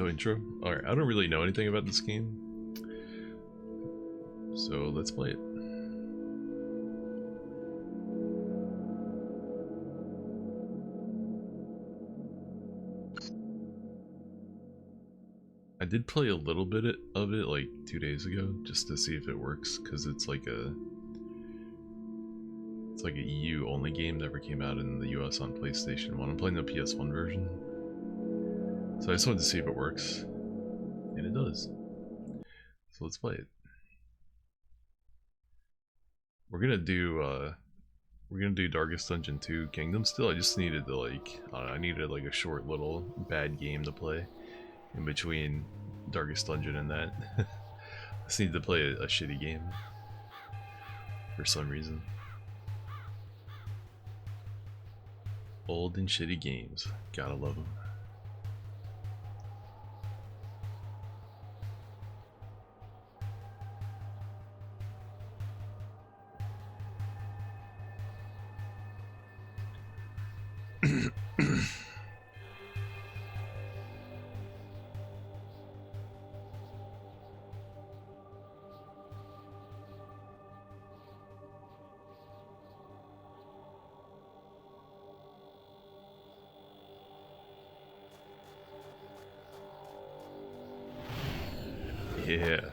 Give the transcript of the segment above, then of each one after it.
No intro? Alright, I don't really know anything about this game. So let's play it. I did play a little bit of it like 2 days ago just to see if it works, because it's like a EU only game, never came out in the US on PlayStation 1. I'm playing the PS1 version. So I just wanted to see if it works. And it does. So let's play it. We're gonna do Darkest Dungeon 2 Kingdom still. I just needed to like I needed like a short little bad game to play in between Darkest Dungeon and that. I just needed to play a shitty game for some reason. Old and shitty games, gotta love them. Yeah.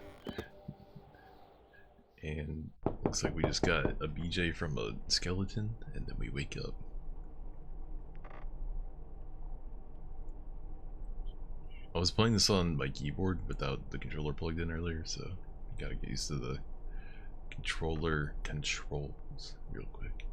And looks like we just got a BJ from a skeleton, and then we wake up. I was playing this on my keyboard without the controller plugged in earlier, so you gotta get used to the controller controls real quick.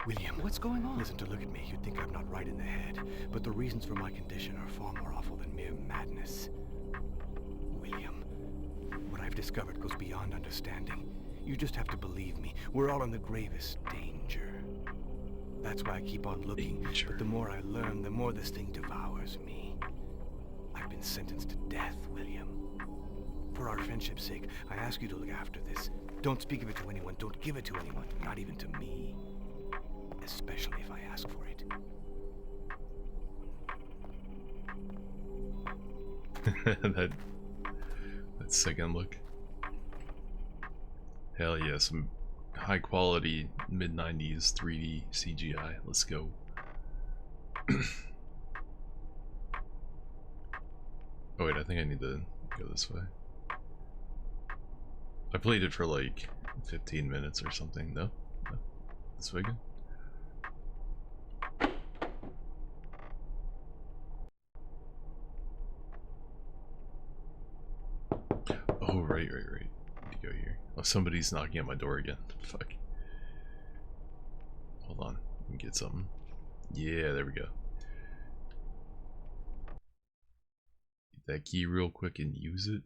William, what's going on? Listen, to look at me, you'd think I'm not right in the head, but the reasons for my condition are far more awful than mere madness. William, what I've discovered goes beyond understanding. You just have to believe me. We're all in the gravest danger. That's why I keep on looking, but the more I learn, the more this thing devours me. I've been sentenced to death, William. For our friendship's sake, I ask you to look after this. Don't speak of it to anyone. Don't give it to anyone. Not even to me. Especially if I ask for it. that second look. Hell yeah, some high quality mid-90s 3D CGI. Let's go. Oh wait, I think I need to go this way. I played it for like 15 minutes or something. No? No? This way good? Oh, right. Need to go here. Oh, somebody's knocking at my door again. Fuck. Hold on. Let me get something. Yeah, there we go. Get that key real quick and use it.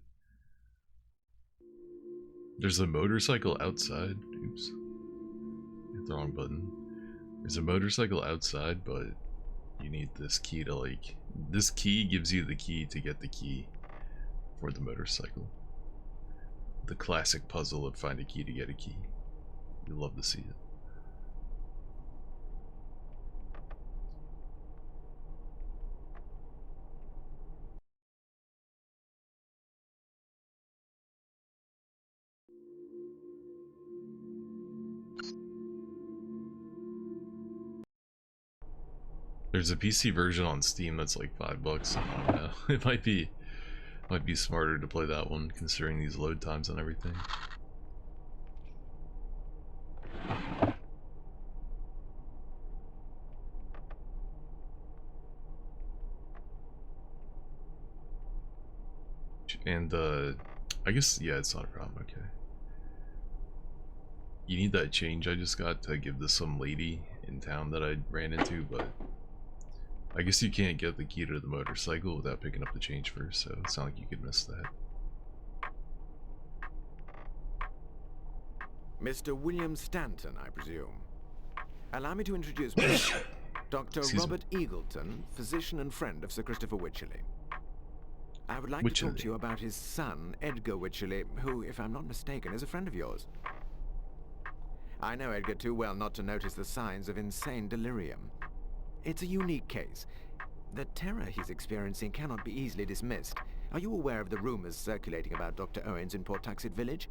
There's a motorcycle outside. Oops. Hit the wrong button. There's a motorcycle outside, but you need this key to like... This key gives you the key to get the key for the motorcycle. The classic puzzle of find a key to get a key. You love to see it. There's a PC version on Steam that's like $5. I don't know. It might be smarter to play that one considering these load times and everything. And I guess, yeah, it's not a problem. Okay. You need that change I just got to give to some lady in town that I ran into, but I guess you can't get the key to the motorcycle without picking up the change first, so it's not like you could miss that. Mr. William Stanton, I presume. Allow me to introduce myself. Dr. Robert Eagleton, physician and friend of Sir Christopher Wycherley. I would like to talk to you about his son, Edgar Wycherley, who, if I'm not mistaken, is a friend of yours. I know Edgar too well not to notice the signs of insane delirium. It's a unique case. The terror he's experiencing cannot be easily dismissed. Are you aware of the rumors circulating about Dr. Owens in Portuxet Village?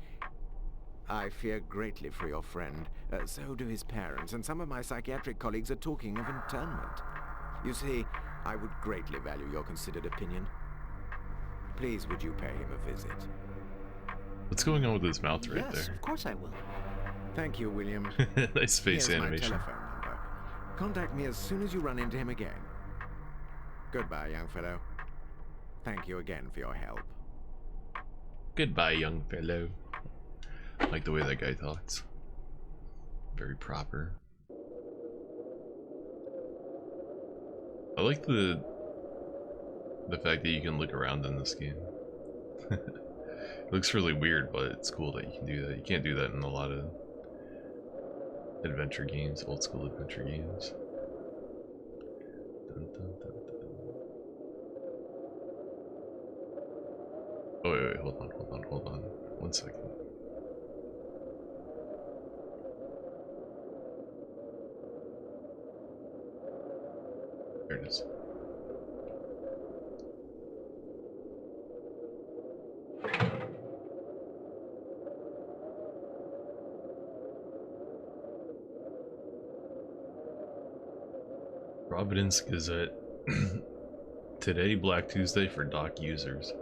I fear greatly for your friend. So do his parents, and some of my psychiatric colleagues are talking of internment. You see, I would greatly value your considered opinion. Please, would you pay him a visit? What's going on with his mouth right there? Yes, of course I will. Thank you, William. Nice face Here's animation. my telephone number. Contact me as soon as you run into him again. Goodbye, young fellow. Thank you again for your help. Goodbye, young fellow. I like the way that guy talks. Very proper. I like the fact that you can look around in this game. It looks really weird, but it's cool that you can do that. You can't do that in a lot of adventure games, old school adventure games. Dun, dun, dun, dun. Oh wait, hold on. 1 second. There it is. Providence Gazette. Today, Black Tuesday for dock users.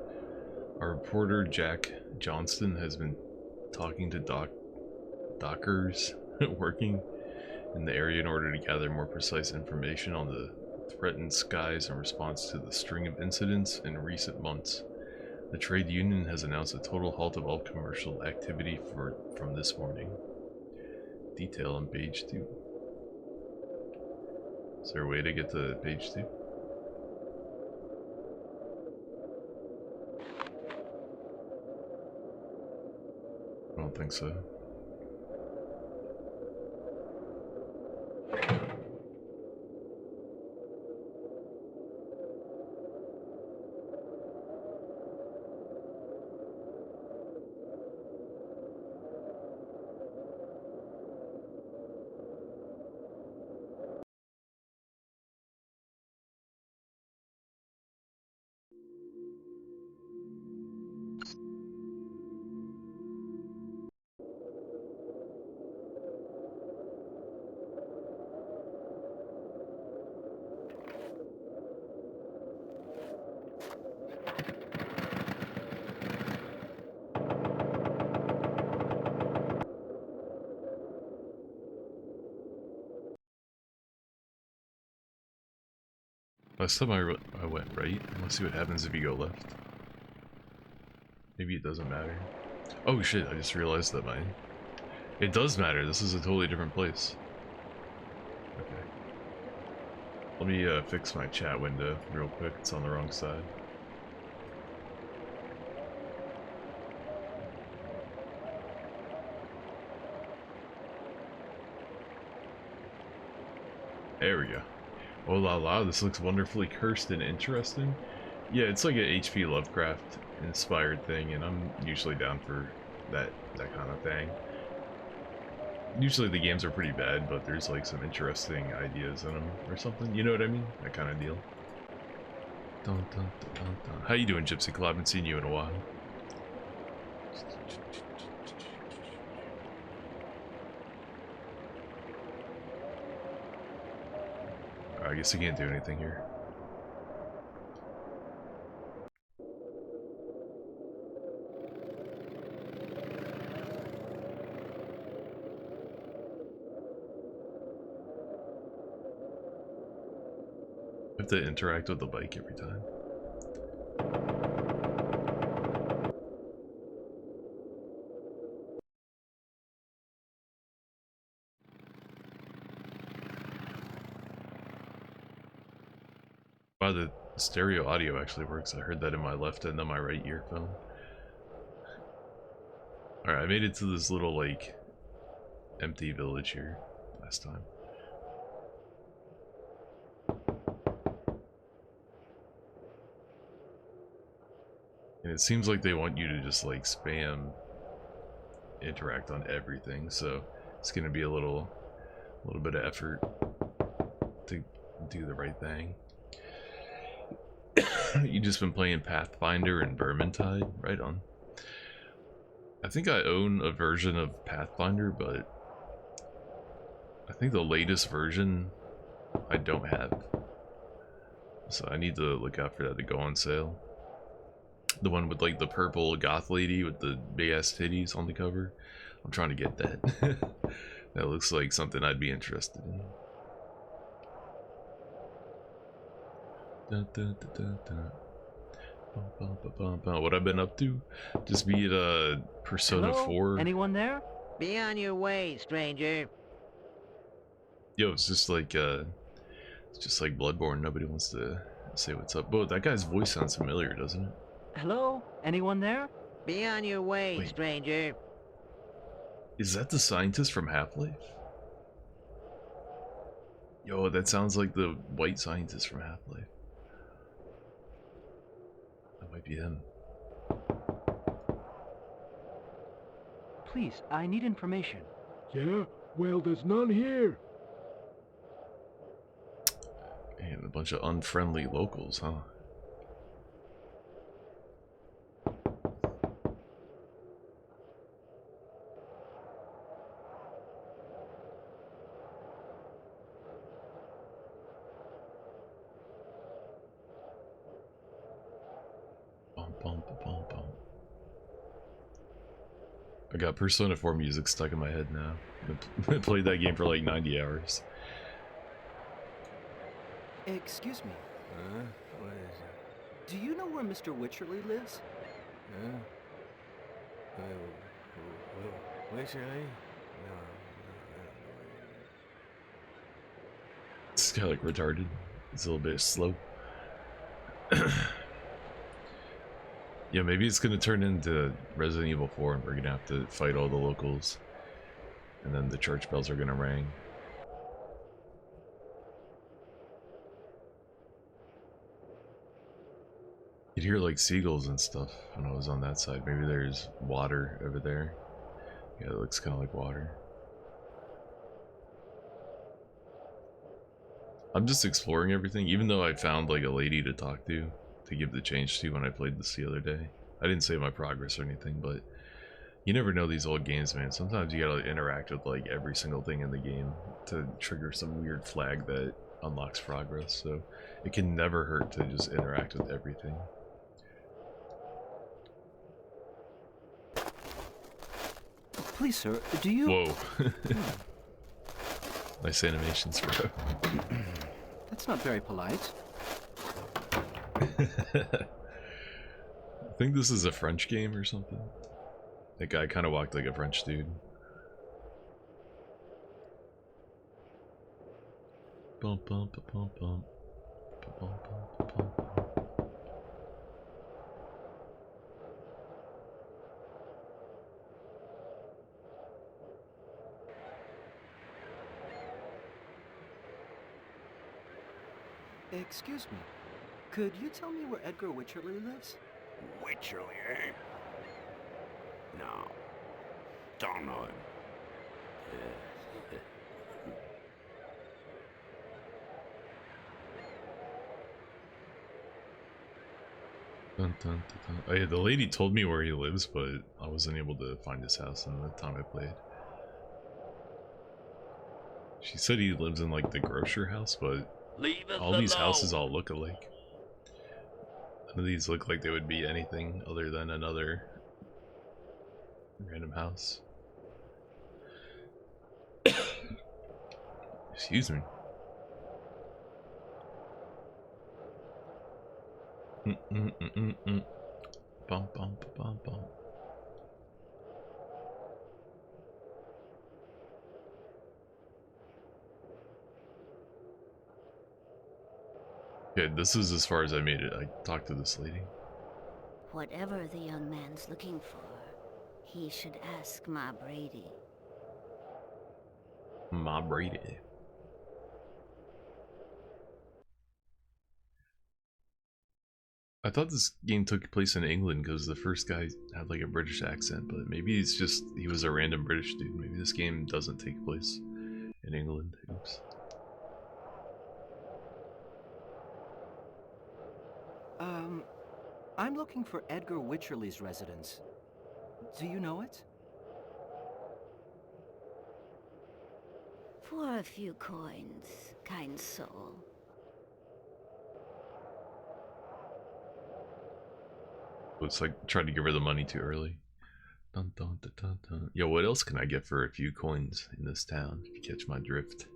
Our reporter Jack Johnston has been talking to dockers working in the area in order to gather more precise information on the threatened skies in response to the string of incidents in recent months. The trade union has announced a total halt of all commercial activity from this morning. Detail on page 2. Is there a way to get to page 2? I don't think so. Last time I went right. Let's see what happens if you go left. Maybe it doesn't matter. Oh shit, I just realized that it does matter. This is a totally different place. Okay. Let me fix my chat window real quick. It's on the wrong side. There we go. Oh la la, this looks wonderfully cursed and interesting. Yeah, it's like an H.P. Lovecraft inspired thing, and I'm usually down for that kind of thing. Usually the games are pretty bad, but there's like some interesting ideas in them or something. You know what I mean? That kind of deal. Dun, dun, dun, dun, dun. How you doing, Gypsy Club? I haven't seen you in a while. I guess I can't do anything here. I have to interact with the bike every time. Wow, the stereo audio actually works. I heard that in my left and then my right earphone. Alright, I made it to this little, like, empty village here last time. And it seems like they want you to just, like, spam interact on everything, so it's gonna be a little bit of effort to do the right thing. You just been playing Pathfinder and Vermintide? Right on. I think I own a version of Pathfinder, but I think the latest version I don't have. So I need to look out for that to go on sale. The one with like the purple goth lady with the big ass titties on the cover. I'm trying to get that. That looks like something I'd be interested in. Dun, dun, dun, dun, dun. What I've been up to? Just be at Persona Hello? 4. Anyone there? Be on your way, stranger. Yo, it's just like Bloodborne. Nobody wants to say what's up. But that guy's voice sounds familiar, doesn't it? Hello? Anyone there? Be on your way, Wait. stranger. Is that the scientist from Half-Life? Yo, that sounds like the white scientist from Half-Life. That might be him. Please, I need information. Yeah? Well, there's none here. And a bunch of unfriendly locals, huh? I got Persona 4 music stuck in my head now. I played that game for like 90 hours. Excuse me. What is it? Do you know where Mr. Wycherley lives? Wycherley? No. It's kind of like retarded. It's a little bit slow. Yeah, maybe it's gonna turn into Resident Evil 4 and we're gonna have to fight all the locals. And then the church bells are gonna ring. You'd hear like seagulls and stuff when I was on that side. Maybe there's water over there. Yeah, it looks kind of like water. I'm just exploring everything, even though I found like a lady to talk to give the change to when I played this the other day. I didn't save my progress or anything, but you never know these old games, man. Sometimes you gotta interact with like every single thing in the game to trigger some weird flag that unlocks progress, so it can never hurt to just interact with everything. Please, sir, do you... Whoa. Nice animations, bro. That's not very polite. I think this is a French game or something. That guy kind of walked like a French dude. Bum, bum, ba, bum, bum. Ba, bum, bum, ba, bum, bum. Excuse me. Could you tell me where Edgar Wycherley lives? Wycherley, eh? No. Don't know him. Dun, dun, dun, dun. Oh yeah, the lady told me where he lives, but I wasn't able to find his house in the time I played. She said he lives in like the grocer house, but all these houses all look alike. None of these look like they would be anything other than another random house. Excuse me. Bum, bum, ba, bum, bum. Okay, this is as far as I made it. I talked to this lady. Whatever the young man's looking for, he should ask Ma Brady. Ma Brady. I thought this game took place in England because the first guy had like a British accent, but maybe it's just he was a random British dude. Maybe this game doesn't take place in England. Oops. I'm looking for Edgar Wycherley's residence. Do you know it? For a few coins, kind soul. Looks like I tried to give her the money too early. Dun, dun, dun, dun, dun. Yo, what else can I get for a few coins in this town? If you catch my drift.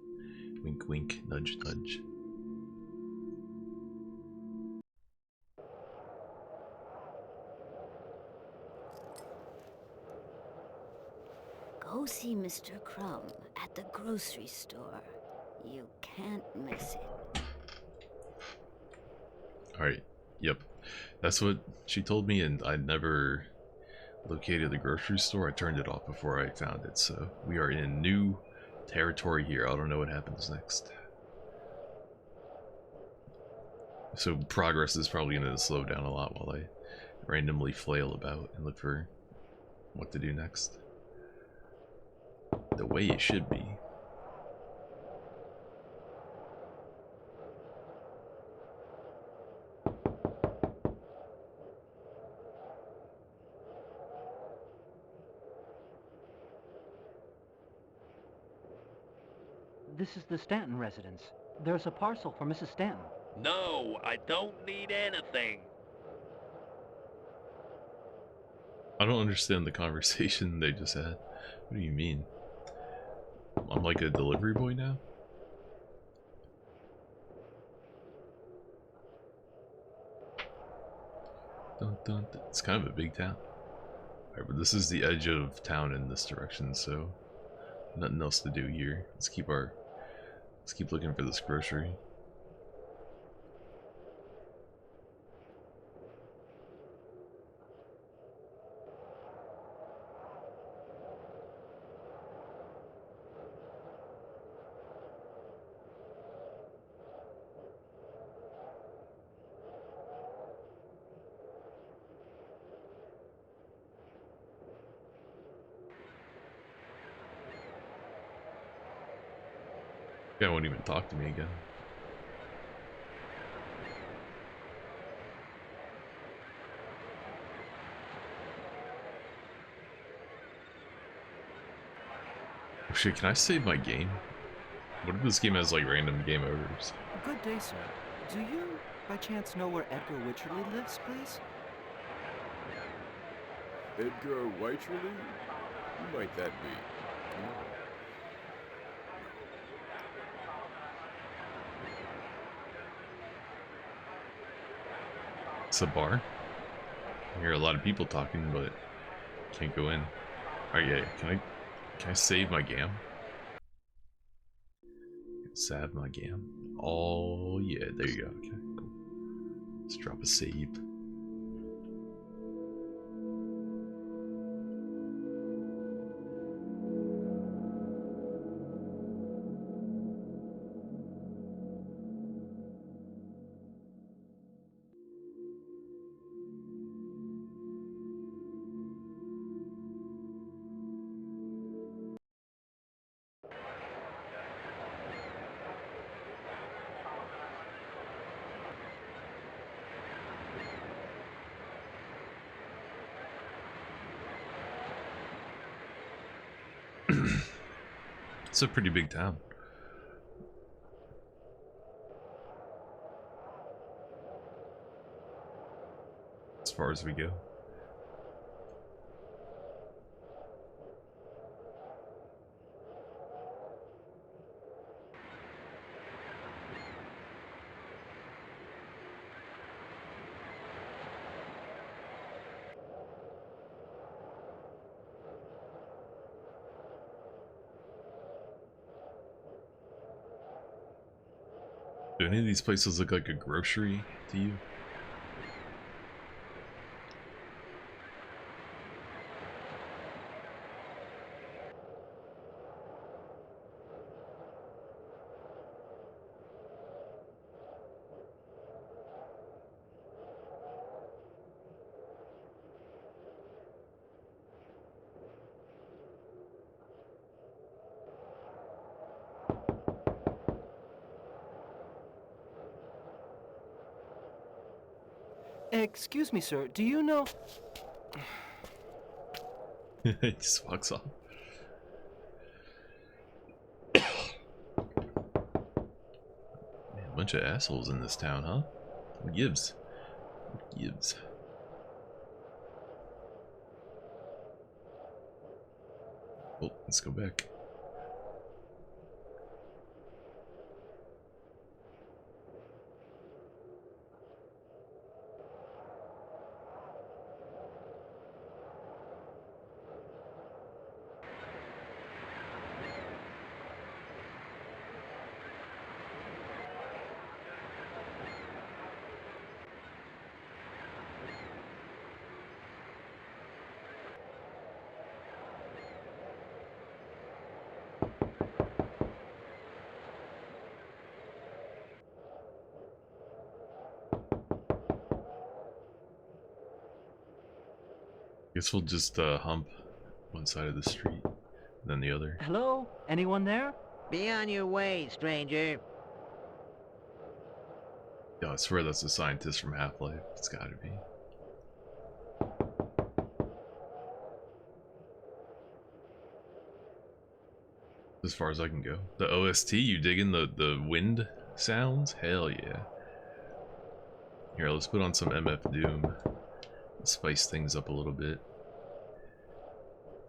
Wink, wink, nudge, nudge. Go see Mr. Crumb at the grocery store. You can't miss it. Alright, yep. That's what she told me, and I never located the grocery store. I turned it off before I found it, so we are in new territory here. I don't know what happens next. So progress is probably going to slow down a lot while I randomly flail about and look for what to do next. The way it should be. This is the Stanton residence. There's a parcel for Mrs. Stanton. No, I don't need anything. I don't understand the conversation they just had. What do you mean? I'm like a delivery boy now? Dun, dun, dun. It's kind of a big town. Alright, but this is the edge of town in this direction, so nothing else to do here. Let's keep looking for this grocery. Guy won't even talk to me again. Oh shit, can I save my game? What if this game has like random game overs? Good day, sir. Do you, by chance, know where Edgar Wycherley lives, please? Edgar Wycherley? Who might that be? It's a bar. I hear a lot of people talking, but can't go in. Alright, yeah, can I save my gam? Save my gam. Oh yeah, there you go. Okay, cool. Let's drop a save. It's a pretty big town. As far as we go. Do any of these places look like a grocery to you? Excuse me, sir. Do you know... He just walks off. Man, a bunch of assholes in this town, huh? What gives? What gives? Well, let's go back. Guess we'll just hump one side of the street, then the other. Hello? Anyone there? Be on your way, stranger. Yeah, I swear that's a scientist from Half-Life. It's gotta be. As far as I can go. The OST, you digging the wind sounds? Hell yeah. Here, let's put on some MF Doom. Spice things up a little bit.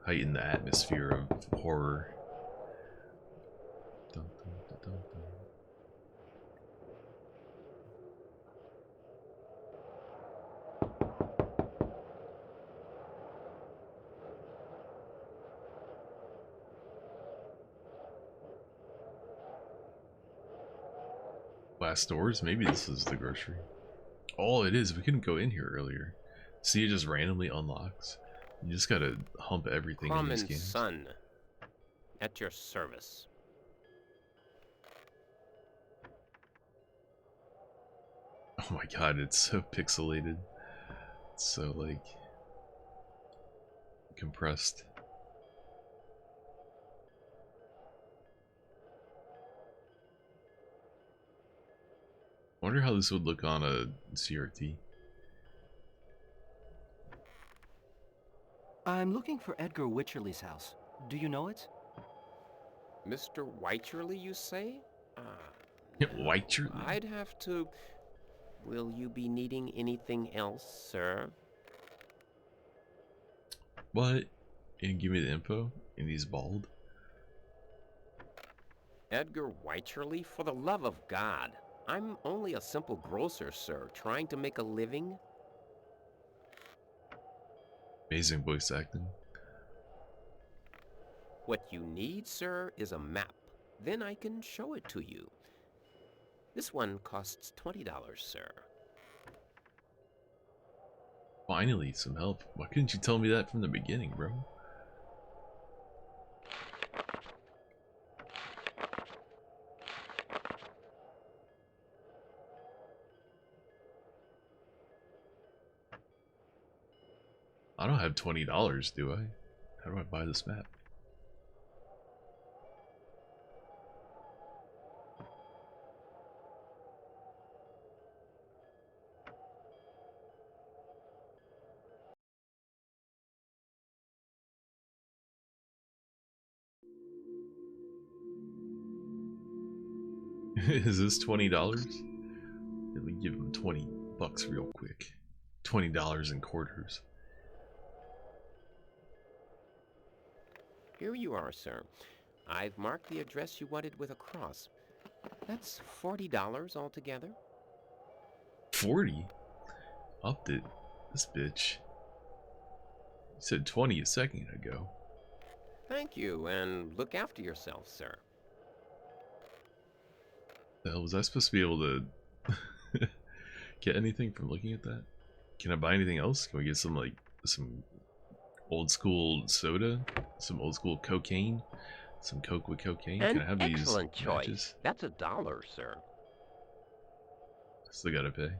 Heighten the atmosphere of horror. Dun, dun, dun, dun, dun. Glass doors? Maybe this is the grocery. Oh, it is. We couldn't go in here earlier. See, it just randomly unlocks. You just gotta hump everything in these Common games. son, at your service. Oh my god, it's so pixelated. It's so, like, compressed. I wonder how this would look on a CRT. I'm looking for Edgar Wycherley's house. Do you know it? Mr. Wycherley, you say? White I'd have to... Will you be needing anything else, sir? What? You didn't give me the info? And he's bald? Edgar Wycherley, for the love of God. I'm only a simple grocer, sir, trying to make a living. Amazing voice acting. What you need, sir, is a map. Then I can show it to you. This one costs $20, sir. Finally, some help. Why couldn't you tell me that from the beginning, bro? I don't have $20, do I? How do I buy this map? Is this $20? Let me give him 20 bucks real quick. $20 in quarters. Here you are, sir. I've marked the address you wanted with a cross. That's $40 altogether. 40? Upped it. This bitch. You said 20 a second ago. Thank you, and look after yourself, sir. The hell, was I supposed to be able to get anything from looking at that? Can I buy anything else? Can we get some like some old school soda? Some old school cocaine? Some coke with cocaine? Can An I have excellent these choice. matches? That's $1, sir. Still gotta pay.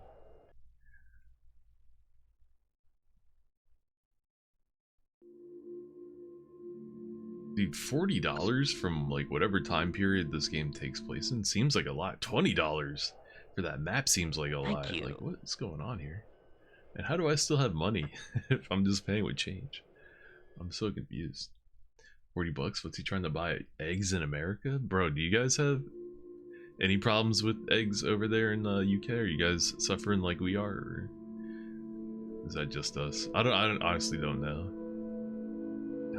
Dude, $40 from like whatever time period this game takes place in seems like a lot. $20 for that map seems like a lot. Thank you. Like, what's going on here? And how do I still have money if I'm just paying with change? I'm so confused. 40 bucks? What's he trying to buy? Eggs in America? Bro, do you guys have any problems with eggs over there in the UK? Are you guys suffering like we are? Or is that just us? I honestly don't know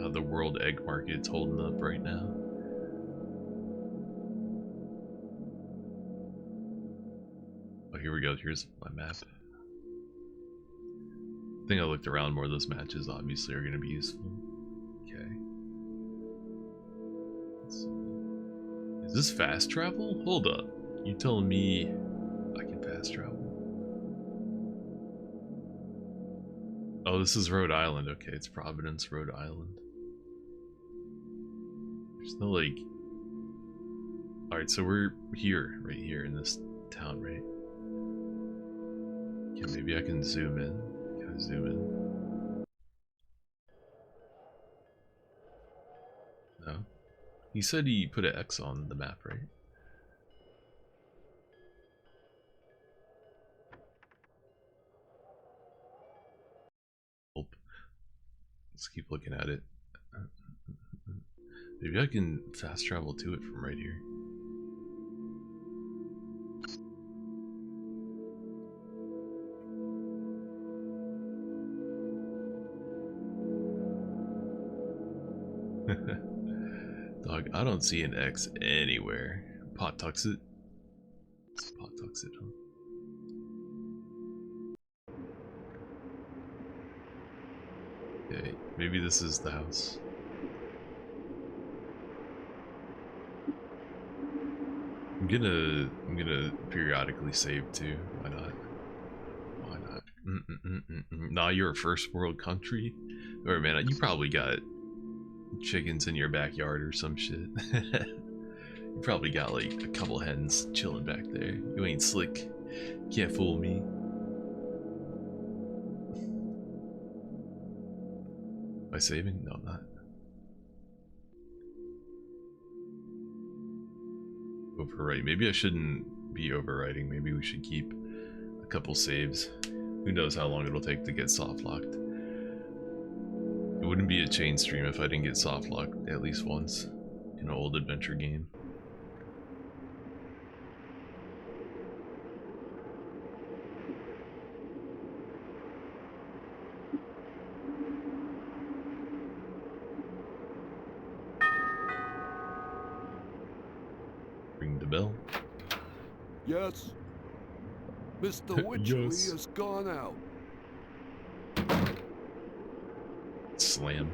how the world egg market's holding up right now. Oh, here we go. Here's my map. I think I looked around more. Those matches obviously are going to be useful. Okay. Let's see. Is this fast travel? Hold up. You telling me I can fast travel? Oh, this is Rhode Island. Okay, it's Providence, Rhode Island. There's no like... Alright, so we're here, right here in this town, right? Okay, maybe I can zoom in. Can I zoom in? No? He said he put an X on the map, right? Nope. Let's keep looking at it. Maybe I can fast travel to it from right here. Dog, I don't see an X anywhere. Pot tucks it. Pot tucks it, huh? Okay, maybe this is the house. I'm gonna periodically save too. Why not? Why not? Nah, you're a first world country. Or man, you probably got chickens in your backyard or some shit. You probably got like a couple hens chilling back there. You ain't slick. Can't fool me. Am I saving? No, I'm not. Overwrite. Maybe I shouldn't be overwriting. Maybe we should keep a couple saves. Who knows how long it'll take to get soft locked. It wouldn't be a chain stream if I didn't get soft locked at least once in an old adventure game. Ring the bell. Yes. Mr. Wycherley Yes. has gone out. Slam.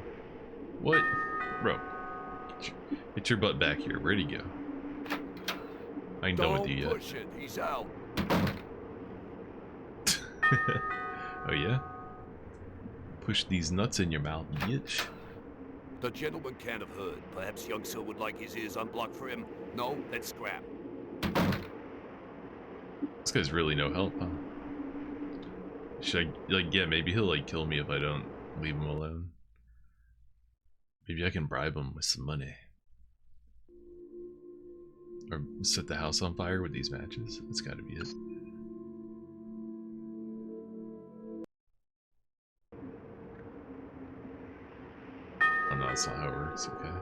What? Bro. Get your butt back here. Where'd he go? I ain't done with you Don't yet. push it. He's out. Oh yeah? Push these nuts in your mouth, bitch. The gentleman can't have heard. Perhaps young Sir would like his ears unblocked for him. No, let's scrap. This guy's really no help, huh? Should I, like, yeah, maybe he'll, like, kill me if I don't leave him alone. Maybe I can bribe him with some money. Or set the house on fire with these matches. That's gotta be it. Oh no, that's not how it works, okay.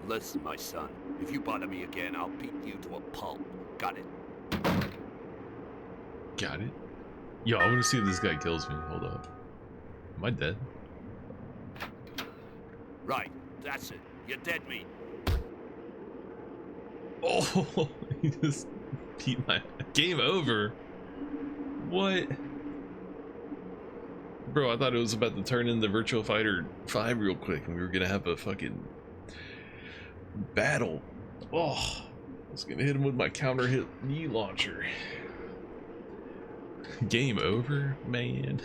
Listen, my son. If you bother me again, I'll beat you to a pulp. Got it? Got it? Yo, I wanna see if this guy kills me. Hold up. Am I dead? Right. That's it. You're dead meat. Oh, he just beat my... Game over? What? Bro, I thought it was about to turn into Virtua Fighter 5 real quick and we were gonna have a fucking Battle. Oh, I was gonna hit him with my counter hit knee launcher. Game over, man.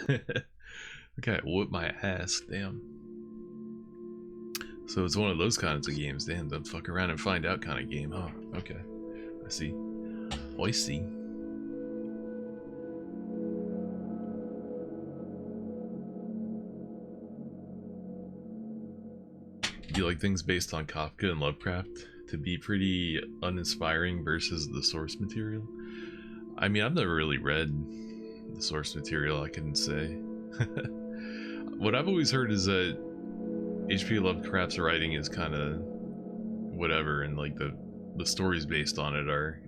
Okay, whoop my ass, damn. So it's one of those kinds of games, damn, don't fuck around and find out kind of game, huh? Okay, I see. I see. Do you like things based on Kafka and Lovecraft to be pretty uninspiring versus the source material? I mean, I've never really read the source material, I couldn't say. What I've always heard is that H.P. Lovecraft's writing is kind of whatever, and like the stories based on it are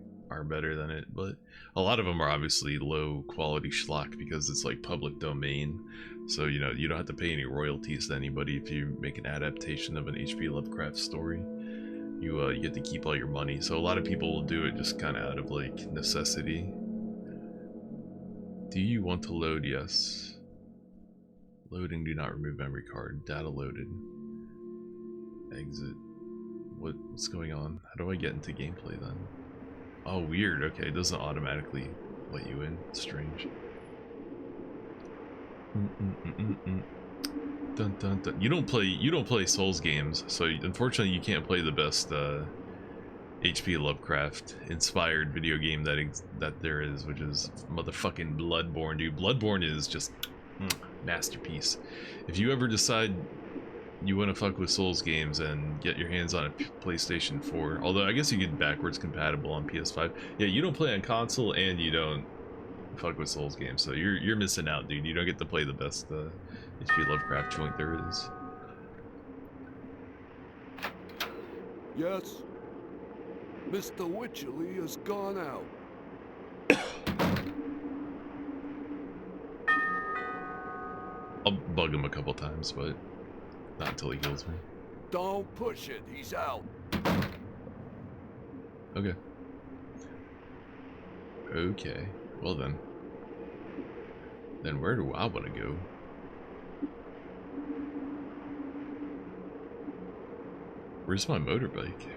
better than it, but a lot of them are obviously low quality schlock because it's like public domain, so you know you don't have to pay any royalties to anybody if you make an adaptation of an H.P. Lovecraft story. You get to keep all your money, so a lot of people will do it just kind of out of like necessity. Do you want to load? Yes. Loading, do not remove memory card. Data loaded. Exit. What's going on? How do I get into gameplay then? Oh, weird. Okay, it doesn't automatically let you in. Strange. Dun, dun, dun. You don't play Souls games, so unfortunately you can't play the best H.P. Lovecraft inspired video game that there is, which is motherfucking Bloodborne, dude. Bloodborne is just masterpiece. If you ever decide you want to fuck with Souls games and get your hands on a PlayStation 4, although I guess you get backwards compatible on PS5. Yeah, you don't play on console and you don't fuck with Souls games, so you're missing out, dude. You don't get to play the best H.P. Lovecraft joint there is. Yes? Mr. Wycherley has gone out. I'll bug him a couple times, but not until he heals me. Don't push it, he's out. Okay. Okay, well then. Then where do I want to go? Where's my motorbike?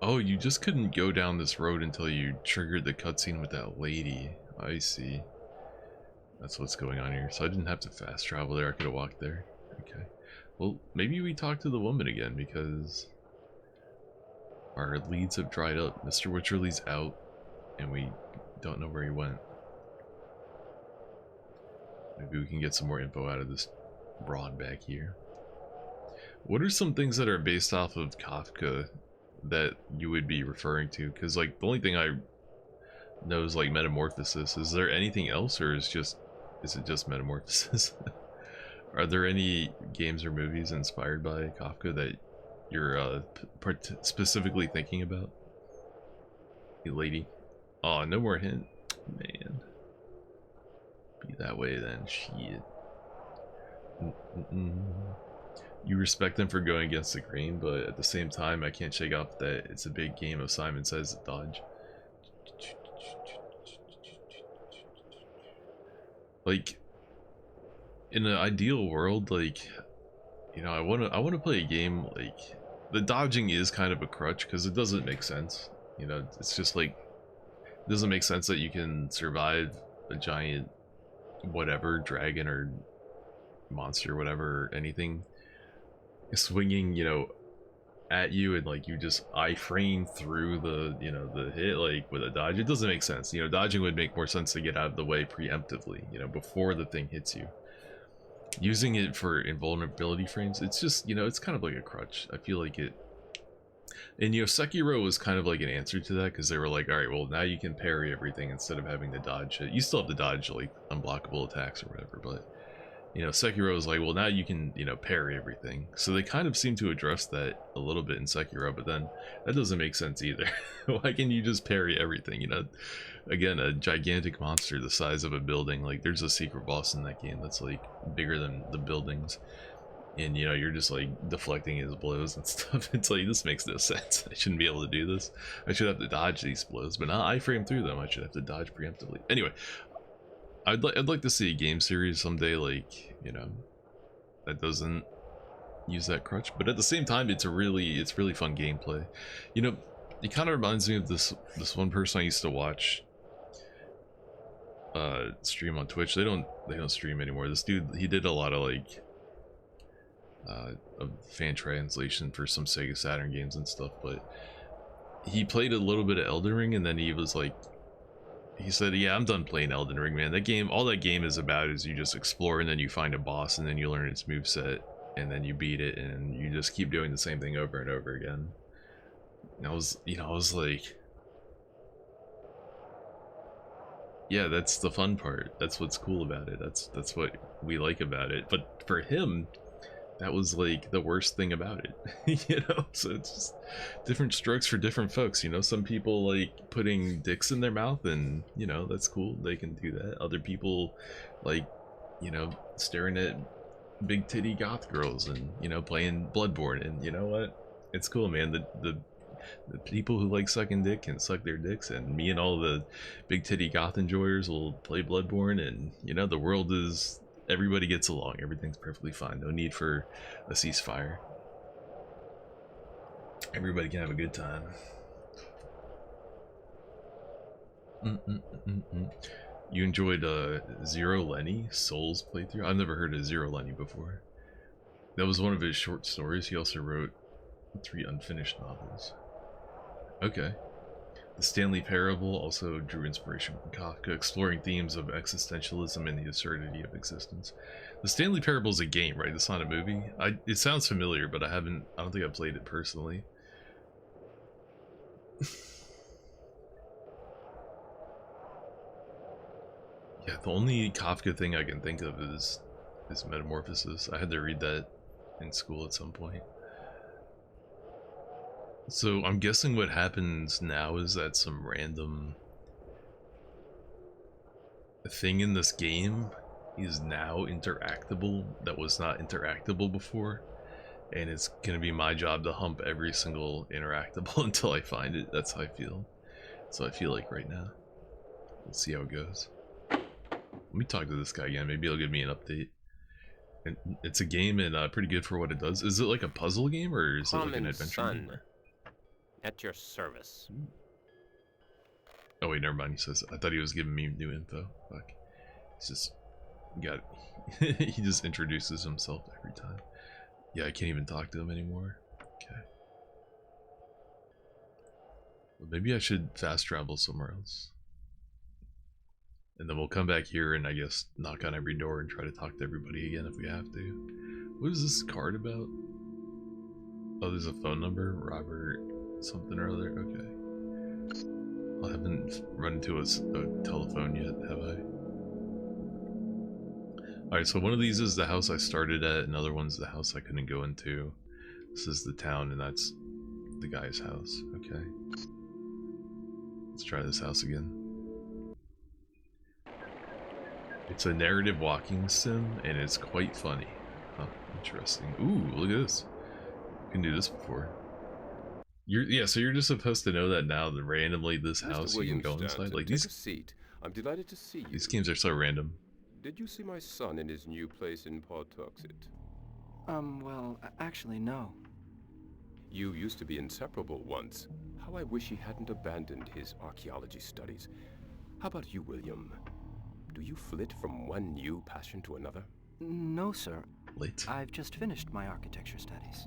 Oh, you just couldn't go down this road until you triggered the cutscene with that lady. I see. That's what's going on here. So I didn't have to fast travel there. I could have walked there. Okay. Well, maybe we talk to the woman again because our leads have dried up. Mr. Wycherley's out and we don't know where he went. Maybe we can get some more info out of this broad back here. What are some things that are based off of Kafka that you would be referring to? Because like the only thing I know is like Metamorphosis. Is there anything else, or is it just Metamorphosis? Are there any games or movies inspired by Kafka that you're specifically thinking about? Hey lady. Oh, no more hint. Man. Be that way then. Shit. You respect them for going against the grain, but at the same time, I can't shake off that it's a big game of Simon Says dodge. Like, in an ideal world, like, you know, I wanna play a game like the dodging is kind of a crutch because it doesn't make sense. You know, it's just like it doesn't make sense that you can survive a giant whatever dragon or monster, whatever, anything swinging, you know, at you, and like you just iframe through the, you know, the hit like with a dodge. It doesn't make sense. You know, dodging would make more sense to get out of the way preemptively, you know, before the thing hits you. Using it for invulnerability frames, it's just, you know, it's kind of like a crutch. I feel like it. And, you know, Sekiro was kind of like an answer to that, because they were like, alright, well, now you can parry everything instead of having to dodge it. You still have to dodge, like, unblockable attacks or whatever, but, you know, Sekiro is like, well, now you can, you know, parry everything. So they kind of seem to address that a little bit in Sekiro, but then that doesn't make sense either. Why can you just parry everything, you know? Again, a gigantic monster the size of a building, like, there's a secret boss in that game that's, like, bigger than the buildings. And, you know, you're just, like, deflecting his blows and stuff. It's like, this makes no sense. I shouldn't be able to do this. I should have to dodge these blows, but now I frame through them. I should have to dodge preemptively. Anyway, I'd like to see a game series someday, like, you know, that doesn't use that crutch, but at the same time it's really fun gameplay. You know, it kind of reminds me of this one person I used to watch stream on Twitch. They don't stream anymore. This dude, he did a lot of like of fan translation for some Sega Saturn games and stuff, but he played a little bit of Elden Ring and then he was like, he said, yeah, I'm done playing Elden Ring, man. That game, all that game is about is you just explore and then you find a boss and then you learn its moveset and then you beat it and you just keep doing the same thing over and over again. And I was, you know, I was like, yeah, that's the fun part. That's what's cool about it. That's what we like about it. But for him, that was like the worst thing about it. You know, so it's just different strokes for different folks. You know, some people like putting dicks in their mouth and, you know, that's cool, they can do that. Other people like, you know, staring at big titty goth girls and, you know, playing Bloodborne. And you know what, it's cool, man. The people who like sucking dick can suck their dicks, and me and all the big titty goth enjoyers will play Bloodborne, and you know, the world is, everybody gets along, everything's perfectly fine, no need for a ceasefire, everybody can have a good time. You enjoyed Zero Lenny Souls playthrough? I've never heard of Zero Lenny before. That was one of his short stories. He also wrote 3 unfinished novels. Okay. The Stanley Parable also drew inspiration from Kafka, exploring themes of existentialism and the absurdity of existence. The Stanley Parable is a game, right? It's not a movie. It sounds familiar, but I don't think I've played it personally. Yeah, the only Kafka thing I can think of is Metamorphosis. I had to read that in school at some point. So I'm guessing what happens now is that some random thing in this game is now interactable that was not interactable before, and it's gonna be my job to hump every single interactable until I find it. That's how I feel. That's what I feel like right now. Let's see how it goes. Let me talk to this guy again. Maybe he'll give me an update. And it's a game and pretty good for what it does. Is it like a puzzle game or is it like an adventure game? At your service. Oh wait, never mind. He says, I thought he was giving me new info. Fuck. He's just he just introduces himself every time. Yeah, I can't even talk to him anymore. Okay. Well, maybe I should fast travel somewhere else. And then we'll come back here and I guess knock on every door and try to talk to everybody again if we have to. What is this card about? Oh, there's a phone number. Robert something or other. Okay. I haven't run into a telephone yet, have I? Alright, so one of these is the house I started at, another one's the house I couldn't go into. This is the town, and that's the guy's house. Okay. Let's try this house again. It's a narrative walking sim, and it's quite funny. Huh, interesting. Ooh, look at this. You can do this before. So you're just supposed to know that now that randomly this house you can go inside. Like these seat. I'm delighted to see you. These games are so random. Did you see my son in his new place in Pawtuxet? Well, actually, no. You used to be inseparable once. How I wish he hadn't abandoned his archaeology studies. How about you, William? Do you flit from one new passion to another? No, sir. Late. I've just finished my architecture studies.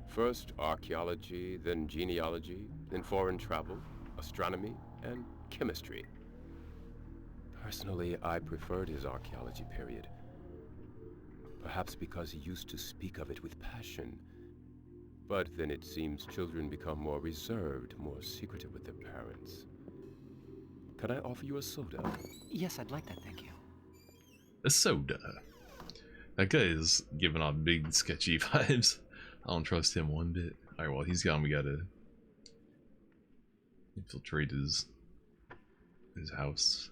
First archaeology, then genealogy, then foreign travel, astronomy, and chemistry. Personally, I preferred his archaeology period. Perhaps because he used to speak of it with passion. But then it seems children become more reserved, more secretive with their parents. Can I offer you a soda? Yes, I'd like that, thank you. A soda. That guy is giving off big sketchy vibes. I don't trust him one bit. Alright, well, he's gone. We gotta infiltrate his house.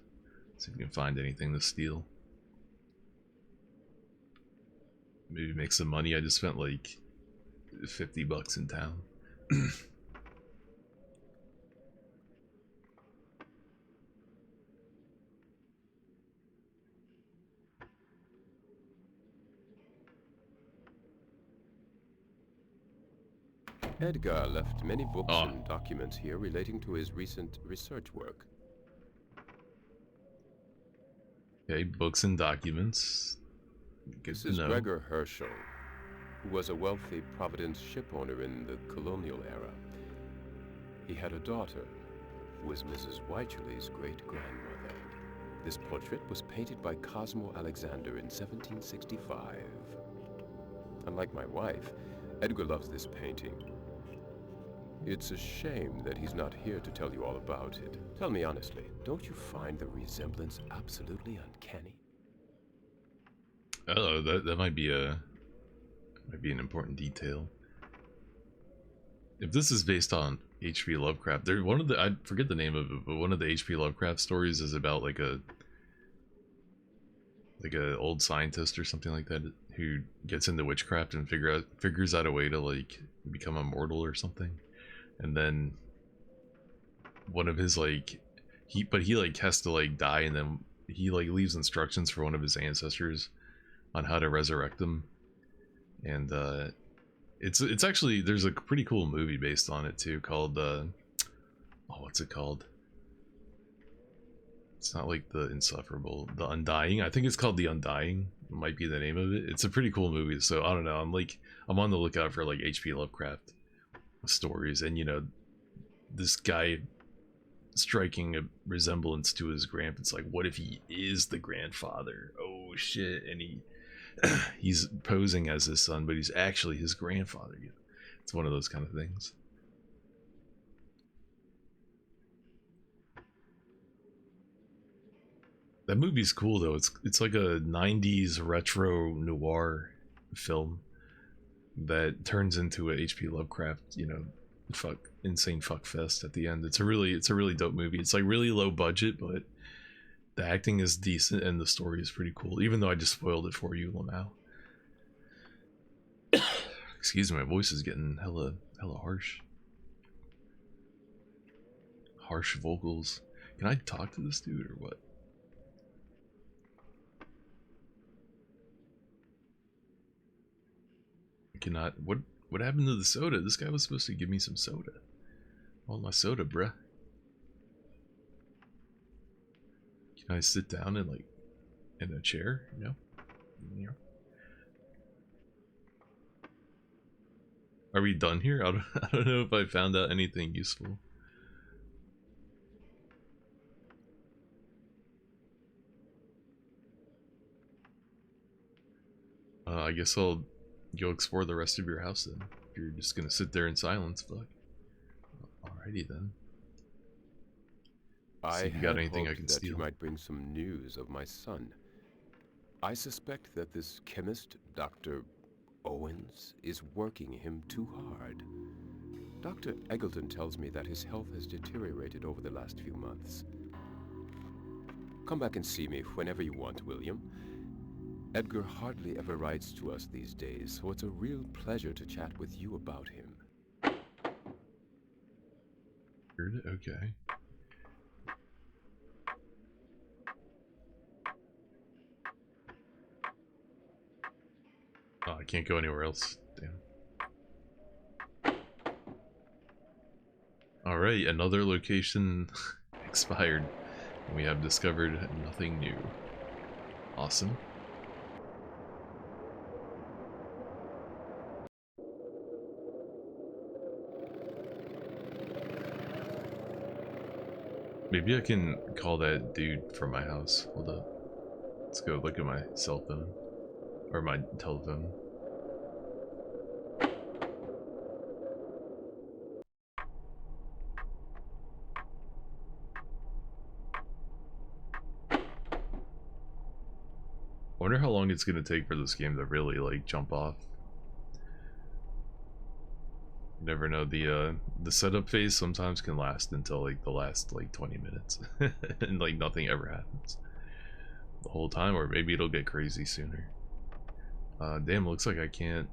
See if we can find anything to steal. Maybe make some money. I just spent like $50 in town. Edgar left many books Oh. and documents here relating to his recent research work. Okay, books and documents. Good This to is know. Gregor Herschel, who was a wealthy Providence shipowner in the colonial era. He had a daughter, who was Mrs. Wycherley's great-grandmother. This portrait was painted by Cosmo Alexander in 1765. Unlike my wife, Edgar loves this painting. It's a shame that he's not here to tell you all about it. Tell me honestly, don't you find the resemblance absolutely uncanny? Oh, that might be an important detail. If this is based on H.P. Lovecraft, there one of the I forget the name of it, but one of the H.P. Lovecraft stories is about like a old scientist or something like that who gets into witchcraft and figures out a way to like become immortal or something, and then one of his like he like has to like die, and then he like leaves instructions for one of his ancestors on how to resurrect them, and it's actually, there's a pretty cool movie based on it too called oh, what's it called? It's not like The Insufferable, The Undying. I think it's called The Undying. Might be the name of it. It's a pretty cool movie. So I don't know. I'm on the lookout for like H.P. Lovecraft stories, and you know, this guy striking a resemblance to his grandpa. It's like, what if he is the grandfather? Oh shit! And he's posing as his son, but he's actually his grandfather. It's one of those kind of things. That movie's cool though. It's like a 90s retro noir film that turns into a H.P. Lovecraft, you know, insane fuck fest at the end. It's a really dope movie. It's like really low budget, but the acting is decent and the story is pretty cool. Even though I just spoiled it for you, Lamau. Excuse me, my voice is getting hella harsh. Harsh vocals. Can I talk to this dude or what? Cannot. What happened to the soda? This guy was supposed to give me some soda. I want my soda, bruh. Can I sit down in like in a chair? No. Yeah. Are we done here? I don't know if I found out anything useful. I guess I'll go explore the rest of your house then. If you're just gonna sit there in silence, fuck. Alrighty then. I See if you got anything I hoped can that steal. you might bring some news of my son. I suspect that this chemist, Dr. Owens, is working him too hard. Dr. Eggleton tells me that his health has deteriorated over the last few months. Come back and see me whenever you want, William. Edgar hardly ever writes to us these days, so it's a real pleasure to chat with you about him. Okay. Oh, I can't go anywhere else. Damn. Alright, another location expired. We have discovered nothing new. Awesome. Maybe I can call that dude from my house. Hold up. Let's go look at my cell phone. Or my telephone. I wonder how long it's gonna take for this game to really like jump off. You never know. The setup phase sometimes can last until like the last like 20 minutes and like nothing ever happens the whole time, or maybe it'll get crazy sooner. Damn, looks like I can't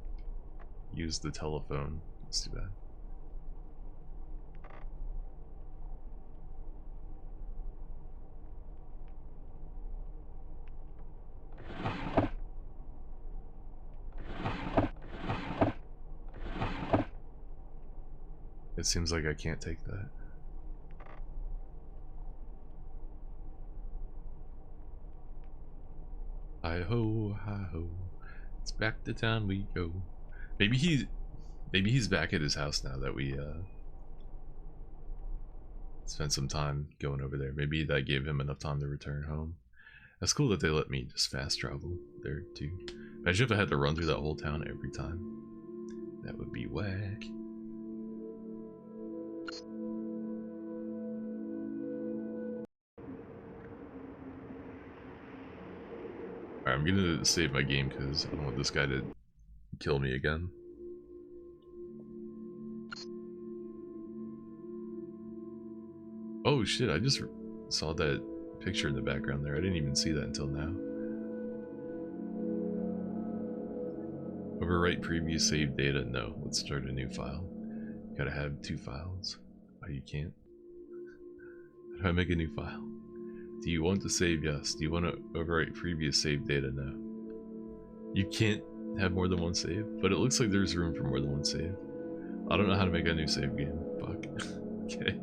use the telephone. That's too bad. It seems like I can't take that. Hi ho, hi ho. It's back to town we go. Maybe he's back at his house now that we spent some time going over there. Maybe that gave him enough time to return home. That's cool that they let me just fast travel there too. Imagine if I had to run through that whole town every time. That would be whack. Alright, I'm gonna save my game because I don't want this guy to kill me again. Oh shit, I just saw that picture in the background there. I didn't even see that until now. Overwrite previous saved data? No. Let's start a new file. Gotta have 2 files. Oh, you can't? How do I make a new file? Do you want to save? Yes. Do you want to overwrite previous saved data? No. You can't have more than 1 save? But it looks like there's room for more than 1 save. I don't know how to make a new save game. Fuck. Okay.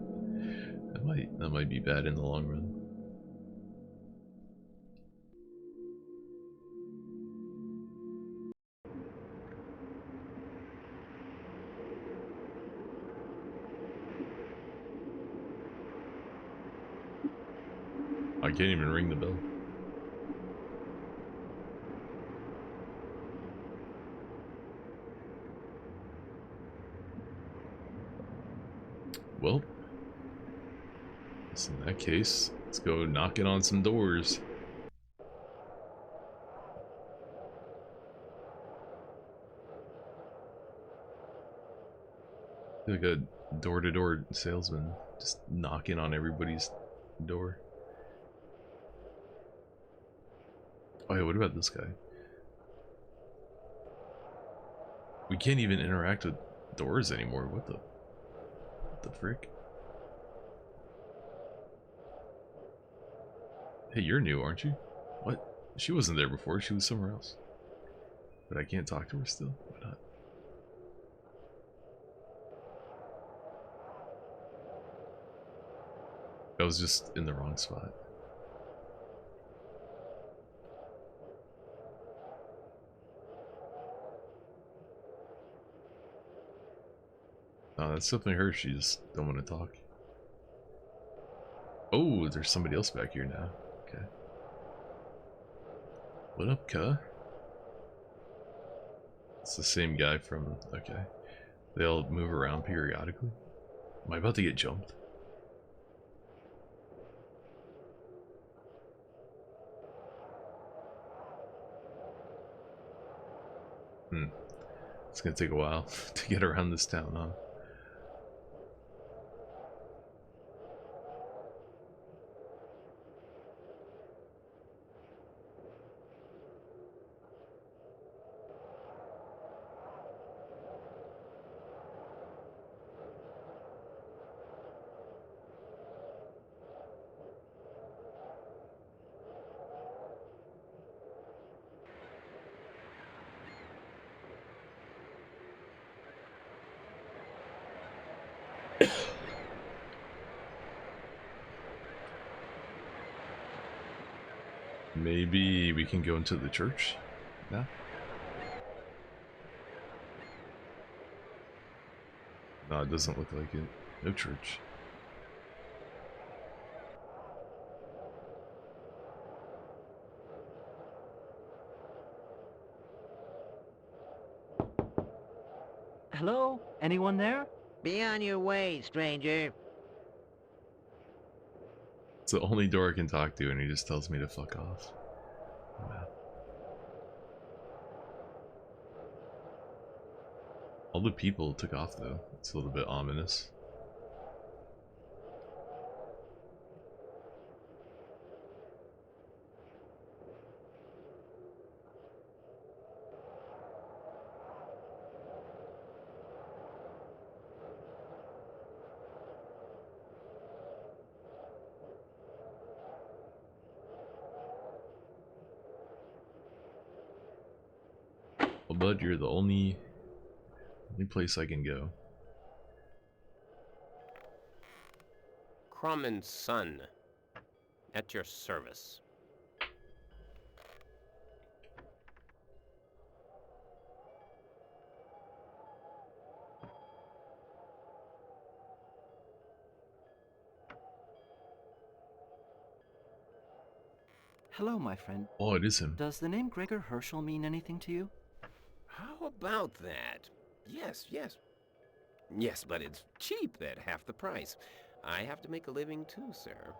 That might be bad in the long run. I can't even ring the bell. Well, in that case, let's go knocking on some doors. Like a door-to-door salesman, just knocking on everybody's door. Oh yeah, what about this guy? We can't even interact with doors anymore. What the frick? Hey, you're new, aren't you? What? She wasn't there before, she was somewhere else. But I can't talk to her still? Why not? I was just in the wrong spot. Oh, that's definitely her. She just don't want to talk. Oh, there's somebody else back here now. Okay. What up, cuh? It's the same guy from... Okay. They'll move around periodically. Am I about to get jumped? It's gonna take a while to get around this town, huh? Maybe we can go into the church now? No, it doesn't look like it. No church. Hello? Anyone there? Be on your way, stranger. It's the only door I can talk to, and he just tells me to fuck off. Wow. All the people took off, though. It's a little bit ominous. Well, bud, you're the only place I can go. Crumb and Son. At your service. Hello, my friend. Oh, it is him. Does the name Gregor Herschel mean anything to you? How about that? Yes, yes. Yes, but it's cheap at half the price. I have to make a living too, sir.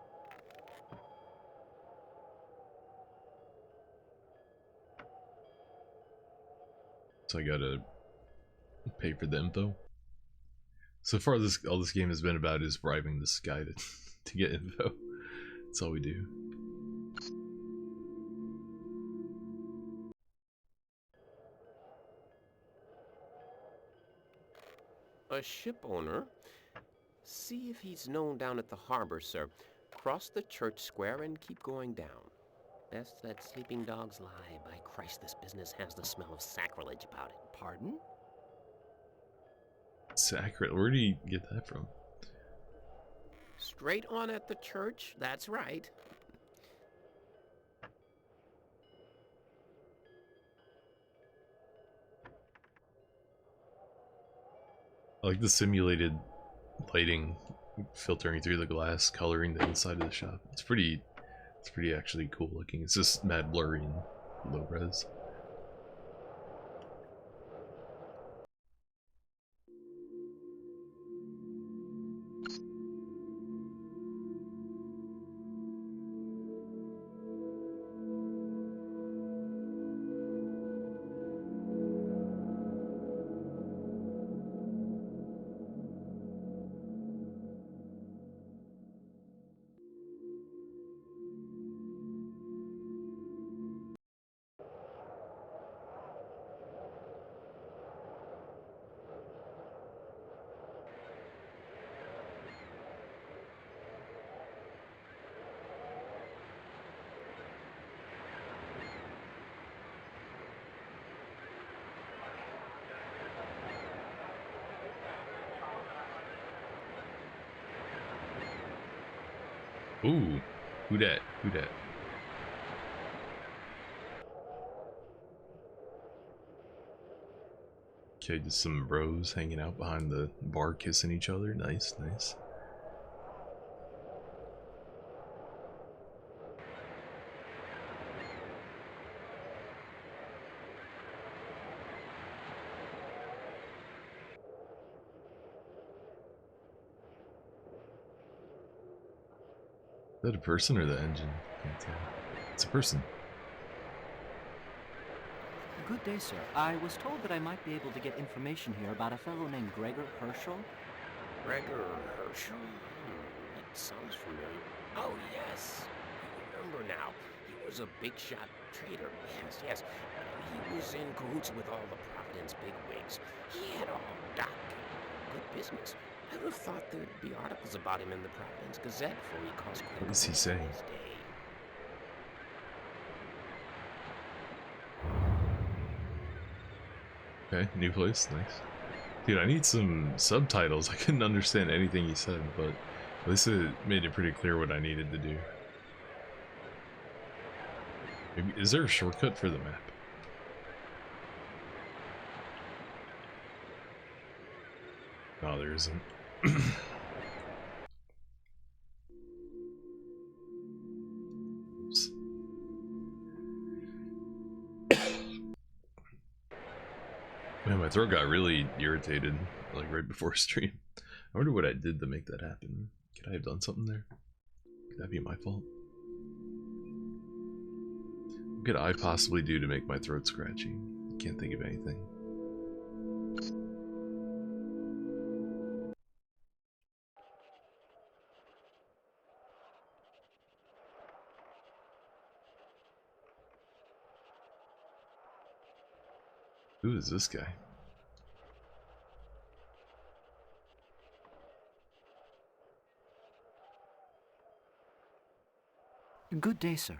So I gotta pay for the info. So far, all this game has been about is bribing this guy to get info. That's all we do. A ship owner? See if he's known down at the harbor, sir. Cross the church square and keep going down. Best let sleeping dogs lie. By Christ, this business has the smell of sacrilege about it. Pardon? Sacred. Where do you get that from? Straight on at the church, that's right. I like the simulated lighting filtering through the glass, coloring the inside of the shop. It's pretty actually cool looking. It's just mad blurry and low res. Ooh, who dat? Who dat? Okay, just some bros hanging out behind the bar kissing each other. Nice, nice. Is that a person or the engine? Can't tell. It's a person. Good day, sir. I was told that I might be able to get information here about a fellow named Gregor Herschel. Gregor Herschel? That sounds familiar. Oh, yes. I remember now. He was a big shot trader. Yes, yes. He was in cahoots with all the Providence bigwigs. He had all dock and good business. I would have thought there'd be articles about him in the Providence Gazette before he caused quite What is he saying? his day. Okay, new place, nice. Dude, I need some subtitles. I couldn't understand anything he said, but at least it made it pretty clear what I needed to do. Maybe, is there a shortcut for the map? No, there isn't. Oops. Man, my throat got really irritated, like right before stream. I wonder what I did to make that happen. Could I have done something there? Could that be my fault? What could I possibly do to make my throat scratchy? Can't think of anything. Who is this guy? Good day, sir.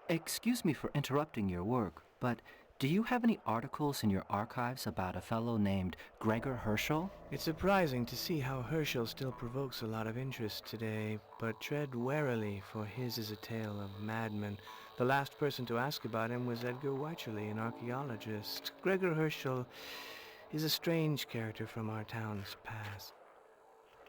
Excuse me for interrupting your work, but Do you have any articles in your archives about a fellow named Gregor Herschel? It's surprising to see how Herschel still provokes a lot of interest today, but tread warily, for his is a tale of madmen. The last person to ask about him was Edgar Wycherley, an archaeologist. Gregor Herschel is a strange character from our town's past.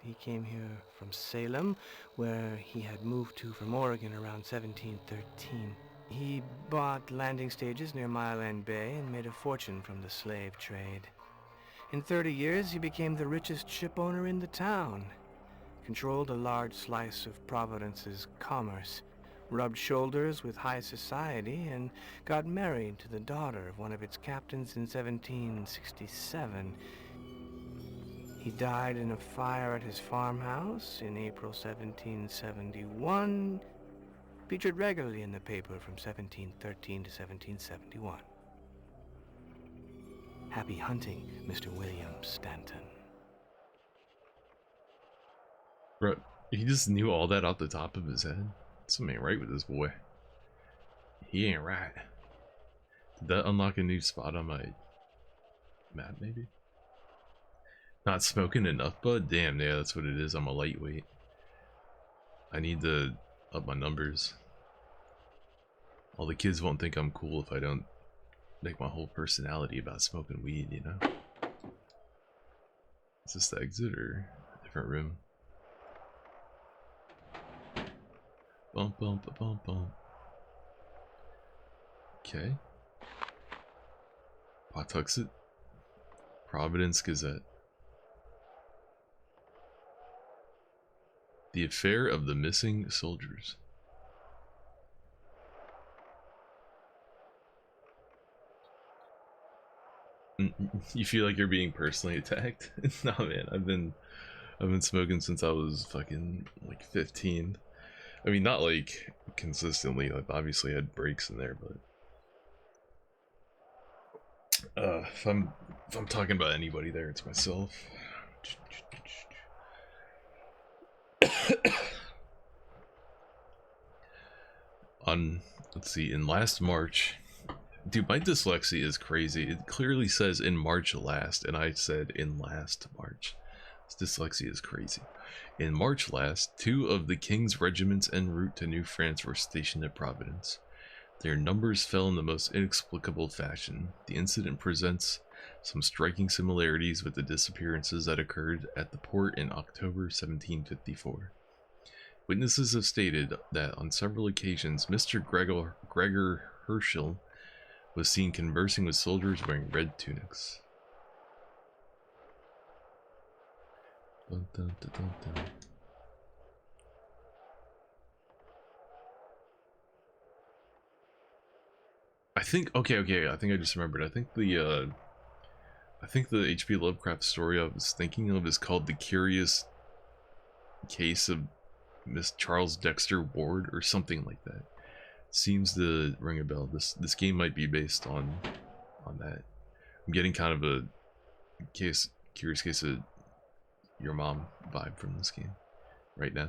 He came here from Salem, where he had moved to from Oregon around 1713. He bought landing stages near Mile End Bay and made a fortune from the slave trade. In 30 years, he became the richest ship owner in the town, controlled a large slice of Providence's commerce, rubbed shoulders with high society, and got married to the daughter of one of its captains in 1767. He died in a fire at his farmhouse in April 1771, featured regularly in the paper from 1713 to 1771. Happy hunting, Mr. William Stanton. Bro, he just knew all that off the top of his head. Something ain't right with this boy. He ain't right. Did that unlock a new spot on my map, maybe? Not smoking enough, bud? Damn, yeah, that's what it is. I'm a lightweight. I need to up my numbers. All the kids won't think I'm cool if I don't make my whole personality about smoking weed, you know? Is this the exit or a different room? Bump, bump, bump, bump. Okay. Pawtuxet. Providence Gazette. The affair of the missing soldiers. You feel like you're being personally attacked? Nah, man, I've been smoking since I was fucking like 15. I mean, not like consistently. I've obviously had breaks in there, but if I'm talking about anybody there, it's myself. Let's see, in last March, dude, my dyslexia is crazy. It clearly says in March last, and I said in last March. This dyslexia is crazy. In March last, 2 of the King's regiments en route to New France were stationed at Providence. Their numbers fell in the most inexplicable fashion. The incident presents some striking similarities with the disappearances that occurred at the port in October 1754. Witnesses have stated that on several occasions, Mr. Gregor Herschel was seen conversing with soldiers wearing red tunics. Dun, dun, dun, dun, dun. I think I think I just remembered. I think the H.P. Lovecraft story I was thinking of is called The Curious Case of Miss Charles Dexter Ward or something like that. Seems to ring a bell. This game might be based on that. I'm getting kind of a curious case of your mom vibe from this game right now.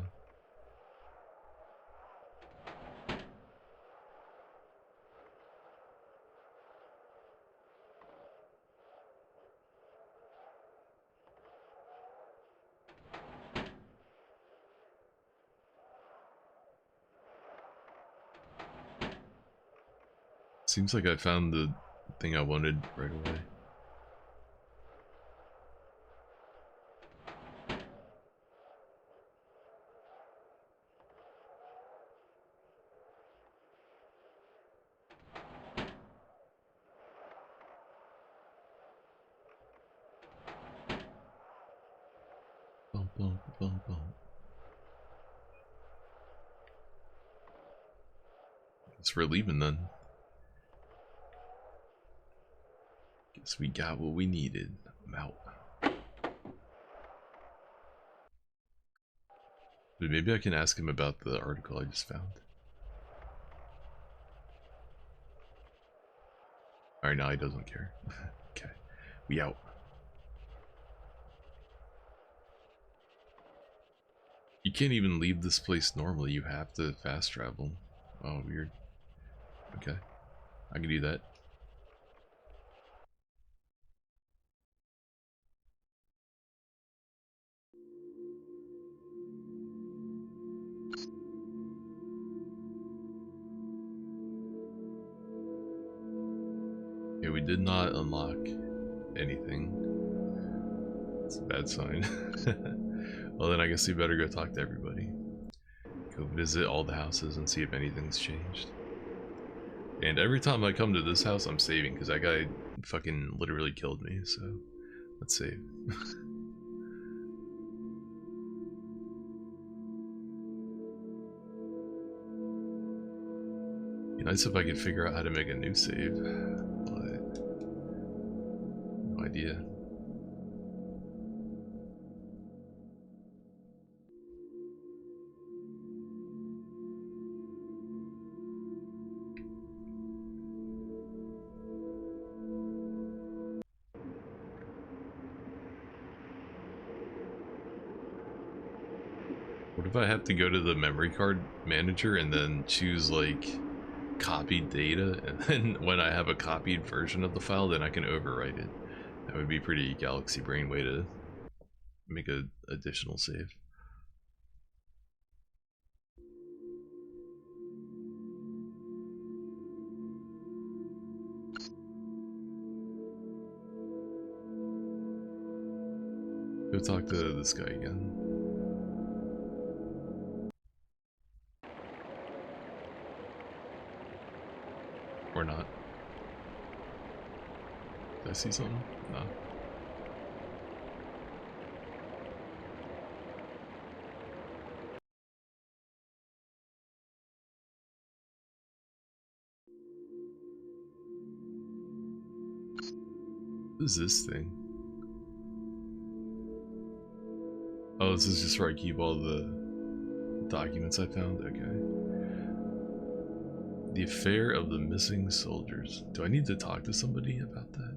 Seems like I found the thing I wanted right away. Bum, bum, bum, bum. Guess we're leaving then. Guess we got what we needed. I'm out. But maybe I can ask him about the article I just found. Alright, now he doesn't care. Okay. We out. You can't even leave this place normally. You have to fast travel. Oh, weird. Okay. I can do that. did not unlock anything. It's a bad sign. Well, then I guess you better go talk to everybody. Go visit all the houses and see if anything's changed. And every time I come to this house, I'm saving because that guy fucking literally killed me, so let's save. Be nice if I could figure out how to make a new save, but no idea. What if I have to go to the memory card manager and then choose like copied data, and then when I have a copied version of the file, then I can overwrite it? That would be pretty galaxy brain way to make a additional save. Go talk to this guy again. Or not. Did I see something? No. What is this thing? Oh, this is just where I keep all the documents I found? Okay. The affair of the missing soldiers. Do I need to talk to somebody about that?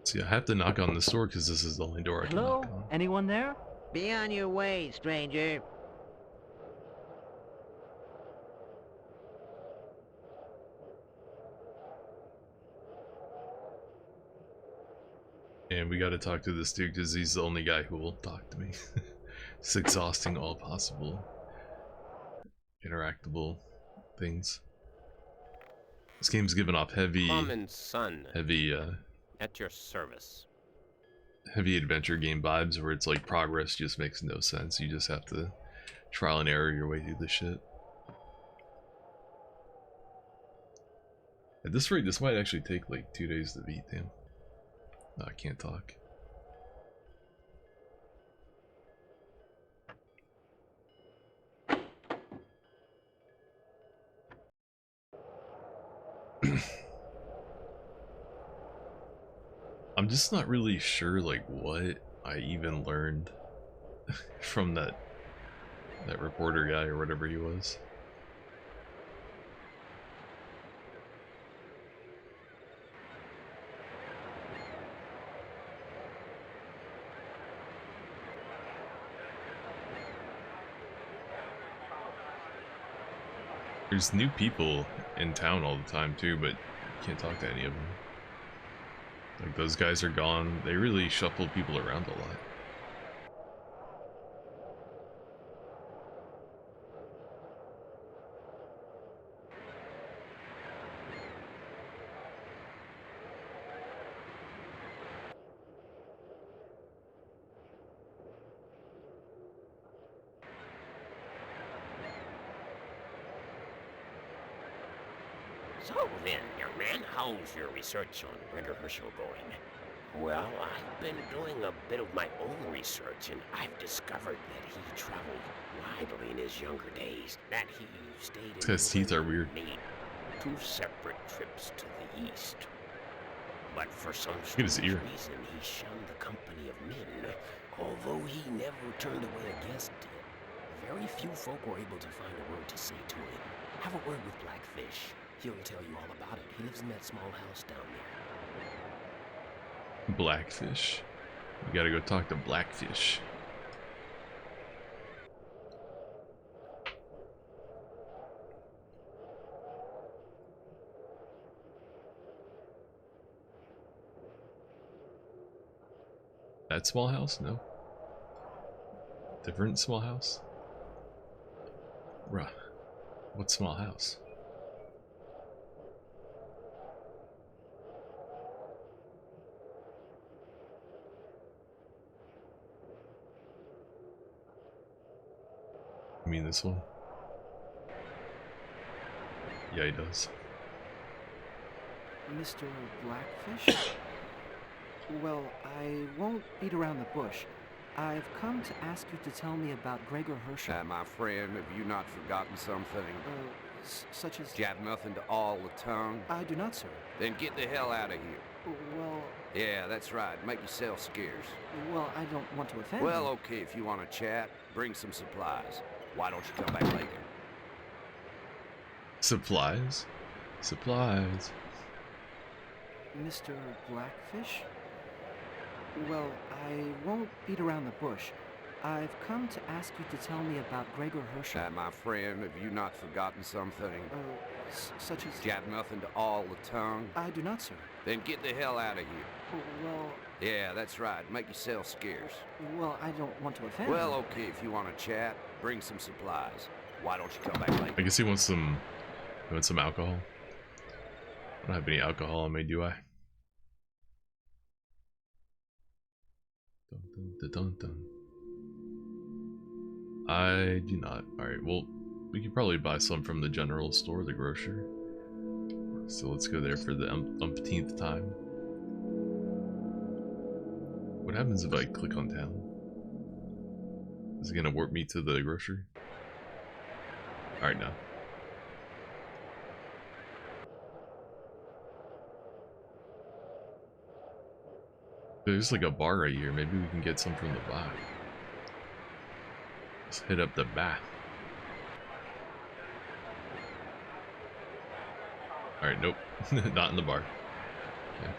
See, I have to knock on this door because this is the only door I can Hello? knock on. Anyone there? Be on your way, stranger. And we gotta talk to this dude because he's the only guy who will talk to me. It's exhausting all possible interactable things. This game's giving off heavy Common son. At your service. Heavy adventure game vibes where it's like progress just makes no sense. You just have to trial and error your way through the shit. At this rate, this might actually take like 2 days to beat, damn. No, I can't talk. I'm just not really sure like what I even learned from that reporter guy or whatever he was. There's new people in town all the time too, but you can't talk to any of them. Like, those guys are gone. They really shuffle people around a lot. So then, young man, how's your research on Gregor Herschel going? Well, I've been doing a bit of my own research, and I've discovered that he traveled widely in his younger days. That he stayed This guy's teeth are weird. Made 2 separate trips to the east. But for some Look at his strange ear. reason, he shunned the company of men, although he never turned away a guest. Very few folk were able to find a word to say to him. Have a word with Blackfish. He'll tell you all about it. He lives in that small house down there. Blackfish. We gotta go talk to Blackfish. That small house? No. Different small house? Bruh. What small house? You mean this one? Yeah, he does. Mr. Blackfish? Well, I won't beat around the bush. I've come to ask you to tell me about Gregor Herschel. My friend, have you not forgotten something? Such as... You have nothing to awl the tongue? I do not, sir. Then get the hell out of here. Well... Yeah, that's right. Make yourself scarce. Well, I don't want to offend Well, you. okay, if you want to chat, bring some supplies. Why don't you come back later? Supplies? Supplies. Mr. Blackfish? Well, I won't beat around the bush. I've come to ask you to tell me about Gregor Herschel. My friend, have you not forgotten something? Such as... You have nothing to awl the tongue? I do not, sir. Then get the hell out of here. Well... Yeah, that's right. Make yourself scarce. Well, I don't want to offend you. Well, okay, if you want to chat, bring some supplies. Why don't you come back later? I guess he wants some... He wants some alcohol. I don't have any alcohol on me, do I? Dun, dun, dun, dun. I do not. Alright, well, we could probably buy some from the general store, the grocer. So let's go there for the umpteenth time. What happens if I click on town? Is it gonna warp me to the grocery? Alright, now. There's like a bar right here. Maybe we can get some from the bar. Let's hit up the bar. Alright, nope. Not in the bar. Okay.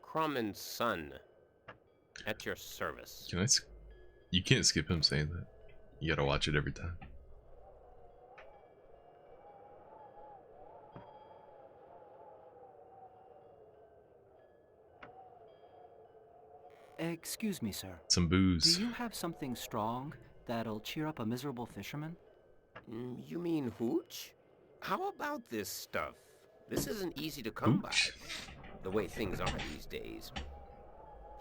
Crumb and Son, at your service. Can I? You can't skip him saying that. You gotta watch it every time. Excuse me, sir. Some booze. Do you have something strong that'll cheer up a miserable fisherman? You mean hooch? How about this stuff? This isn't easy to come by. The way things are these days.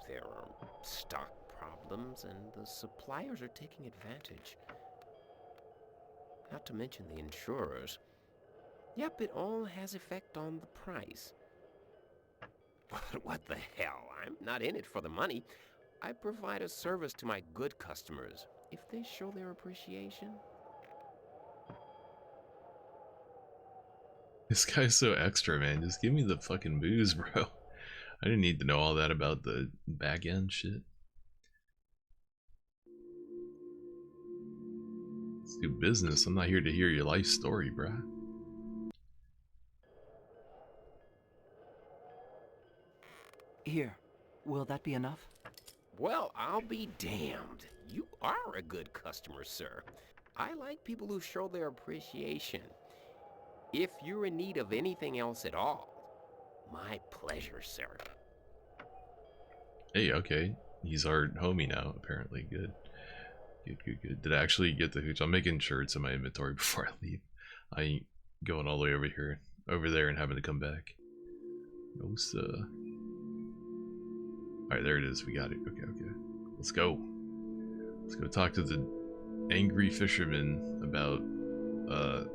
There are stock problems, and the suppliers are taking advantage. Not to mention the insurers. Yep, it all has effect on the price. But what the hell? I'm not in it for the money. I provide a service to my good customers. If they show their appreciation... This guy's so extra, man. Just give me the fucking booze, bro. I didn't need to know all that about the back end shit. Let's do business. I'm not here to hear your life story, bruh. Here, will that be enough? Well, I'll be damned. You are a good customer, sir. I like people who show their appreciation. If you're in need of anything else at all, my pleasure, sir. Hey, okay. He's our homie now, apparently. Good. Good. Did I actually get the hooch? I'm making sure it's in my inventory before I leave. I ain't going all the way over there and having to come back. No, sir. Alright, there it is. We got it. Okay. Let's go. Let's go talk to the angry fisherman about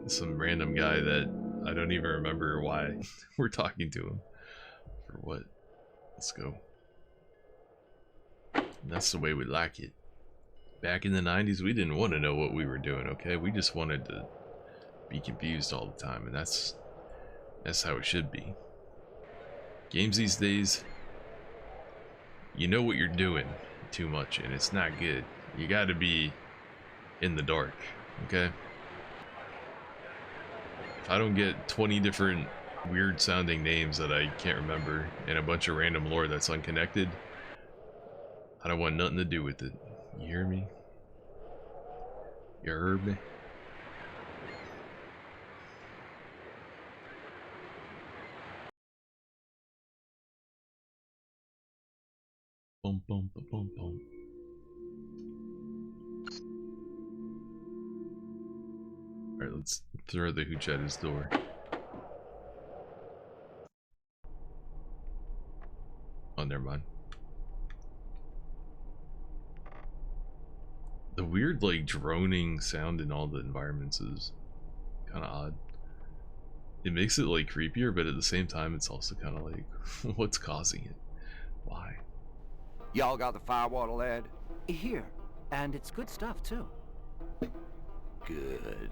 some random guy that I don't even remember why we're talking to him. For what? Let's go. And that's the way we like it. Back in the 90s, we didn't want to know what we were doing, okay? We just wanted to be confused all the time, and that's how it should be. Games these days, you know what you're doing too much, and it's not good. You gotta be in the dark, okay? If I don't get 20 different weird sounding names that I can't remember and a bunch of random lore that's unconnected, I don't want nothing to do with it. You hear me? You heard me? Boom, boom, boom, boom, boom. Alright, let's throw the hooch at his door. Oh, never mind. The weird, like, droning sound in all the environments is kind of odd. It makes it, like, creepier, but at the same time, it's also kind of like, what's causing it? Why? Y'all got the firewater, lad? Here. And it's good stuff, too. Good.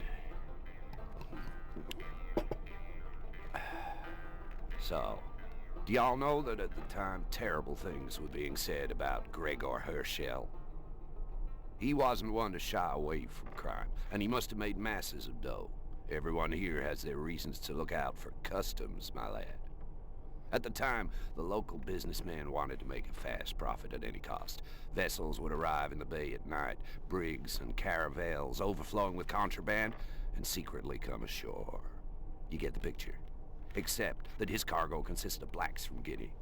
So, do y'all know that at the time terrible things were being said about Gregor Herschel? He wasn't one to shy away from crime, and he must have made masses of dough. Everyone here has their reasons to look out for customs, my lad. At the time, the local businessman wanted to make a fast profit at any cost. Vessels would arrive in the bay at night, brigs and caravels overflowing with contraband, and secretly come ashore. You get the picture. Except that his cargo consisted of blacks from Guinea.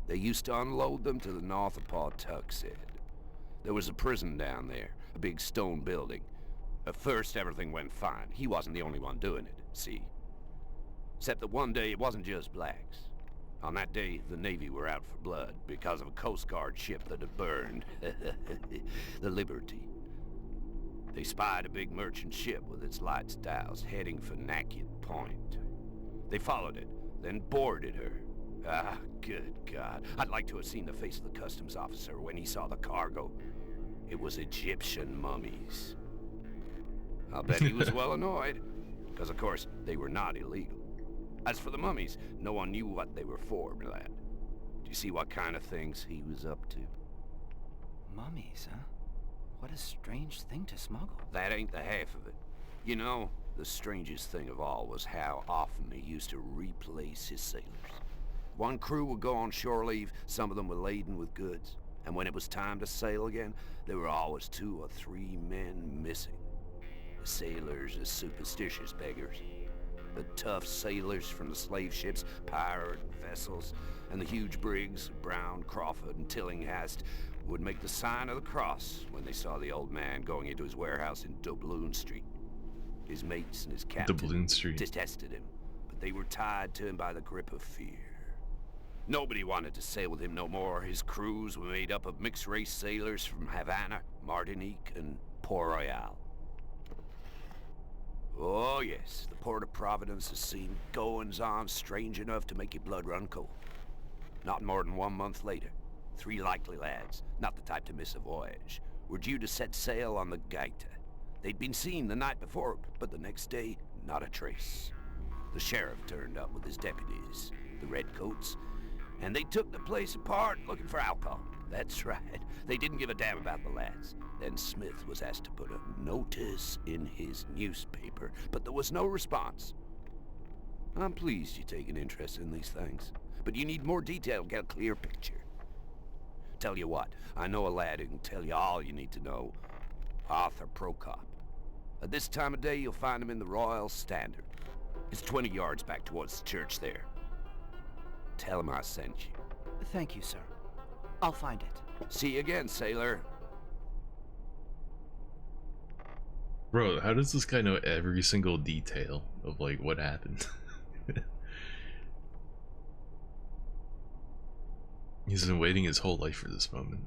They used to unload them to the north of Pawtuxet. There was a prison down there, a big stone building. At first, everything went fine. He wasn't the only one doing it, see? Except that one day, it wasn't just blacks. On that day, the Navy were out for blood because of a Coast Guard ship that had burned. The Liberty. They spied a big merchant ship with its lights doused, heading for Nakiet Point. They followed it, then boarded her. Ah, good God. I'd like to have seen the face of the customs officer when he saw the cargo. It was Egyptian mummies. I'll bet he was well annoyed, because of course, they were not illegal. As for the mummies, no one knew what they were for, my lad. Do you see what kind of things he was up to? Mummies, huh? What a strange thing to smuggle. That ain't the half of it. You know, the strangest thing of all was how often he used to replace his sailors. One crew would go on shore leave, some of them were laden with goods. And when it was time to sail again, there were always 2 or 3 men missing. The sailors are superstitious beggars. The tough sailors from the slave ships, pirate vessels, and the huge brigs of Brown, Crawford, and Tillinghast would make the sign of the cross when they saw the old man going into his warehouse in Doubloon Street. His mates and his captain detested him, but they were tied to him by the grip of fear. Nobody wanted to sail with him no more. His crews were made up of mixed-race sailors from Havana, Martinique, and Port Royal. Oh yes, the Port of Providence has seen goings-on strange enough to make your blood run cold. Not more than 1 month later, 3 likely lads, not the type to miss a voyage, were due to set sail on the Gaita. They'd been seen the night before, but the next day, not a trace. The sheriff turned up with his deputies, the Redcoats, and they took the place apart looking for alcohol. That's right. They didn't give a damn about the lads. Then Smith was asked to put a notice in his newspaper, but there was no response. I'm pleased you take an interest in these things, but you need more detail to get a clear picture. Tell you what, I know a lad who can tell you all you need to know. Arthur Prokop. At this time of day, you'll find him in the Royal Standard. It's 20 yards back towards the church there. Tell him I sent you. Thank you, sir. I'll find it. See you again, sailor. Bro, how does this guy know every single detail of, like, what happened? He's been waiting his whole life for this moment.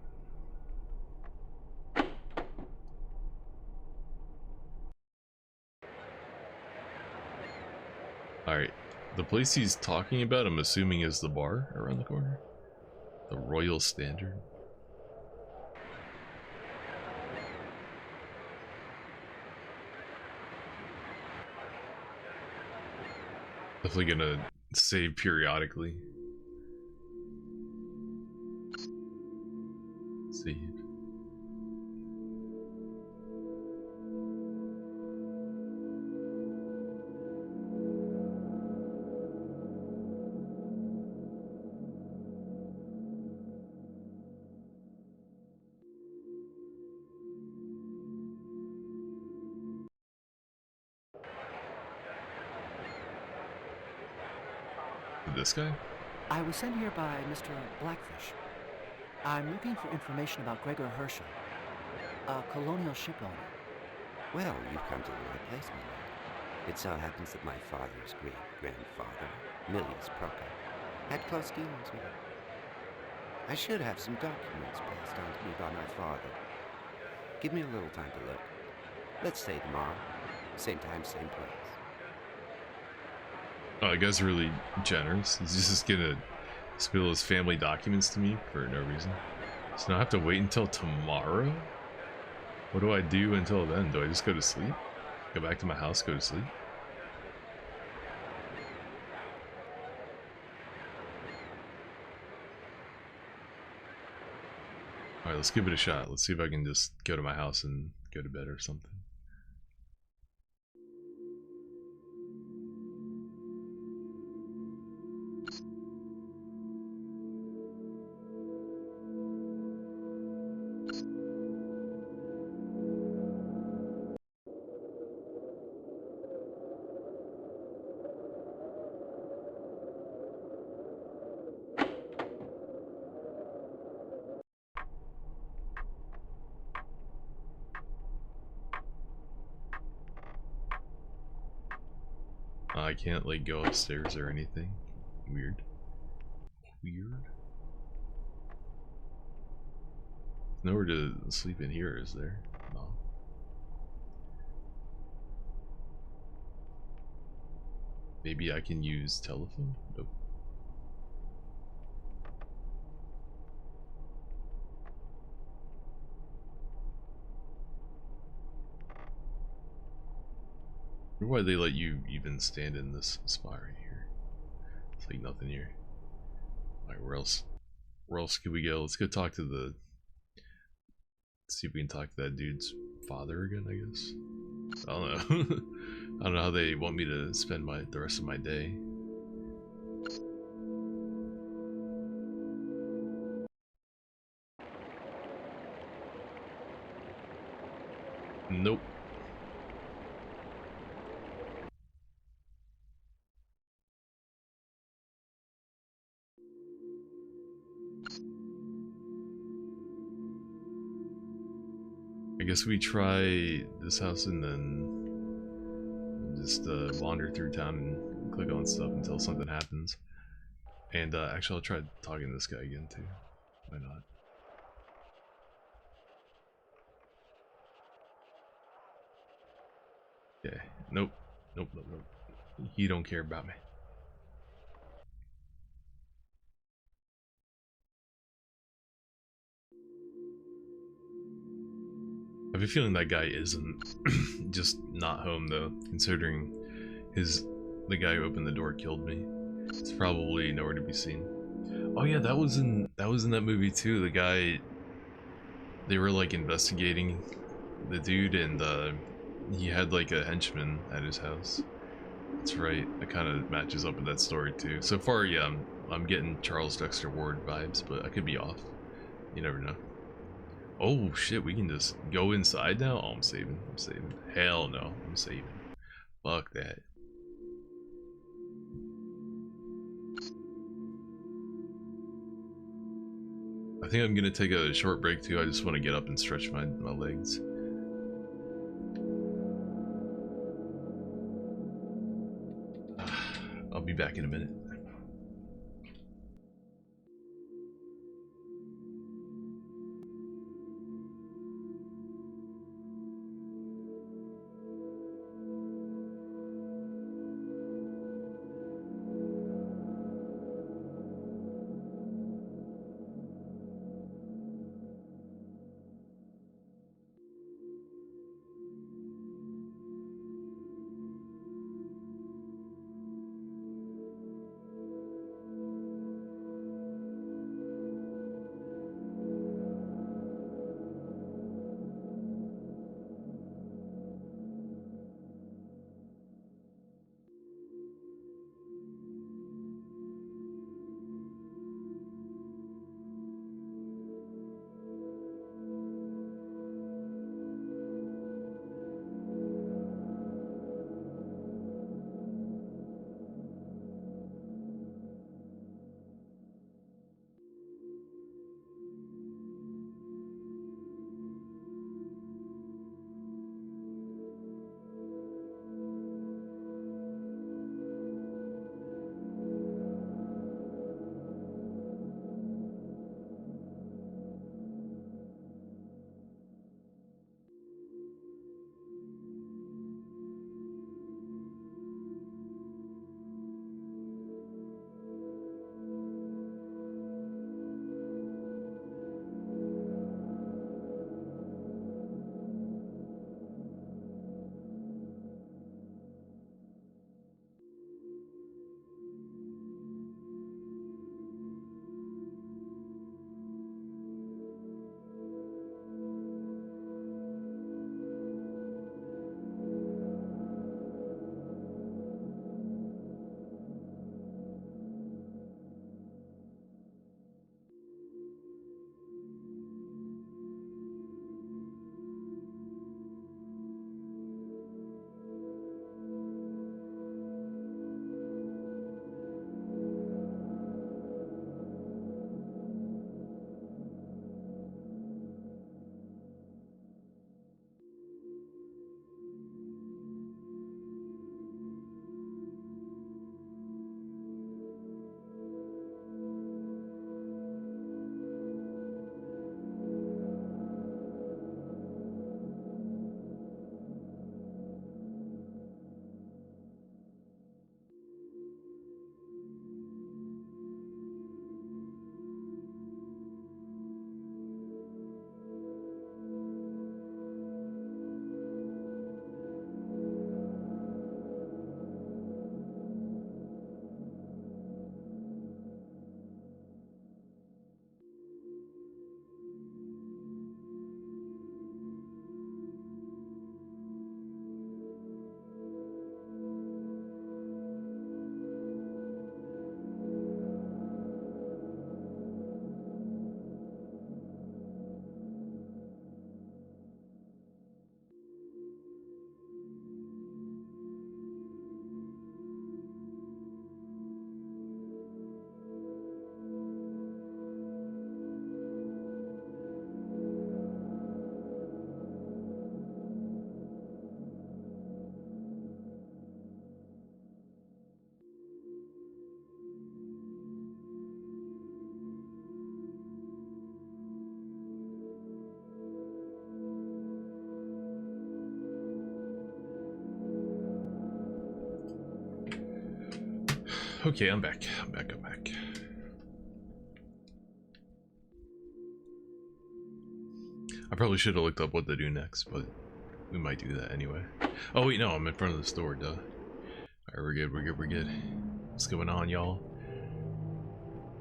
Alright, the place he's talking about, I'm assuming, is the bar around the corner. The Royal Standard. Definitely gonna save periodically. Save. This guy? I was sent here by Mr. Blackfish. I'm looking for information about Gregor Herschel, a colonial ship owner. Well, you've come to the right place, my lord. It so happens that my father's great-grandfather, Milius Proca, had close dealings with him. I should have some documents passed on to me by my father. Give me a little time to look. Let's say tomorrow. Same time, same place. Oh, the guy's really generous. He's just gonna spill his family documents to me for no reason. So now I have to wait until tomorrow? What do I do until then? Do I just go to sleep? Go back to my house, go to sleep? Alright, let's give it a shot. Let's see if I can just go to my house and go to bed or something. I can't like go upstairs or anything. Weird. Weird. Nowhere to sleep in here, is there? No. Maybe I can use telephone? Nope. I wonder why they let you even stand in this spot right here. It's like nothing here. Alright, where else? Where else can we go? Let's go talk to the... Let's see if we can talk to that dude's father again, I guess. I don't know. I don't know how they want me to spend the rest of my day. Nope. I guess we try this house and then just wander through town and click on stuff until something happens. And actually I'll try talking to this guy again too. Why not? Yeah. Nope. Nope, nope, nope. He don't care about me. I have a feeling that guy isn't just not home though, considering the guy who opened the door killed me. It's probably nowhere to be seen. Oh yeah, that was in that movie too. The guy, they were like investigating the dude, and he had like a henchman at his house. That's right. That kind of matches up with that story too. So far, yeah, I'm getting Charles Dexter Ward vibes, but I could be off. You never know. Oh shit, we can just go inside now? Oh, I'm saving. I'm saving. Hell no, I'm saving. Fuck that. I think I'm gonna take a short break too. I just want to get up and stretch my legs. I'll be back in a minute. Okay, I'm back. I'm back. I probably should have looked up what to do next, but we might do that anyway. Oh wait, no, I'm in front of the store, duh. Alright, we're good. What's going on, y'all?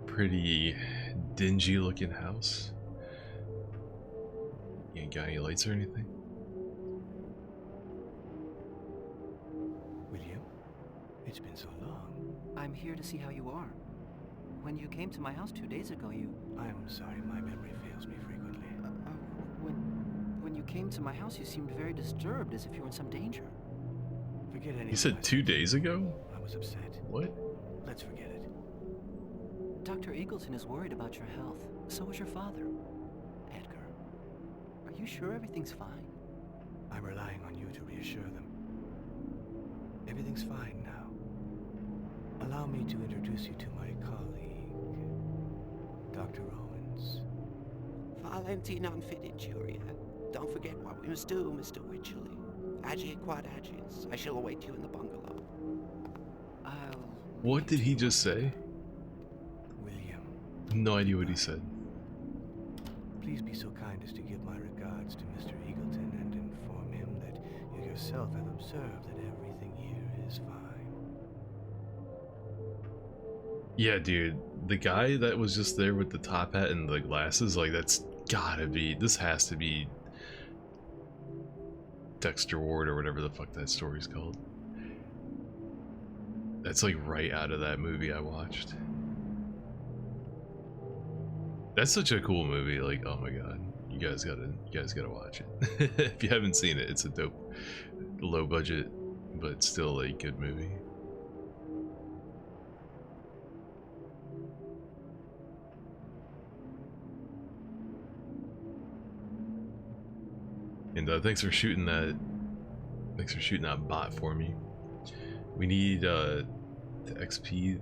Pretty dingy looking house. You ain't got any lights or anything? William, it's been so long. I'm here to see how you are. When you came to my house 2 days ago, I'm sorry, my memory fails me frequently. When you came to my house, you seemed very disturbed, as if you were in some danger. Forget anything. You said 2 days ago? I was upset. What? Let's forget it. Dr. Eagleton is worried about your health. So is your father. Edgar, are you sure everything's fine? I'm relying on you to reassure them. Everything's fine now. Allow me to introduce you to my colleague, Dr. Owens. Valenti non fiduciaria. Don't forget what we must do, Mr. Wycherley. Agiet quod agius. I shall await you in the bungalow. What did he just say? William. No idea what he said. Please be so kind as to give my regards to Mr. Eagleton and inform him that you yourself have observed that everything here is fine. Yeah, dude. The guy that was just there with the top hat and the glasses, like, that's gotta be... This has to be... Dexter Ward or whatever the fuck that story's called. That's like right out of that movie I watched. That's such a cool movie, like, oh my god. You guys gotta watch it. If you haven't seen it, it's a dope, low budget, but still a good movie. And thanks for shooting that bot for me. We need to XP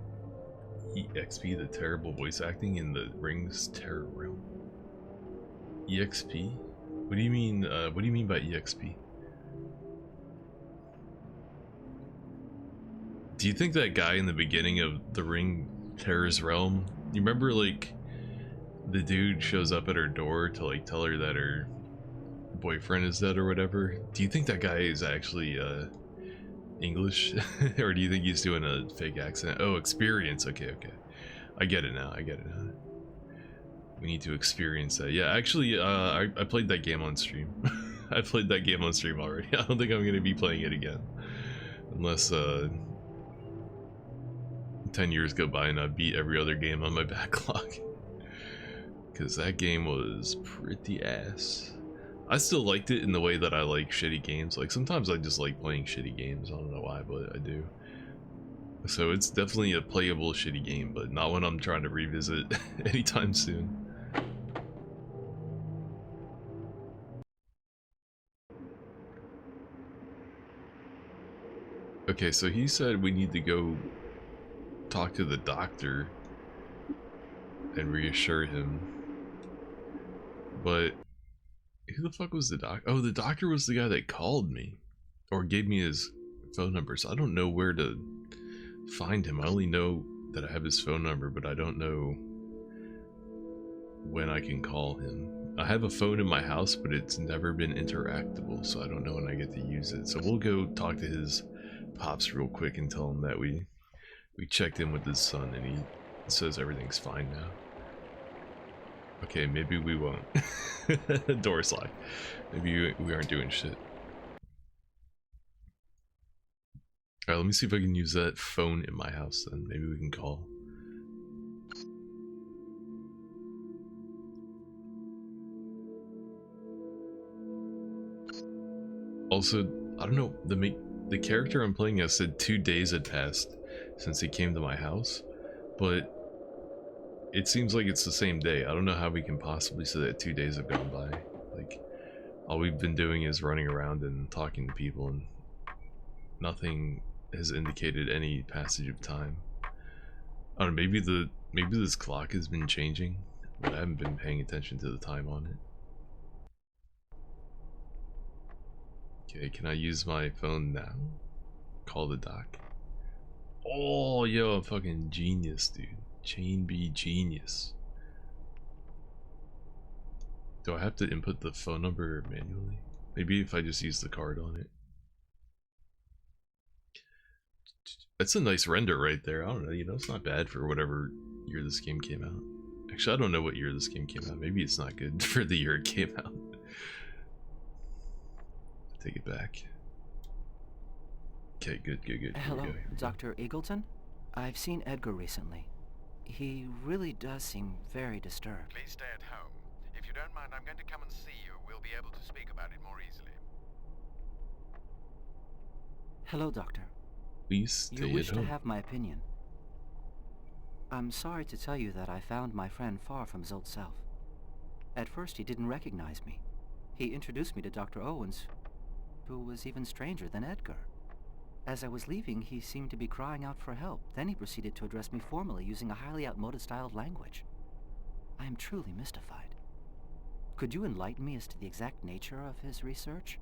the terrible voice acting in the Ring's Terror Realm. EXP? What do you mean by EXP? Do you think that guy in the beginning of the Ring Terror's Realm, you remember, like, the dude shows up at her door to, like, tell her that her boyfriend is dead or whatever? Do you think that guy is actually English? Or do you think he's doing a fake accent? Oh, experience. Okay. I get it now. We need to experience that. Yeah, actually, I played that game on stream. I played that game on stream already. I don't think I'm going to be playing it again. Unless 10 years go by and I beat every other game on my backlog. Because that game was pretty ass. I still liked it in the way that I like shitty games. Like, sometimes I just like playing shitty games. I don't know why, but I do. So it's definitely a playable shitty game, but not when I'm trying to revisit anytime soon. Okay, so he said we need to go talk to the doctor and reassure him. But who the fuck was the doctor? Oh, the doctor was the guy that called me or gave me his phone number, so I don't know where to find him. I only know that I have his phone number, but I don't know when I can call him. I have a phone in my house, but it's never been interactable, so I don't know when I get to use it. So we'll go talk to his pops real quick and tell him that we checked in with his son and he says everything's fine now. Okay, maybe we won't. Door's locked. Maybe we aren't doing shit. Alright, let me see if I can use that phone in my house then. Maybe we can call. Also, I don't know, the character I'm playing as said 2 days had passed since he came to my house, but it seems like it's the same day. I don't know how we can possibly say that 2 days have gone by. Like, all we've been doing is running around and talking to people, and nothing has indicated any passage of time. I don't know, maybe this clock has been changing, but I haven't been paying attention to the time on it. Okay, can I use my phone now? Call the doc. Oh, yo, fucking genius, dude. Chain B genius. Do I have to input the phone number manually? Maybe if I just use the card on it. That's a nice render right there. I don't know, you know, it's not bad for whatever year this game came out. Actually, I don't know what year this game came out. Maybe it's not good for the year it came out. Take it back. Okay, good. Hello, Here we go. Dr. Eagleton? I've seen Edgar recently. He really does seem very disturbed. Please stay at home. If you don't mind, I'm going to come and see you. We'll be able to speak about it more easily. Hello, Doctor. Please stay You wish at to home. have my opinion. I'm sorry to tell you that I found my friend far from his old self. At first, he didn't recognize me. He introduced me to Dr. Owens, who was even stranger than Edgar. As I was leaving, he seemed to be crying out for help. Then he proceeded to address me formally using a highly outmoded style of language. I am truly mystified. Could you enlighten me as to the exact nature of his research?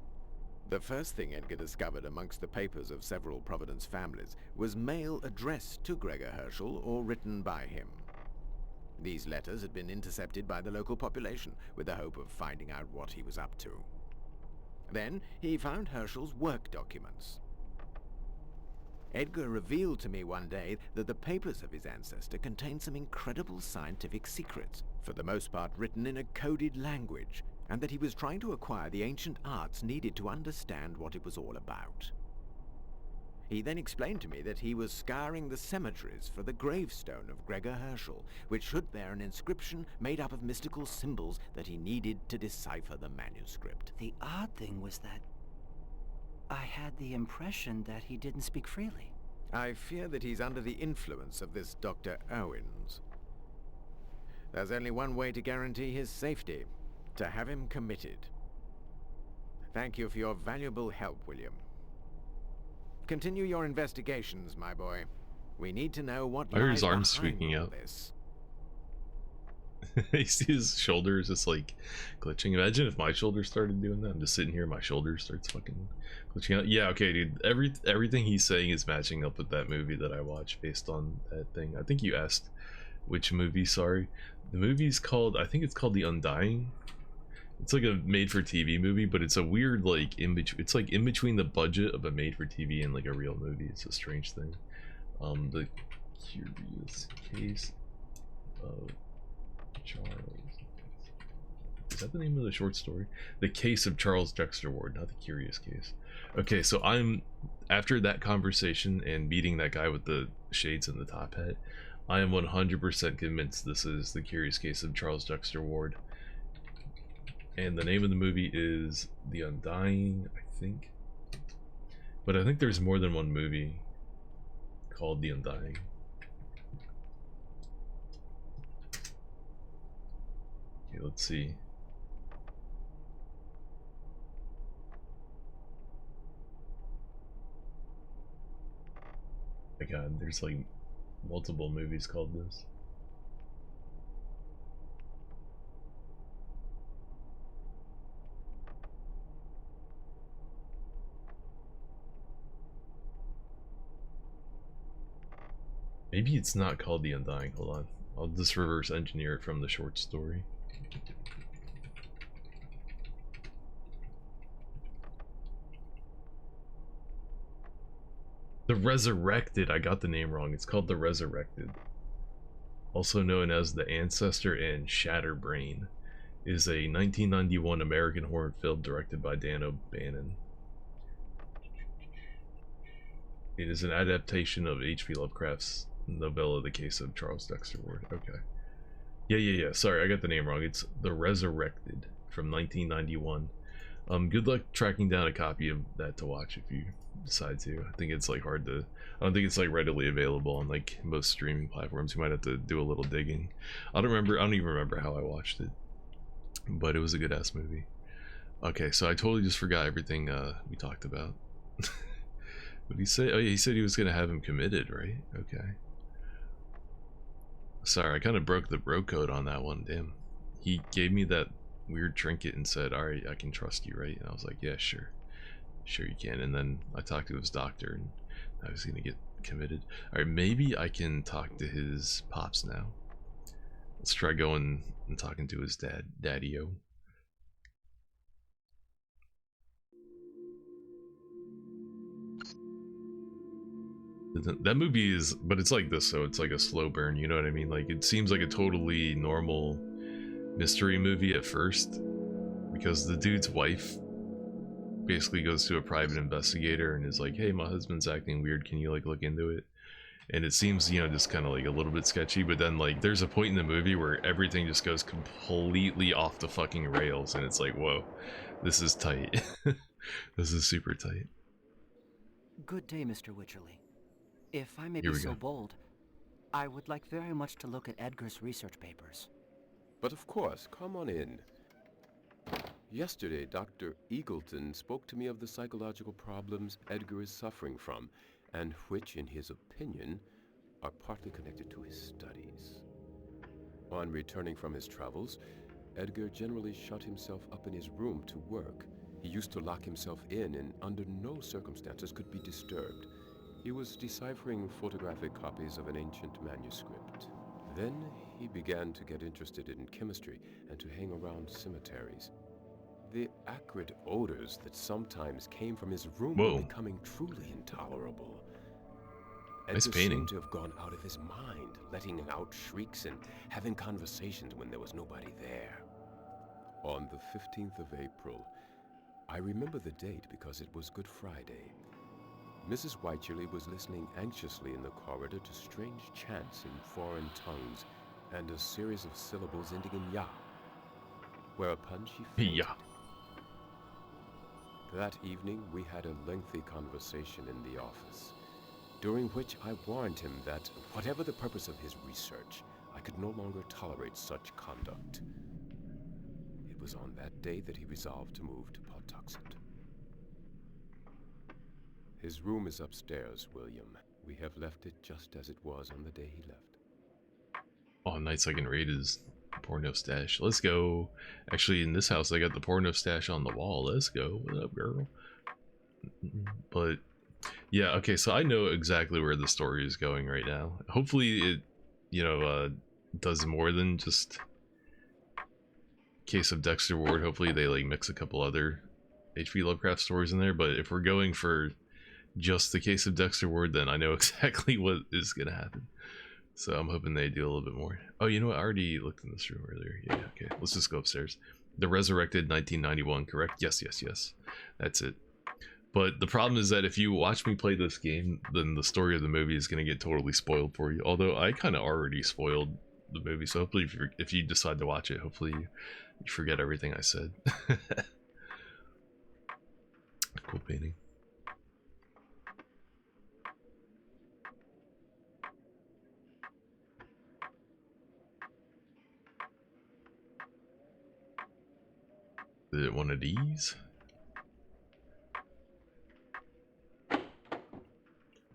The first thing Edgar discovered amongst the papers of several Providence families was mail addressed to Gregor Herschel or written by him. These letters had been intercepted by the local population with the hope of finding out what he was up to. Then he found Herschel's work documents. Edgar revealed to me one day that the papers of his ancestor contained some incredible scientific secrets, for the most part written in a coded language, and that he was trying to acquire the ancient arts needed to understand what it was all about. He then explained to me that he was scouring the cemeteries for the gravestone of Gregor Herschel, which should bear an inscription made up of mystical symbols that he needed to decipher the manuscript. The odd thing was that I had the impression that he didn't speak freely. I fear that he's under the influence of this Dr. Owens. There's only one way to guarantee his safety: to have him committed. Thank you for your valuable help, William. Continue your investigations, my boy. We need to know what I heard lies his arms behind squeaking all out. this. You see his shoulders just like glitching. Imagine if my shoulders started doing that. I'm just sitting here, my shoulders starts fucking glitching out. Yeah, okay, dude. Everything he's saying is matching up with that movie that I watched based on that thing. I think you asked which movie. Sorry, the movie's called. I think it's called The Undying. It's like a made-for-TV movie, but it's a weird like in between. It's like in between the budget of a made-for-TV and like a real movie. It's a strange thing. The Curious Case of Charles. Is that the name of the short story? The Case of Charles Dexter Ward, not the Curious Case. Okay, so I'm after that conversation and meeting that guy with the shades and the top hat, I am 100% convinced this is the Curious Case of Charles Dexter Ward. And the name of the movie is The Undying, I think. But I think there's more than one movie called The Undying. Okay, let's see. My god, there's like multiple movies called this. Maybe it's not called The Undying. Hold on. I'll just reverse engineer it from the short story. The Resurrected. I got the name wrong. It's called The Resurrected. Also known as The Ancestor and Shatterbrain. Is a 1991 American horror film directed by Dan O'Bannon. It is an adaptation of H.P. Lovecraft's novella The Case of Charles Dexter Ward. Okay. Yeah. Sorry, I got the name wrong. It's The Resurrected from 1991. Good luck tracking down a copy of that to watch if you decide to. I think it's like hard to. I don't think it's like readily available on like most streaming platforms. You might have to do a little digging. I don't even remember how I watched it, but it was a good ass movie. Okay, so I totally just forgot everything we talked about. What did he say? Oh yeah, he said he was gonna have him committed, right? Okay. Sorry, I kind of broke the bro code on that one. Damn. He gave me that weird trinket and said, "Alright, I can trust you, right?" And I was like, "Yeah, sure. Sure you can." And then I talked to his doctor and I was gonna get committed. Alright, maybe I can talk to his pops now. Let's try going and talking to his daddy-o. That movie is, but it's like this, so it's like a slow burn, you know what I mean? Like, it seems like a totally normal mystery movie at first, because the dude's wife basically goes to a private investigator and is like, hey, my husband's acting weird, can you like look into it? And it seems, you know, just kind of like a little bit sketchy, but then like there's a point in the movie where everything just goes completely off the fucking rails, and it's like, whoa, this is tight. This is super tight. Good day, Mr. Wycherley. If I may Here be we so go. bold, I would like very much to look at Edgar's research papers. But of course, come on in. Yesterday, Dr. Eagleton spoke to me of the psychological problems Edgar is suffering from, and which, in his opinion, are partly connected to his studies. On returning from his travels, Edgar generally shut himself up in his room to work. He used to lock himself in and under no circumstances could be disturbed. He was deciphering photographic copies of an ancient manuscript. Then he began to get interested in chemistry and to hang around cemeteries. The acrid odors that sometimes came from his room were becoming truly intolerable. Nice Edgar painting. seemed to have gone out of his mind, letting out shrieks and having conversations when there was nobody there. On the 15th of April, I remember the date because it was Good Friday. Mrs. Wycherley was listening anxiously in the corridor to strange chants in foreign tongues and a series of syllables ending in ya, whereupon she fainted. Yeah. That evening, we had a lengthy conversation in the office, during which I warned him that, whatever the purpose of his research, I could no longer tolerate such conduct. It was on that day that he resolved to move to Pawtuxet. His room is upstairs, William. We have left it just as it was on the day he left. Oh, nights I can raid his porno stash. Let's go. Actually, in this house, I got the porno stash on the wall. Let's go. What up, girl? But yeah, okay, so I know exactly where the story is going right now. Hopefully it, you know, does more than just Case of Dexter Ward. Hopefully they like mix a couple other H.P. Lovecraft stories in there, but if we're going for just the Case of Dexter Ward, then I know exactly what is gonna happen. So I'm hoping they do a little bit more. Oh, you know what? I already looked in this room earlier. Yeah, okay. Let's just go upstairs. The Resurrected 1991, correct? Yes, yes, yes. That's it. But the problem is that if you watch me play this game, then the story of the movie is going to get totally spoiled for you. Although I kind of already spoiled the movie, so hopefully if you decide to watch it, hopefully you forget everything I said. Cool painting. Is it one of these?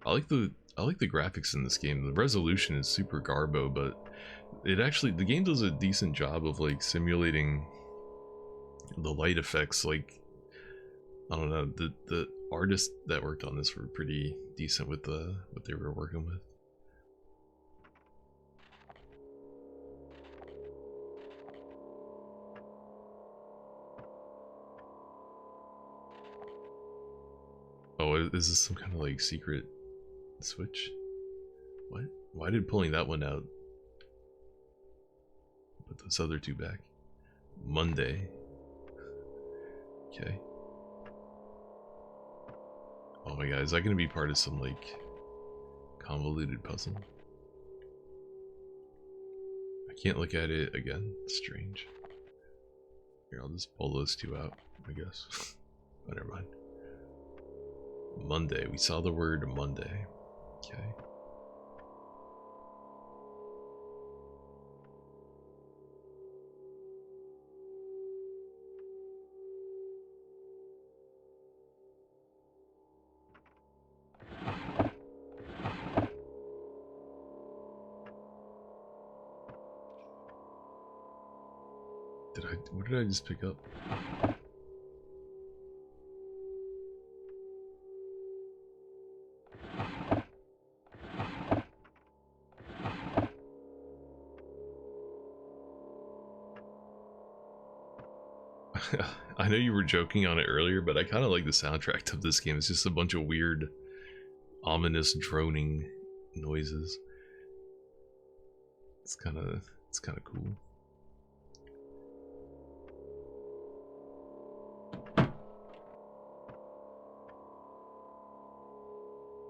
I like the graphics in this game. The resolution is super garbo, but the game does a decent job of like simulating the light effects. Like, I don't know, the artists that worked on this were pretty decent with what they were working with. Oh, is this some kind of like secret switch? What? Why did pulling that one out put those other two back? Monday. Okay. Oh my god, is that gonna be part of some like convoluted puzzle? I can't look at it again. Strange. Here, I'll just pull those two out, I guess. Oh, never mind. Monday. We saw the word Monday. Okay. What did I just pick up? I know you were joking on it earlier, but I kind of like the soundtrack of this game. It's just a bunch of weird, ominous droning noises. It's kind of cool.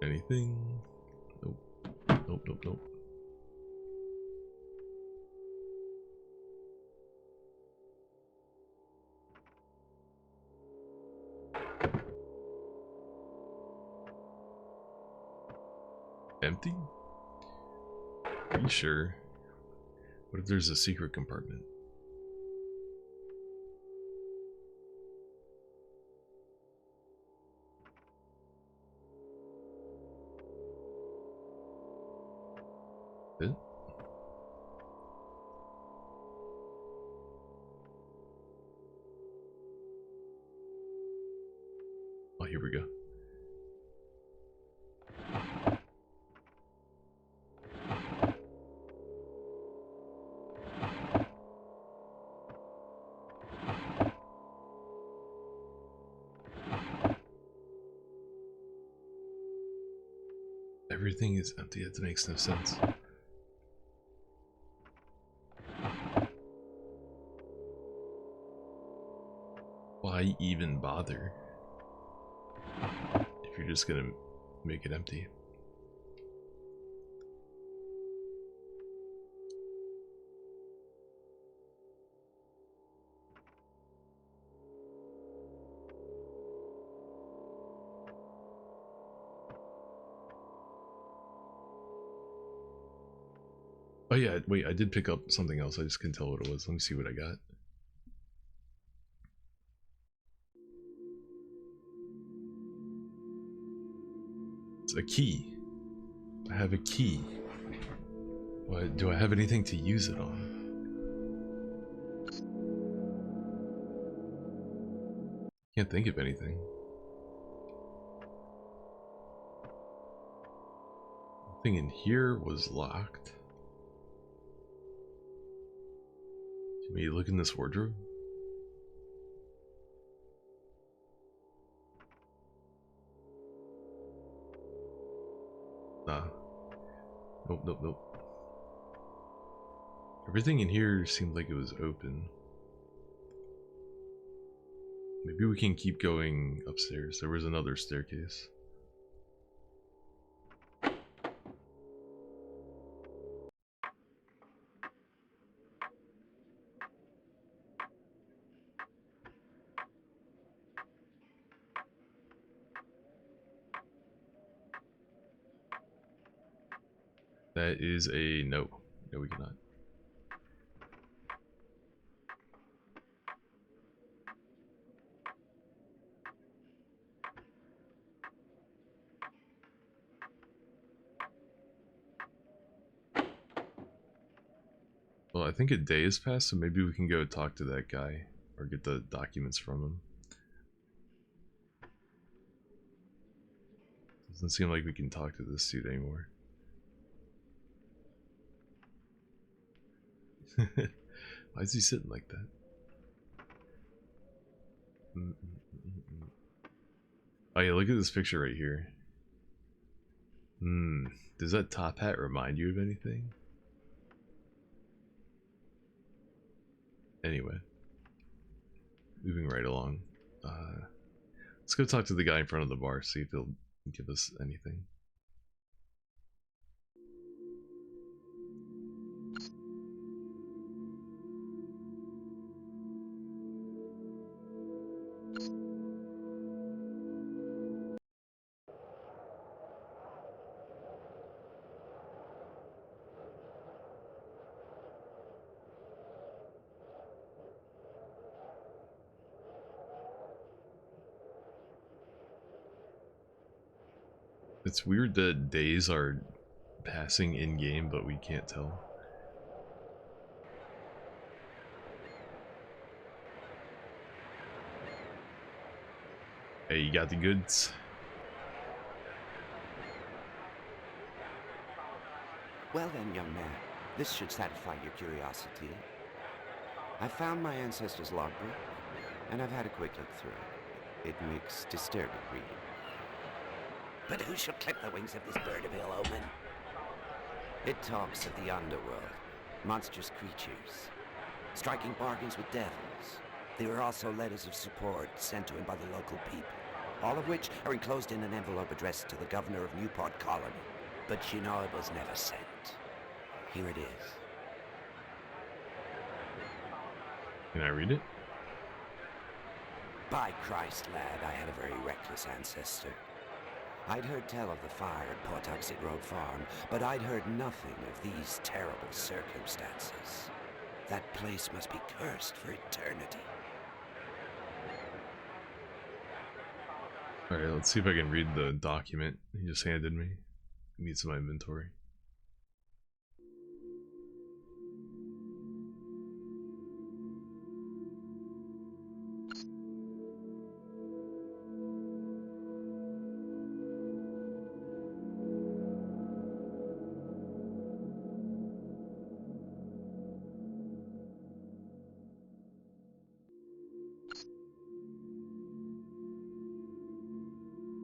Anything? Nope. Nope, nope, nope. Empty? Are you sure? What if there's a secret compartment? It? Oh, here we go. Everything is empty. That makes no sense. Why even bother if you're just gonna make it empty? Oh yeah, wait, I did pick up something else. I just couldn't tell what it was. Let me see what I got. It's a key. I have a key. What, do I have anything to use it on? Can't think of anything. Nothing in here was locked. Can we look in this wardrobe? Nah. Nope, nope, nope. Everything in here seemed like it was open. Maybe we can keep going upstairs. There was another staircase. That is a no. No, we cannot. Well, I think a day has passed, so maybe we can go talk to that guy or get the documents from him. Doesn't seem like we can talk to this suit anymore. Why is he sitting like that? Oh yeah, look at this picture right here. Does that top hat remind you of anything? Anyway, moving right along. Let's go talk to the guy in front of the bar, see if he'll give us anything. It's weird that days are passing in game, but we can't tell. Hey, you got the goods? Well then, young man, this should satisfy your curiosity. I found my ancestors' logbook, and I've had a quick look through it. It makes disturbing reading. But who shall clip the wings of this bird of ill omen? It talks of the underworld, monstrous creatures, striking bargains with devils. There are also letters of support sent to him by the local people, all of which are enclosed in an envelope addressed to the governor of Newport Colony. But you know it was never sent. Here it is. Can I read it? By Christ, lad, I had a very reckless ancestor. I'd heard tell of the fire at Pawtuxet Road Farm, but I'd heard nothing of these terrible circumstances. That place must be cursed for eternity. Alright, let's see if I can read the document he just handed me. It needs my inventory.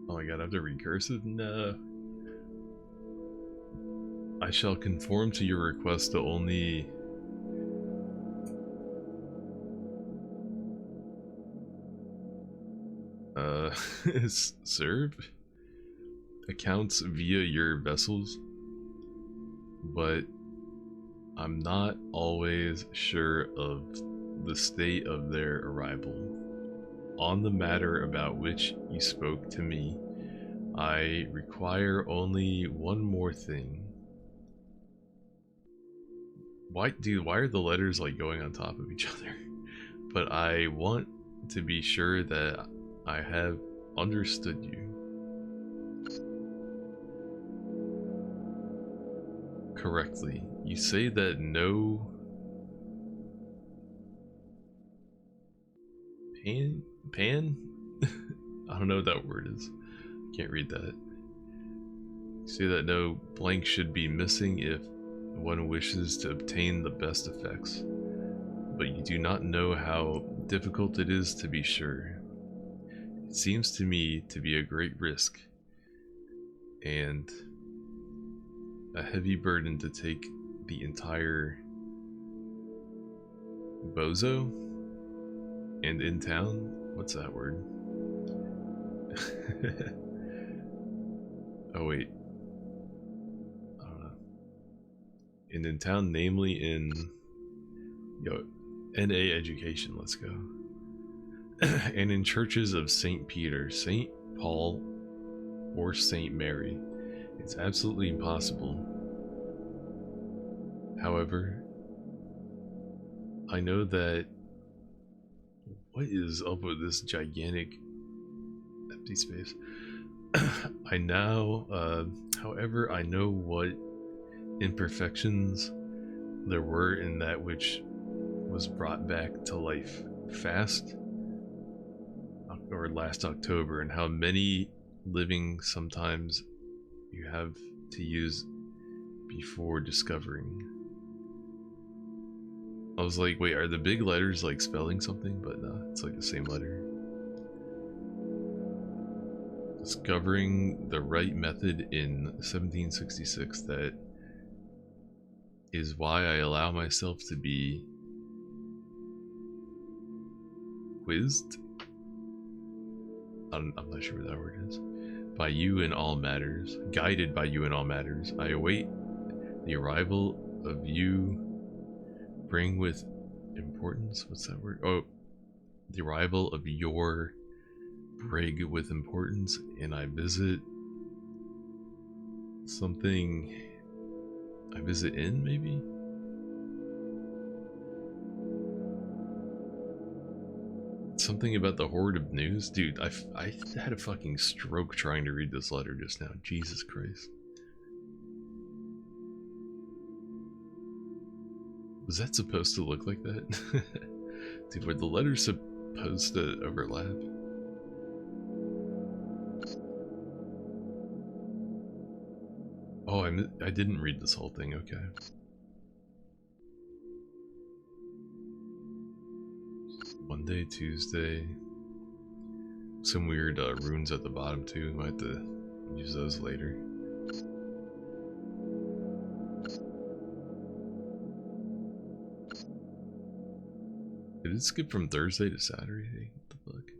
Oh my god, I have to read cursive? No. I shall conform to your request to only... serve accounts via your vessels, but I'm not always sure of the state of their arrival. On the matter about which you spoke to me, I require only one more thing. Why are the letters like going on top of each other? But I want to be sure that I have understood you correctly. You say that no pan? I don't know what that word is. Can't read that. You say that no blank should be missing if one wishes to obtain the best effects, but you do not know how difficult it is to be sure. It seems to me to be a great risk and a heavy burden to take the entire bozo and in town. What's that word? Oh wait, I don't know. And in town, namely in NA education. Let's go. And in churches of St. Peter, St. Paul, or St. Mary. It's absolutely impossible. However, I know that... What is up with this gigantic empty space? I now, however, I know what imperfections there were in that which was brought back to life fast, or last October, and how many living sometimes you have to use before discovering. I was like, wait, are the big letters like spelling something? But no, it's like the same letter. Discovering the right method in 1766, that is why I allow myself to be quizzed. I'm not sure what that word is. By you in all matters, guided by you in all matters. I await the arrival of you. Bring with importance. What's that word? Oh, the arrival of your brig with importance, and I visit something. I visit in, maybe? Something about the horde of news? Dude, I had a fucking stroke trying to read this letter just now. Jesus Christ. Was that supposed to look like that? Dude, were the letters supposed to overlap? Oh, I didn't read this whole thing, okay. Monday, Tuesday. Some weird runes at the bottom too. Might have to use those later. Did it skip from Thursday to Saturday? What the fuck?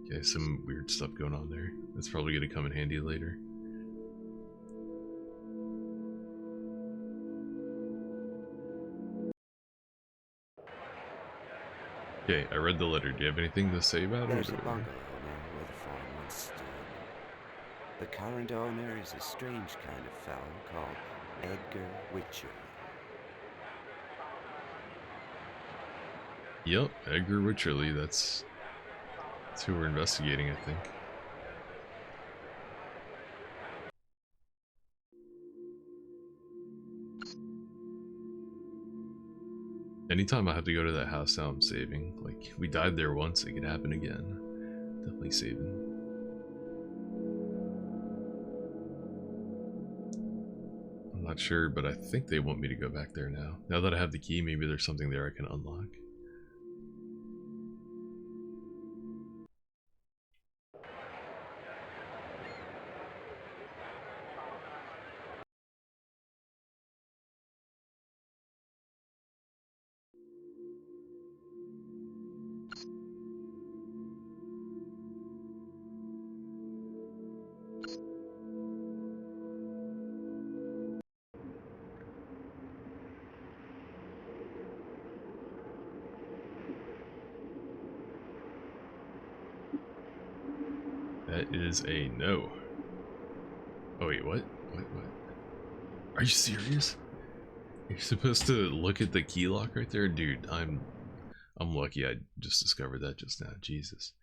Okay, some weird stuff going on there. That's probably gonna come in handy later. Okay, I read the letter. Do you have anything to say about There's it? a bungalow now where the farm once stood. The current owner is a strange kind of fellow called Edgar Witcher. Yep, Edgar Witcherly. That's who we're investigating, I think. Anytime I have to go to that house now, I'm saving. Like, we died there once, it could happen again. Definitely saving. I'm not sure, but I think they want me to go back there now. Now that I have the key, maybe there's something there I can unlock. That is a no. Oh wait, what? What? Are you serious? You're supposed to look at the key lock right there? Dude, I'm lucky I just discovered that just now. Jesus.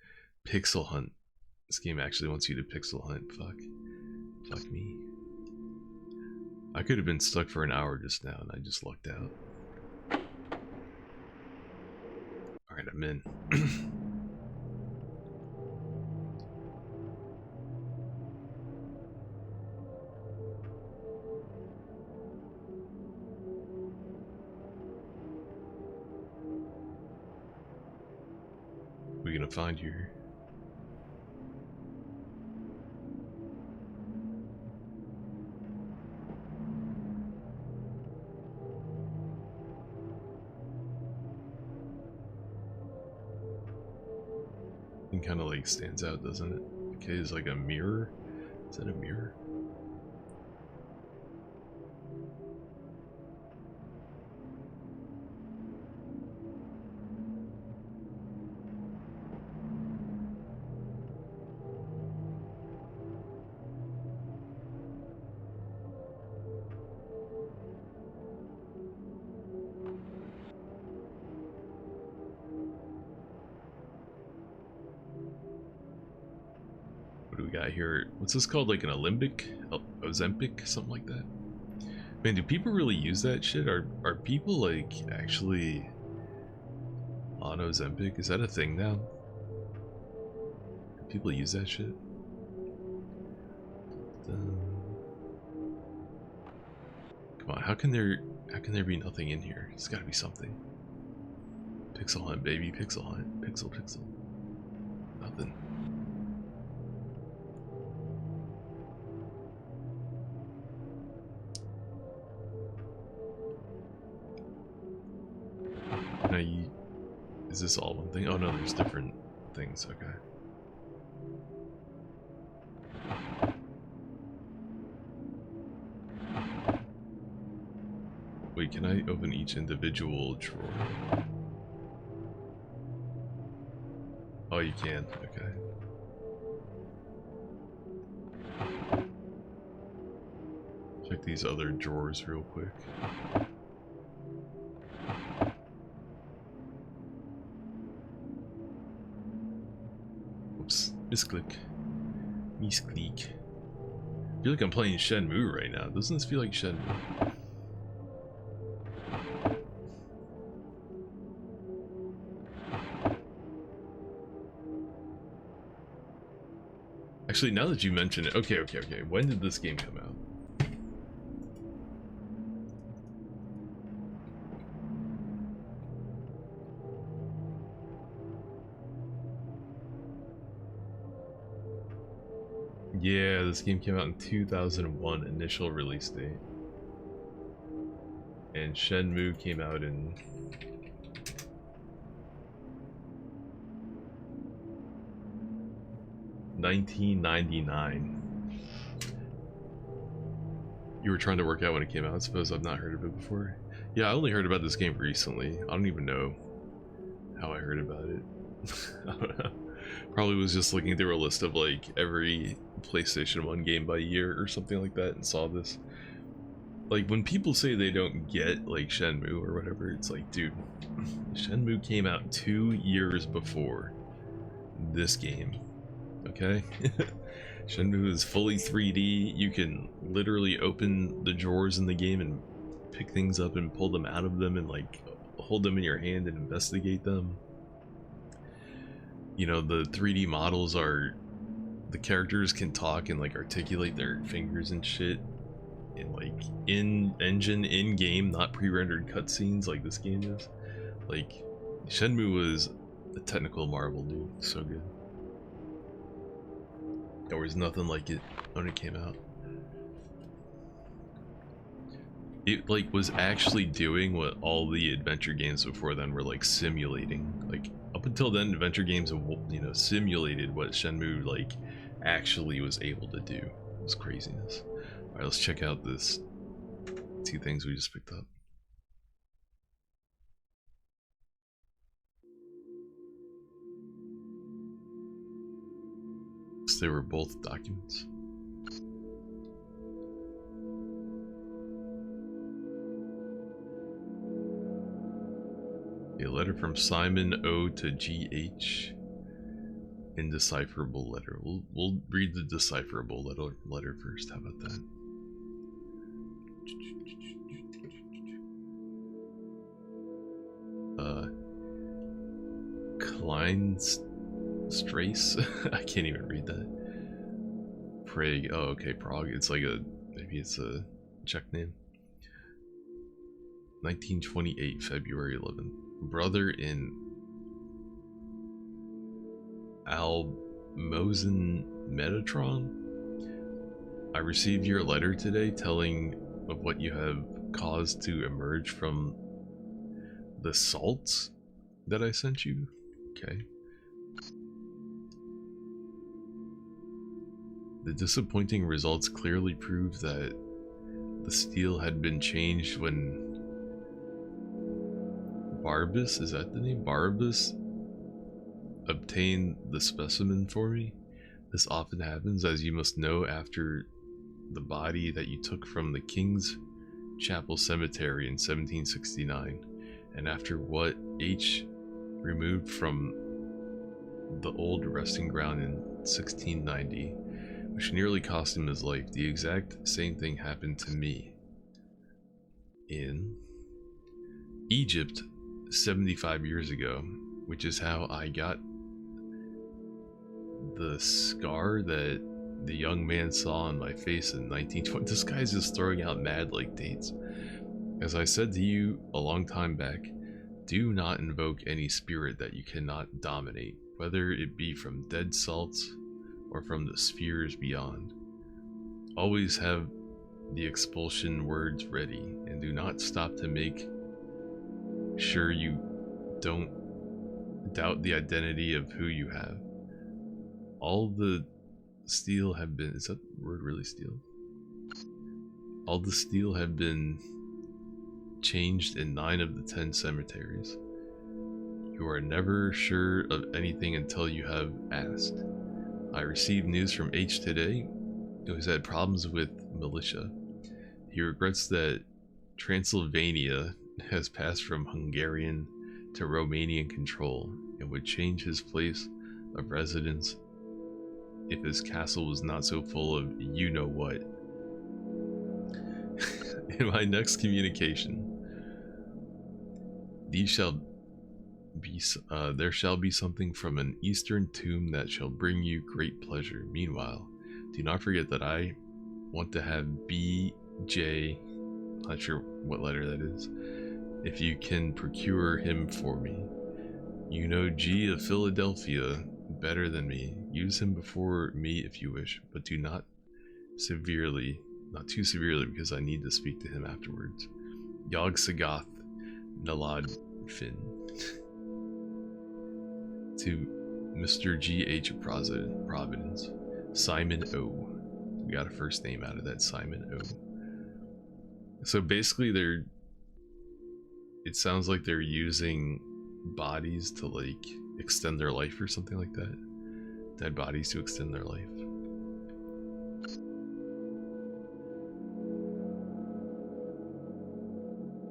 Pixel hunt. This game actually wants you to pixel hunt. Fuck. Fuck me. I could have been stuck for an hour just now and I just lucked out. Alright, I'm in. We're gonna find you. It kind of like stands out, doesn't it? Okay, it's like a mirror. Is that a mirror? What do we got here? What's this called? Like an Olympic? Ozempic? Something like that? Man, do people really use that shit? Are people like actually on Ozempic? Is that a thing now? Do people use that shit? Come on, how can there be nothing in here? There's gotta be something. Pixel hunt, baby, pixel hunt. Pixel. Nothing. Now is this all one thing? Oh no, there's different things, okay. Wait, can I open each individual drawer? Oh, you can, okay. Check these other drawers real quick. Oops, misclick. Misclick. I feel like I'm playing Shenmue right now. Doesn't this feel like Shenmue? Actually, now that you mention it, okay. When did this game come out? Yeah, this game came out in 2001, initial release date. And Shenmue came out in... $1999. You were trying to work out when it came out. I suppose I've not heard of it before. Yeah, I only heard about this game recently. I don't even know how I heard about it. I don't know. Probably was just looking through a list of like every PlayStation 1 game by year or something like that and saw this. Like when people say they don't get like Shenmue or whatever, it's like, dude, Shenmue came out 2 years before this game. Okay? Shenmue is fully 3D. You can literally open the drawers in the game and pick things up and pull them out of them and like hold them in your hand and investigate them. You know, the 3D models are, the characters can talk and like articulate their fingers and shit. And like in engine, in game, not pre-rendered cutscenes like this game is. Like Shenmue was a technical marvel, dude. So good. There was nothing like it when it came out. It like was actually doing what all the adventure games before then were like simulating. Like up until then, adventure games, you know, simulated what Shenmue like actually was able to do. It was craziness. All right, let's check out this 2 things we just picked up. So they were both documents. A letter from Simon O to GH. Indecipherable letter. We'll read the decipherable letter first. How about that? Kleinstrasse? I can't even read that. Prague. Oh, okay, Prague. It's like a, maybe it's a Czech name. 1928, February 11th. Brother in Almozen Metatron. I received your letter today telling of what you have caused to emerge from the salts that I sent you. Okay. The disappointing results clearly prove that the steel had been changed when Barbas, is that the name? Barbas obtained the specimen for me. This often happens, as you must know, after the body that you took from the King's Chapel Cemetery in 1769, and after what H removed from the old resting ground in 1690, which nearly cost him his life. The exact same thing happened to me in Egypt 75 years ago, which is how I got the scar that the young man saw on my face in 1920. This guy's just throwing out mad like dates. As I said to you a long time back, do not invoke any spirit that you cannot dominate, whether it be from dead salts or from the spheres beyond. Always have the expulsion words ready, and do not stop to make sure you don't doubt the identity of who you have. All the steel have been, is that word really steel? All the steel have been changed in 9 of the 10 cemeteries. You are never sure of anything until you have asked. I received news from H today, who has had problems with militia. He regrets that Transylvania has passed from Hungarian to Romanian control and would change his place of residence if his castle was not so full of you-know-what. In my next communication, there shall be something from an eastern tomb that shall bring you great pleasure. Meanwhile, do not forget that I want to have BJ, not sure what letter that is, if you can procure him for me. You know G of Philadelphia better than me. Use him before me if you wish, but do not too severely, because I need to speak to him afterwards. Yog Sagoth Nalad Finn. To Mr. G.H. Providence. Simon O. We got a first name out of that, Simon O. So basically it sounds like they're using bodies to like extend their life or something like that. Dead bodies to extend their life.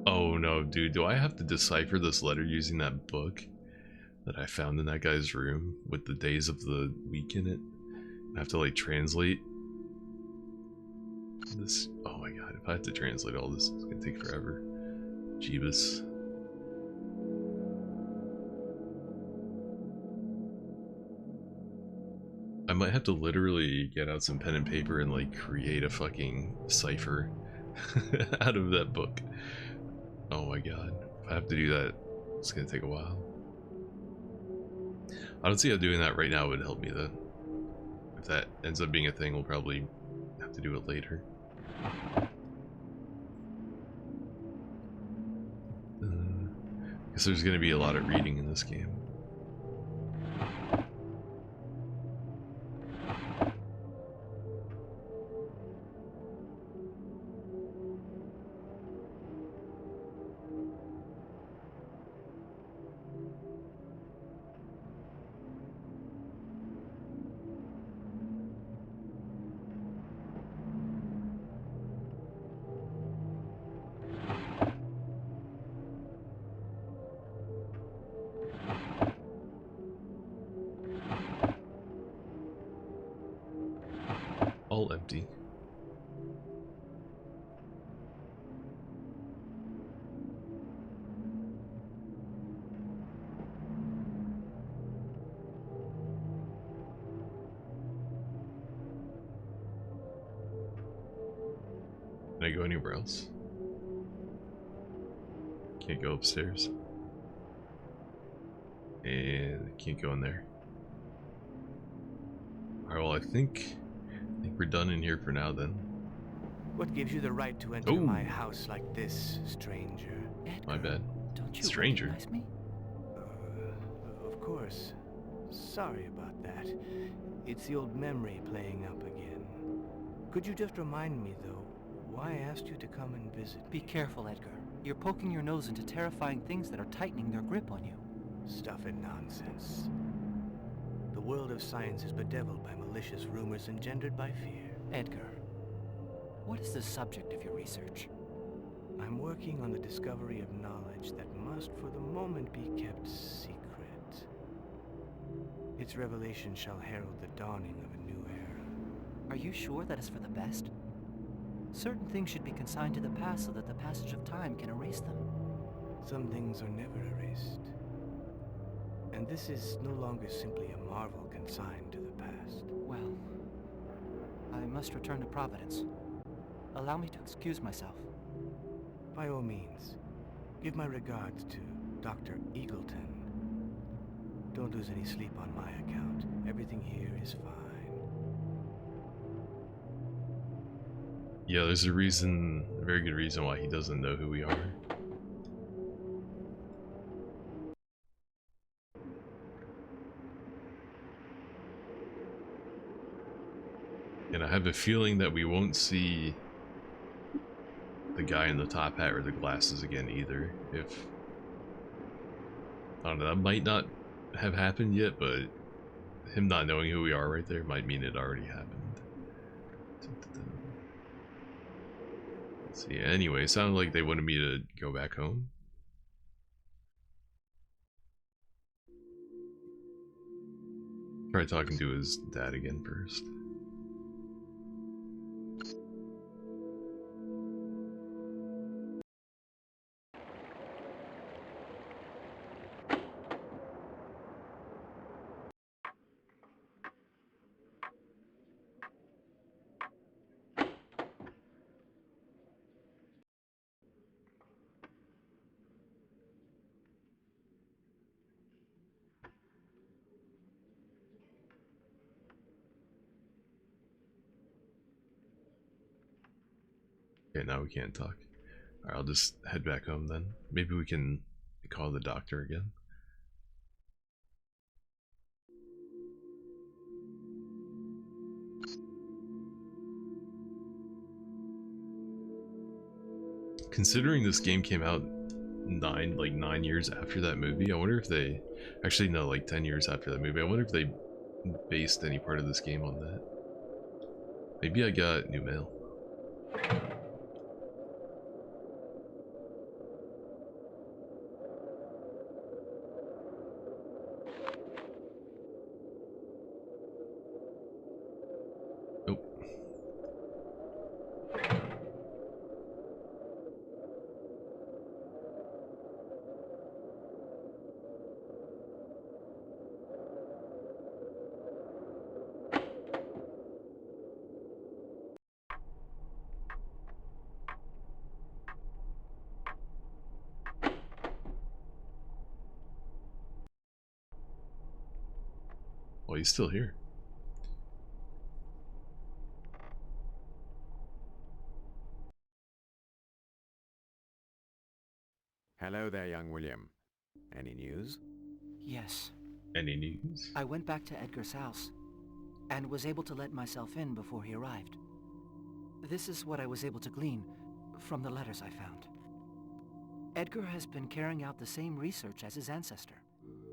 Oh no, dude, do I have to decipher this letter using that book that I found in that guy's room with the days of the week in it? I have to like translate this. Oh my god, if I have to translate all this, it's gonna take forever. Jeebus. I might have to literally get out some pen and paper and like create a fucking cipher out of that book. Oh my god, if I have to do that, it's gonna take a while. I don't see how doing that right now would help me though. If that ends up being a thing, we'll probably have to do it later. Guess there's gonna be a lot of reading in this game. All empty. Can I go anywhere else? Can't go upstairs. And I can't go in there. Alright, well I think we're done in here for now then. What gives you the right to enter my house like this, stranger? Edgar, my bad. Don't you Stranger. recognize me? Of course. Sorry about that. It's the old memory playing up again. Could you just remind me, though, why I asked you to come and visit me? Be careful, Edgar. You're poking your nose into terrifying things that are tightening their grip on you. Stuff and nonsense. The world of science is bedeviled by malicious rumors engendered by fear. Edgar, what is the subject of your research? I'm working on the discovery of knowledge that must for the moment be kept secret. Its revelation shall herald the dawning of a new era. Are you sure that is for the best? Certain things should be consigned to the past so that the passage of time can erase them. Some things are never erased. And this is no longer simply a marvel consigned to the past. Well, I must return to Providence. Allow me to excuse myself. By all means, give my regards to Dr. Eagleton. Don't lose any sleep on my account. Everything here is fine. Yeah, there's a reason, a very good reason why he doesn't know who we are. And I have a feeling that we won't see the guy in the top hat or the glasses again either. If I don't know, that might not have happened yet, but him not knowing who we are right there might mean it already happened. Let's see. Anyway, it sounded like they wanted me to go back home. Try talking to his dad again first. Okay, now we can't talk. Alright, I'll just head back home then. Maybe we can call the doctor again. Considering this game came out 9 years after that movie, I wonder if they... Actually, no, like 10 years after that movie. I wonder if they based any part of this game on that. Maybe I got new mail. Well, he's still here. Hello there, young William. Any news? Yes. Any news? I went back to Edgar's house and was able to let myself in before he arrived. This is what I was able to glean from the letters I found. Edgar has been carrying out the same research as his ancestor.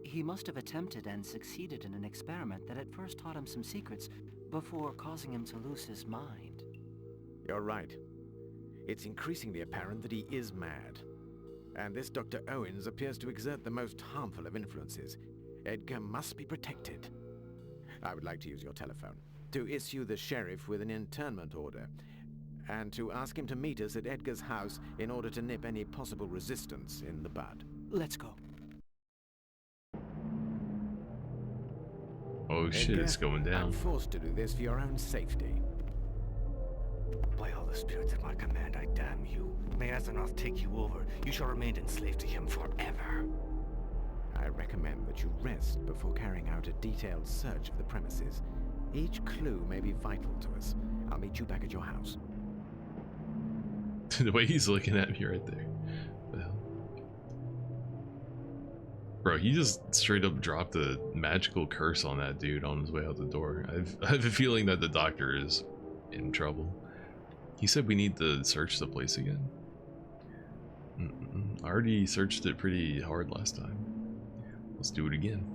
He must have attempted and succeeded in an experiment that at first taught him some secrets before causing him to lose his mind. You're right. It's increasingly apparent that he is mad. And this Dr. Owens appears to exert the most harmful of influences. Edgar must be protected. I would like to use your telephone to issue the sheriff with an internment order, and to ask him to meet us at Edgar's house in order to nip any possible resistance in the bud. Let's go. Oh shit, Edgar, it's going down. I'm forced to do this for your own safety. By all the spirits at my command, I damn you. May Azeroth take you over. You shall remain enslaved to him forever. I recommend that you rest before carrying out a detailed search of the premises. Each clue may be vital to us. I'll meet you back at your house. The way he's looking at me right there. What the hell? Bro, he just straight up dropped a magical curse on that dude on his way out the door. I have a feeling that the doctor is in trouble. He said we need to search the place again. I already searched it pretty hard last time. Let's do it again.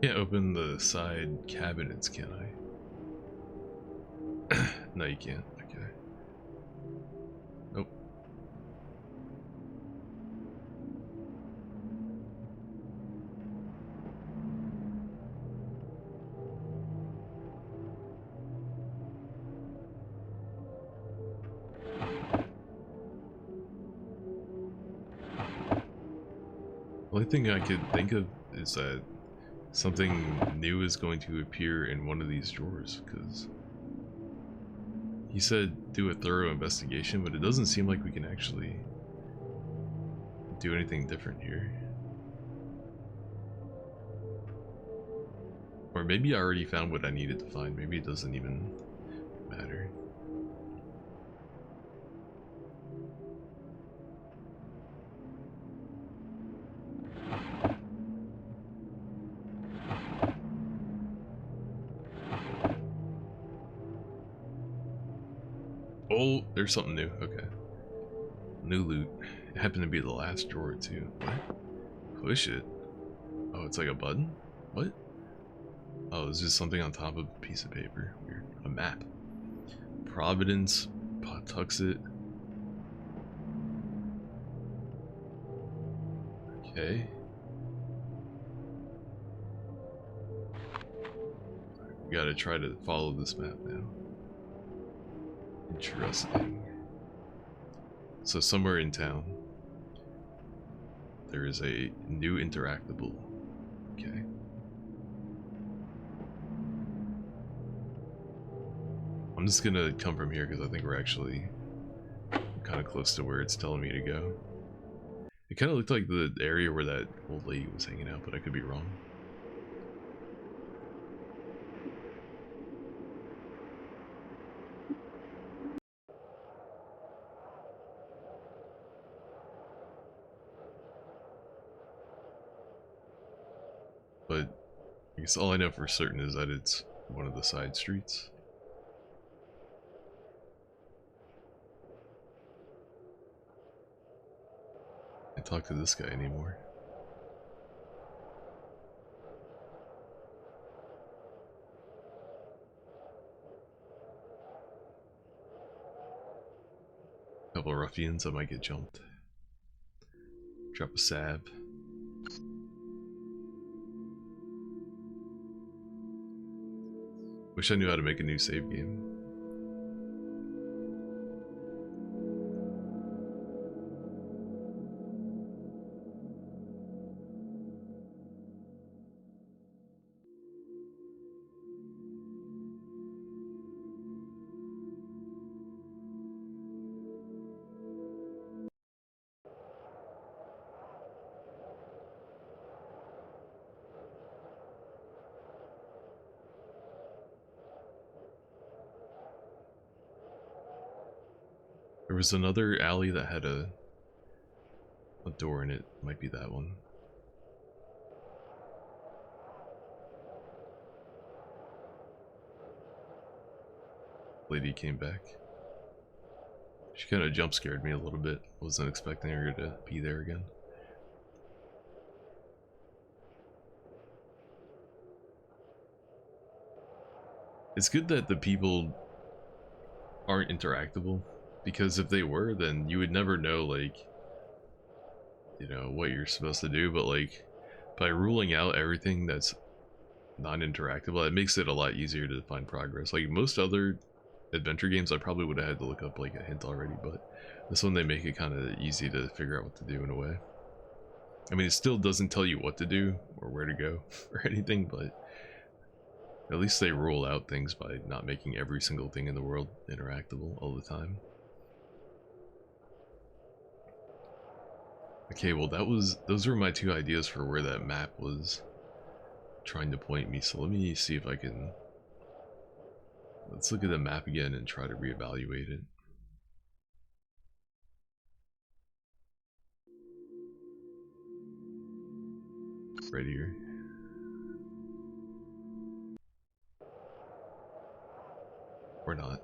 Can't open the side cabinets, can I? No, you can't. Okay. Nope. The only thing I could think of is that something new is going to appear in one of these drawers, because he said do a thorough investigation, but it doesn't seem like we can actually do anything different here. Or maybe I already found what I needed to find. Maybe it doesn't even matter. Oh, there's something new. Okay. New loot. It happened to be the last drawer too. What? Push it. Oh, it's like a button? What? Oh, it's just something on top of a piece of paper. Weird. A map. Providence, Pawtuxet. Okay. We gotta try to follow this map now. Interesting. So somewhere in town, there is a new interactable. Okay. I'm just gonna come from here because I think we're actually kind of close to where it's telling me to go. It kind of looked like the area where that old lady was hanging out, but I could be wrong. But I guess all I know for certain is that it's one of the side streets. Can't talk to this guy anymore. Couple of ruffians, I might get jumped. Drop a sab. Wish I knew how to make a new save game. There was another alley that had a door in it. Might be that one. Lady came back. She kind of jump scared me a little bit. Wasn't expecting her to be there again. It's good that the people aren't interactable, because if they were, then you would never know, like, you know, what you're supposed to do. But like, by ruling out everything that's non-interactable, it makes it a lot easier to find progress. Like most other adventure games, I probably would have had to look up like a hint already, but this one they make it kind of easy to figure out what to do in a way. I mean, it still doesn't tell you what to do or where to go or anything, but at least they rule out things by not making every single thing in the world interactable all the time. Okay, well those were my two ideas for where that map was trying to point me, so let me see if I can... Let's look at the map again and try to reevaluate it. Right here. Or not.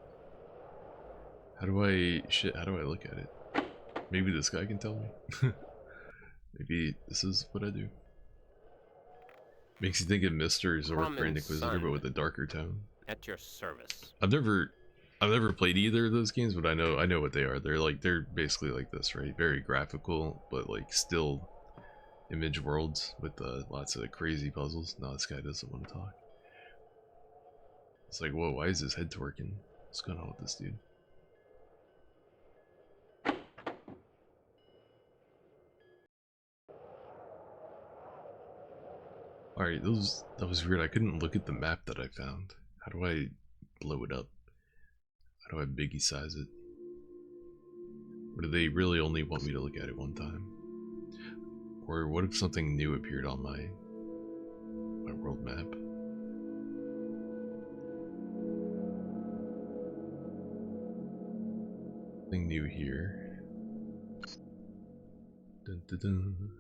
How do I... Shit, how do I look at it? Maybe this guy can tell me. Maybe this is what I do. Makes you think of Mr. Zork Grand Inquisitor, but with a darker tone. At your service. I've never played either of those games, but I know what they are. They're basically like this, right? Very graphical, but like still image worlds with lots of crazy puzzles. No, this guy doesn't want to talk. It's like, whoa, why is his head twerking? What's going on with this dude? Alright, that was weird. I couldn't look at the map that I found. How do I blow it up? How do I biggie size it? Or do they really only want me to look at it one time? Or what if something new appeared on my world map? Something new here. Dun, dun, dun.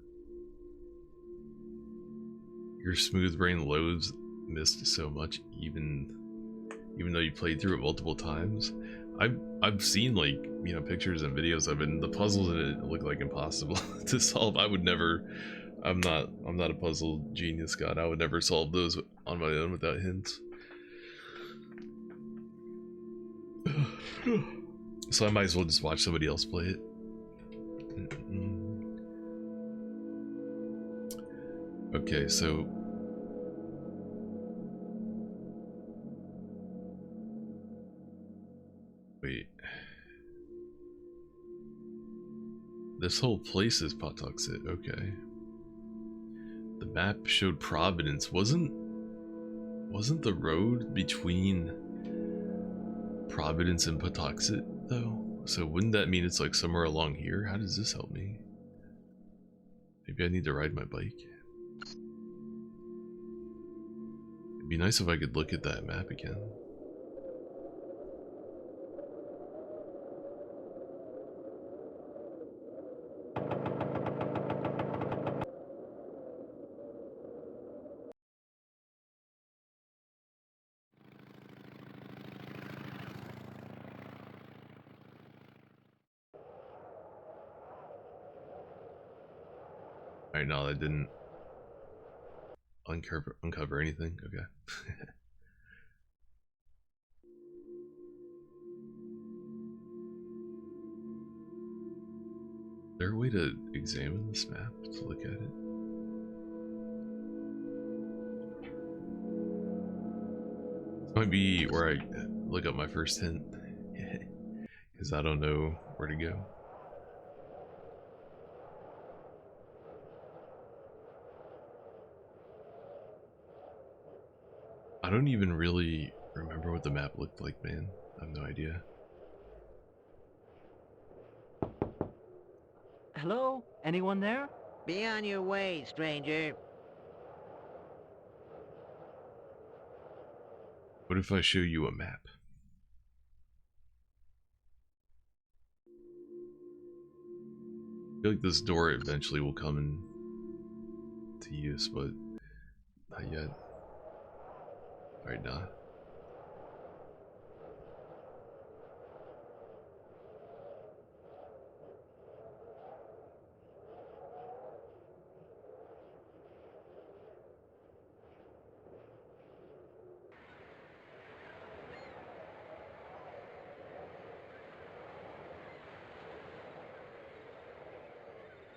Your smooth brain loathes missed so much, even though you played through it multiple times. I've seen like, you know, pictures and videos of it, and the puzzles in it look like impossible to solve. I would never. I'm not a puzzle genius god. I would never solve those on my own without hints. So I might as well just watch somebody else play it. Okay, so wait. This whole place is Pawtuxet, okay. The map showed Providence. Wasn't the road between Providence and Pawtuxet though? So wouldn't that mean it's like somewhere along here? How does this help me? Maybe I need to ride my bike. It'd be nice if I could look at that map again. Alright, no, that didn't uncover anything. Okay. Is there a way to examine this map to look at it? This might be where I look up my first hint. Because I don't know where to go. I don't even really remember what the map looked like, man. I have no idea. Hello? Anyone there? Be on your way, stranger. What if I show you a map? I feel like this door eventually will come into use, but not yet. Right now.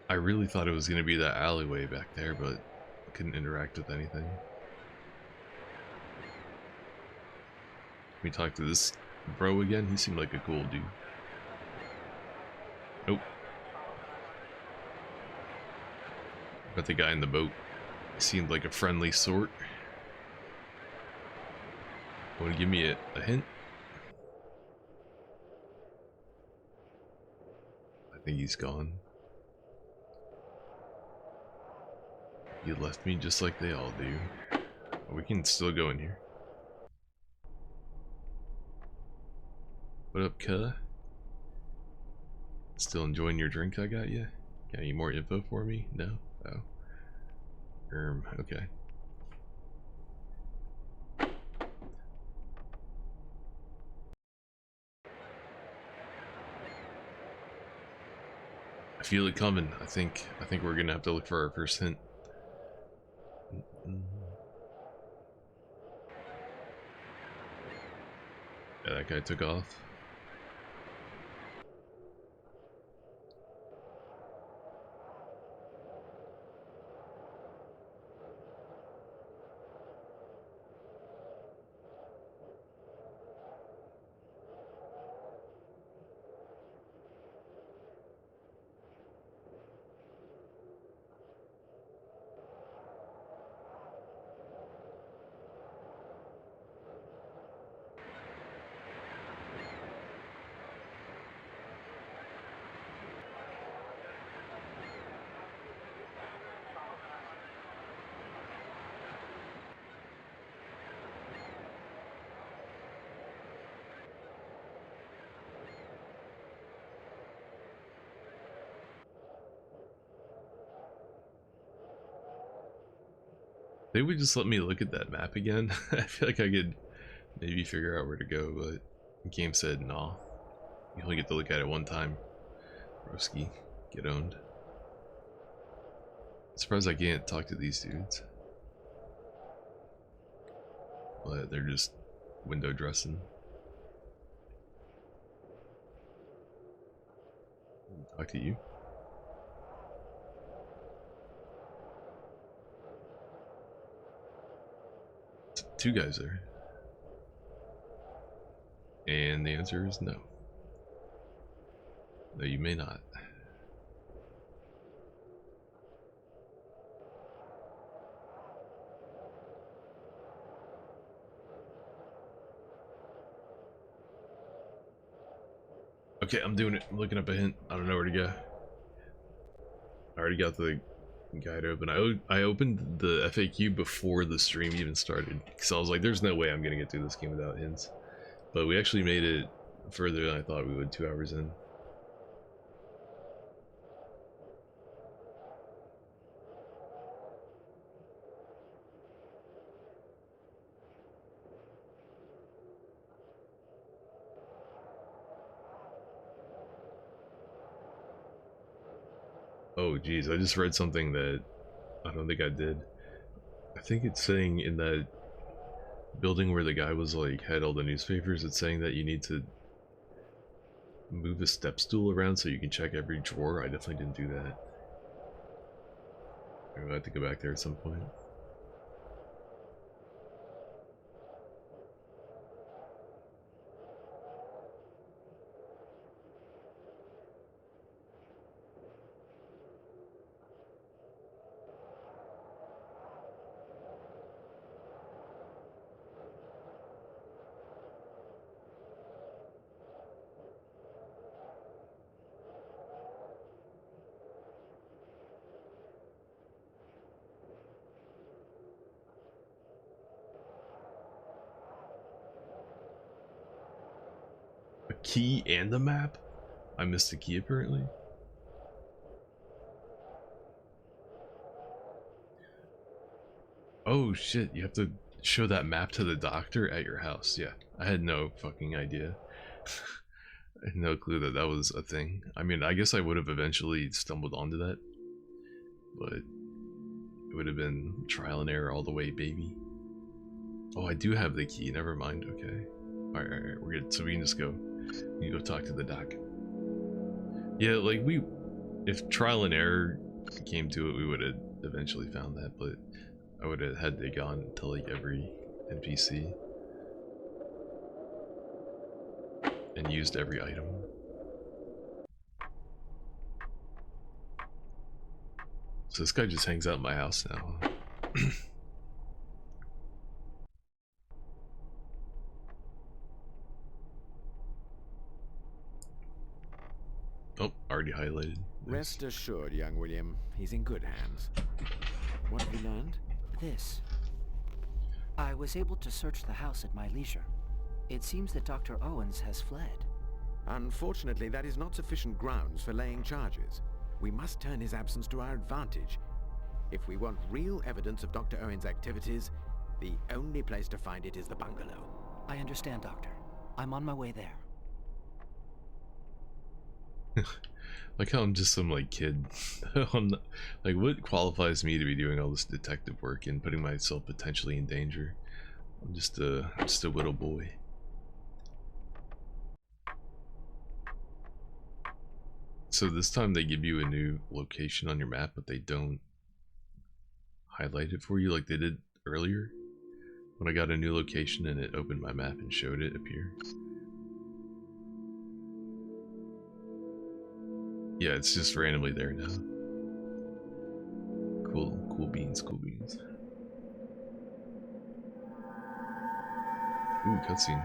I really thought it was going to be that alleyway back there, but I couldn't interact with anything. Can we talk to this bro again? He seemed like a cool dude. Nope. But the guy in the boat seemed like a friendly sort. Want to give me a hint? I think he's gone. He left me just like they all do. Oh, we can still go in here. What up, cuh? Still enjoying your drink I got you? Got any more info for me? No? Oh. Okay. I feel it coming. I think we're gonna have to look for our first hint. Yeah, that guy took off. They would just let me look at that map again. I feel like I could maybe figure out where to go, but the game said nah. You only get to look at it one time. Broski, get owned. Surprised I can't talk to these dudes. But they're just window dressing. Talk to you. Two guys there. And the answer is no. No, you may not. Okay, I'm doing it. I'm looking up a hint. I don't know where to go. I already got the guide open. I opened the FAQ before the stream even started, because I was like, there's no way I'm gonna get through this game without hints. But we actually made it further than I thought we would, 2 hours in. Oh geez, I just read something that I don't think I did. I think it's saying in that building where the guy was like had all the newspapers, it's saying that you need to move a step stool around so you can check every drawer. I definitely didn't do that. Maybe I have to go back there at some point. A key and a map? I missed a key apparently. Oh shit, you have to show that map to the doctor at your house. Yeah, I had no fucking idea. I had no clue that that was a thing. I mean, I guess I would have eventually stumbled onto that, but it would have been trial and error all the way, baby. Oh, I do have the key. Never mind. Okay. Alright, we're good. So we can just go. You go talk to the doc. Yeah, like if trial and error came to it, we would have eventually found that, but I would have had to gone to like every NPC and used every item. So this guy just hangs out in my house now. Oh, already highlighted. Rest assured, young William, he's in good hands. What have you learned? This. I was able to search the house at my leisure. It seems that Dr. Owens has fled. Unfortunately, that is not sufficient grounds for laying charges. We must turn his absence to our advantage. If we want real evidence of Dr. Owen's activities, the only place to find it is the bungalow. I understand, Doctor. I'm on my way there. Like how I'm just some like kid. I'm not, like, what qualifies me to be doing all this detective work and putting myself potentially in danger? I'm just a little boy. So this time they give you a new location on your map, but they don't highlight it for you like they did earlier when I got a new location and it opened my map and showed it appear. Yeah, it's just randomly there now. Cool beans, cool beans. Ooh, cutscene.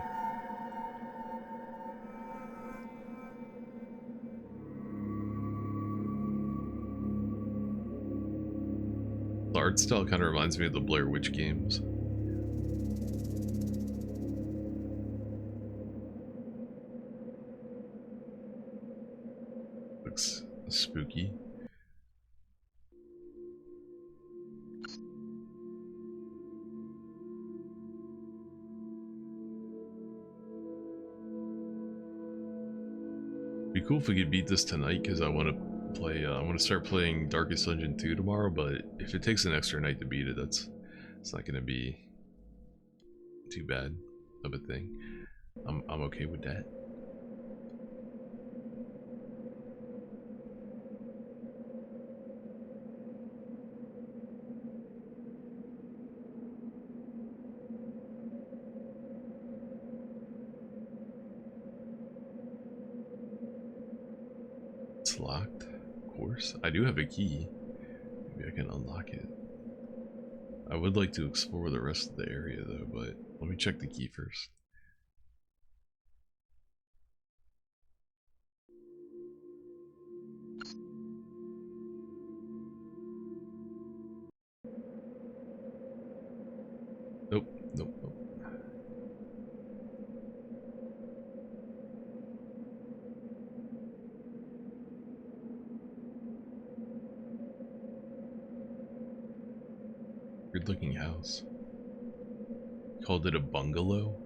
The art style kind of reminds me of the Blair Witch games. Looks spooky. Be cool if we could beat this tonight, because I want to play. I want to start playing Darkest Dungeon 2 tomorrow. But if it takes an extra night to beat it, it's not gonna be too bad of a thing. I'm okay with that. It's locked, of course. I do have a key. Maybe I can unlock it. I would like to explore the rest of the area though, but let me check the key first. Nope, nope, nope. Good looking house. Called it a bungalow?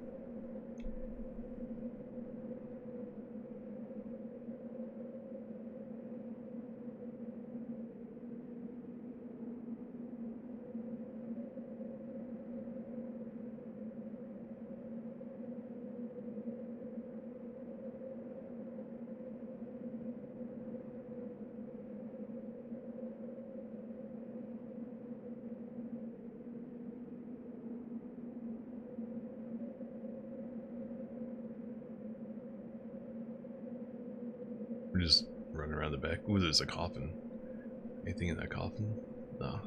We're just running around the back. Ooh, there's a coffin. Anything in that coffin? No.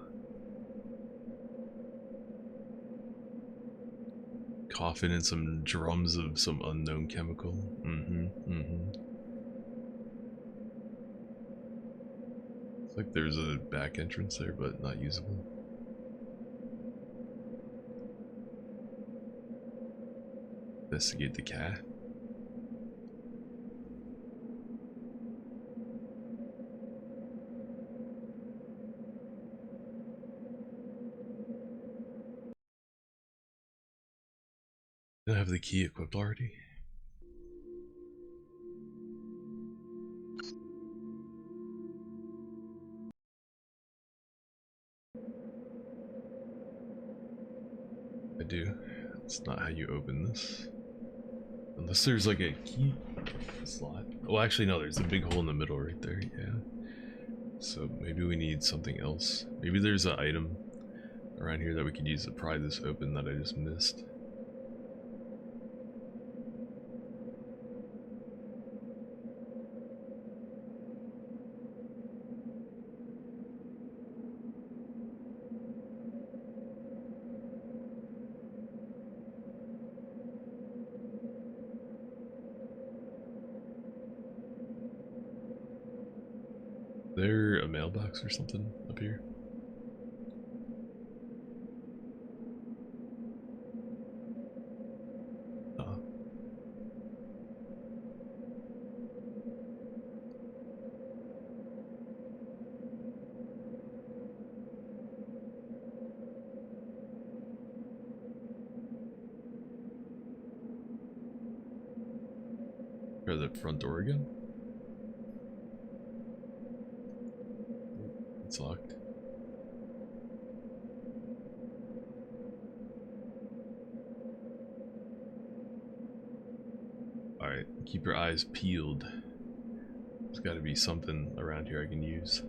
Coffin and some drums of some unknown chemical. It's like there's a back entrance there, but not usable. Investigate the cat. Do I have the key equipped already? I do. That's not how you open this. Unless there's like a key slot. Well, actually, no, there's a big hole in the middle right there, yeah. So maybe we need something else. Maybe there's an item around here that we could use to pry this open that I just missed. There a mailbox or something up here? Try the front door again? It's locked. Alright, keep your eyes peeled. There's gotta be something around here I can use.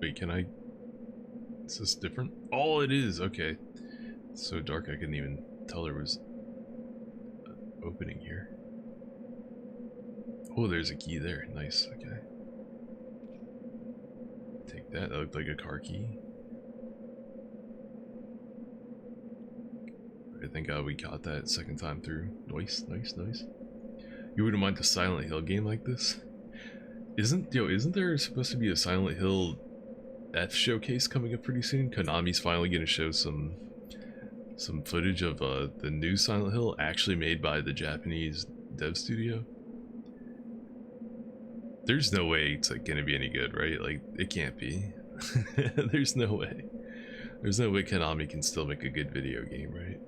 Wait, can I... Is this different? Oh, it is! Okay. It's so dark I couldn't even tell there was an opening here. Oh, there's a key there. Nice. Okay. Take that. That looked like a car key. I think we got that second time through. Nice, nice, nice. You wouldn't mind a Silent Hill game like this? Isn't there supposed to be a Silent Hill F showcase coming up pretty soon? Konami's finally gonna show some footage of the new Silent Hill actually made by the Japanese dev studio. There's no way it's like gonna be any good, right? Like it can't be. There's no way. There's no way Konami can still make a good video game, right?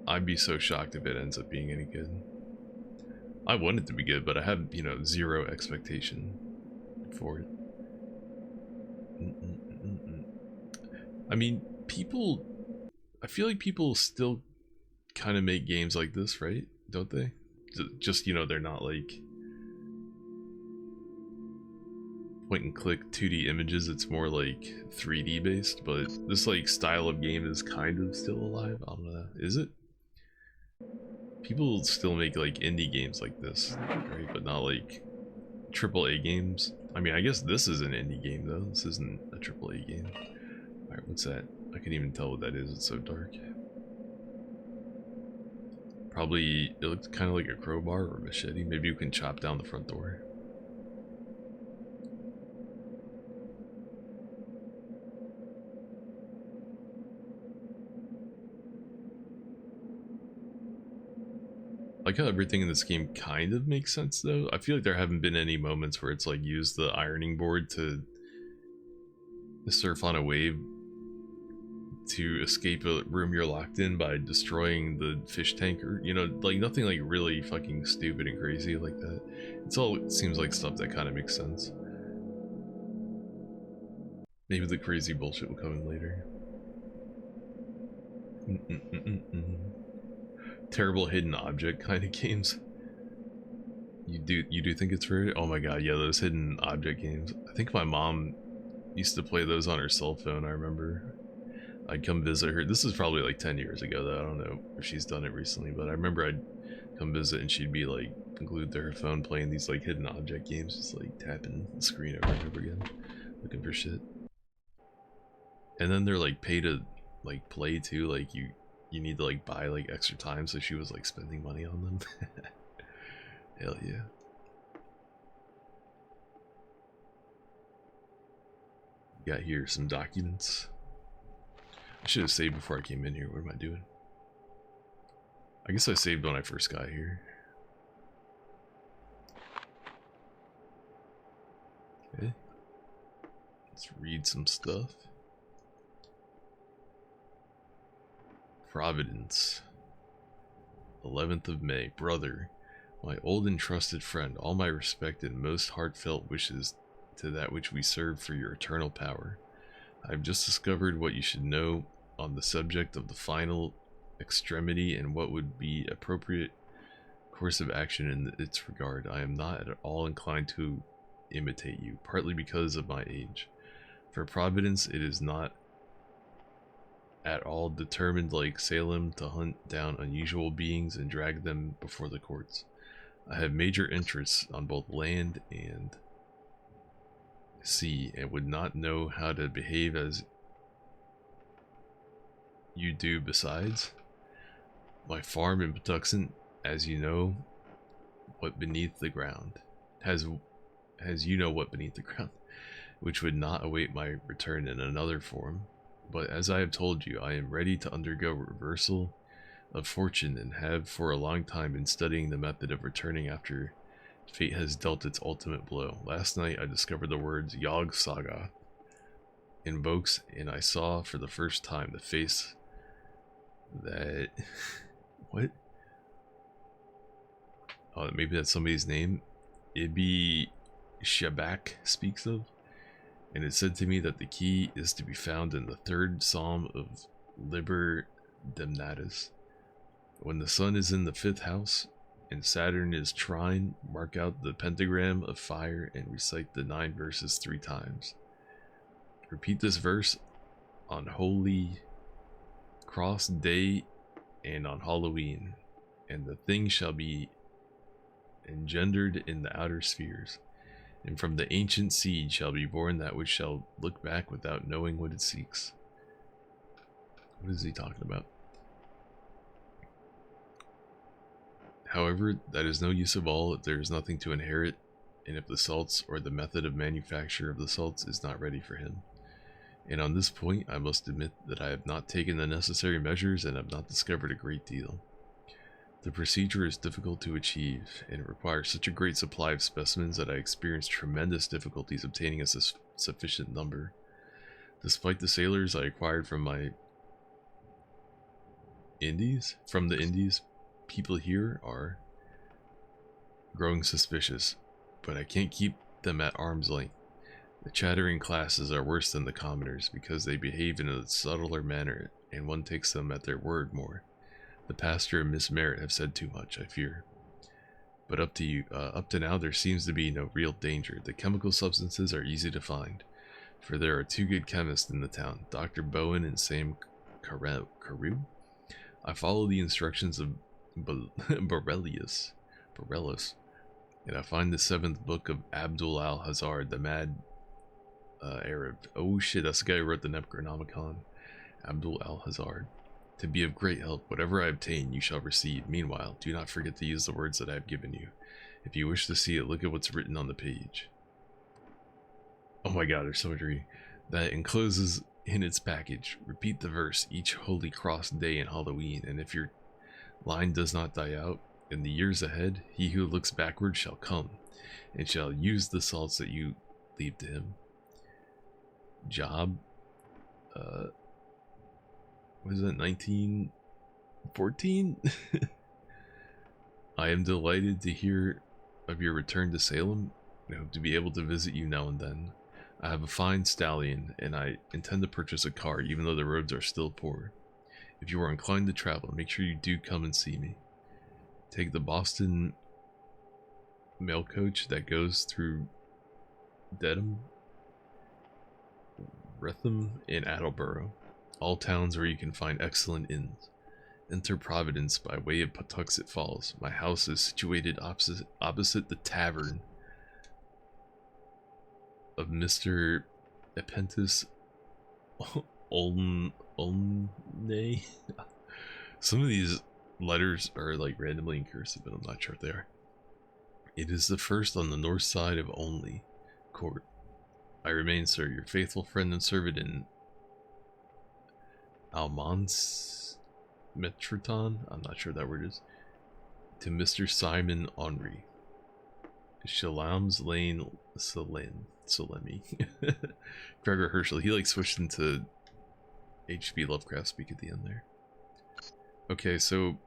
I'd be so shocked if it ends up being any good. I want it to be good, but I have, you know, zero expectation for it. I mean, I feel like people still kind of make games like this, right? Don't they? Just, you know, they're not like point and click 2D images, it's more like 3D based, but this like style of game is kind of still alive. I don't know. Is it? People still make like indie games like this, right? But not like AAA games. I mean, I guess this is an indie game though. This isn't a AAA game. Alright, what's that? I can't even tell what that is. It's so dark. Probably, it looks kind of like a crowbar or a machete. Maybe you can chop down the front door. I like how everything in this game kind of makes sense though. I feel like there haven't been any moments where it's like used the ironing board to surf on a wave to escape a room you're locked in by destroying the fish tank, or, you know, like nothing like really fucking stupid and crazy like that. It seems like stuff that kind of makes sense. Maybe the crazy bullshit will come in later. Terrible hidden object kind of games. You do think it's rare? Oh my god, yeah, those hidden object games. I think my mom used to play those on her cell phone. I remember I'd come visit her. This is probably like 10 years ago though. I don't know if she's done it recently, but I remember I'd come visit and she'd be like glued to her phone playing these like hidden object games, just like tapping the screen over and over again, looking for shit. And then they're like pay to like play too, like you need to like buy like extra time, so she was like spending money on them. Hell yeah. Got here some documents. I should have saved before I came in here. What am I doing? I guess I saved when I first got here. Okay. Let's read some stuff. Providence. 11th of May. Brother, my old and trusted friend, all my respect and most heartfelt wishes to that which we serve for your eternal power. I have just discovered what you should know on the subject of the final extremity and what would be appropriate course of action in its regard. I am not at all inclined to imitate you, partly because of my age. For Providence, it is not at all determined like Salem to hunt down unusual beings and drag them before the courts. I have major interests on both land and sea and would not know how to behave as you do besides. My farm in Patuxent, as you know what beneath the ground, has you know what beneath the ground, which would not await my return in another form. But as I have told you, I am ready to undergo reversal of fortune and have for a long time been studying the method of returning after fate has dealt its ultimate blow. Last night I discovered the words Yog Saga invokes, and I saw for the first time the face that what? Oh, maybe that's somebody's name. Ibi Shabak speaks of. And it said to me that the key is to be found in the 3rd Psalm of Liber Damnatus. When the sun is in the 5th house and Saturn is trine, mark out the pentagram of fire and recite the 9 verses 3 times. Repeat this verse on Holy Cross Day and on Halloween, and the thing shall be engendered in the outer spheres. And from the ancient seed shall be born that which shall look back without knowing what it seeks. What is he talking about? However, that is no use of all if there is nothing to inherit, and if the salts or the method of manufacture of the salts is not ready for him. And on this point, I must admit that I have not taken the necessary measures and have not discovered a great deal. The procedure is difficult to achieve, and it requires such a great supply of specimens that I experience tremendous difficulties obtaining a sufficient number. Despite the sailors I acquired from the Indies, people here are growing suspicious, but I can't keep them at arm's length. The chattering classes are worse than the commoners because they behave in a subtler manner, and one takes them at their word more. The pastor and Miss Merritt have said too much, I fear. But up to now, there seems to be no real danger. The chemical substances are easy to find, for there are 2 good chemists in the town, Dr. Bowen and Sam Carew. I follow the instructions of Borelius, and I find the 7th book of Abdul al-Hazard, the mad Arab. Oh shit, that's the guy who wrote the Necronomicon. Abdul al-Hazard. To be of great help, whatever I obtain, you shall receive. Meanwhile, do not forget to use the words that I have given you. If you wish to see it, look at what's written on the page. Oh my god, there's so much reading. That encloses in its package. Repeat the verse each Holy Cross day and Halloween, and if your line does not die out, in the years ahead, he who looks backward shall come, and shall use the salts that you leave to him. Job, what is it, 1914? I am delighted to hear of your return to Salem, and hope to be able to visit you now and then. I have a fine stallion, and I intend to purchase a car, even though the roads are still poor. If you are inclined to travel, make sure you do come and see me. Take the Boston mail coach that goes through Dedham, Wretham, and Attleboro, all towns where you can find excellent inns. Enter Providence by way of Patuxent Falls. My house is situated opposite the tavern of Mr. Epentus Olney. Some of these letters are like randomly in cursive, but I'm not sure what they are. It is the first on the north side of Olney Court. I remain, sir, your faithful friend and servant in Almans Metroton, I'm not sure that word is, to Mr. Simon Henry. Shalam's Lane Salemi. Gregor Herschel, he like switched into H.P. Lovecraft speak at the end there. Okay, so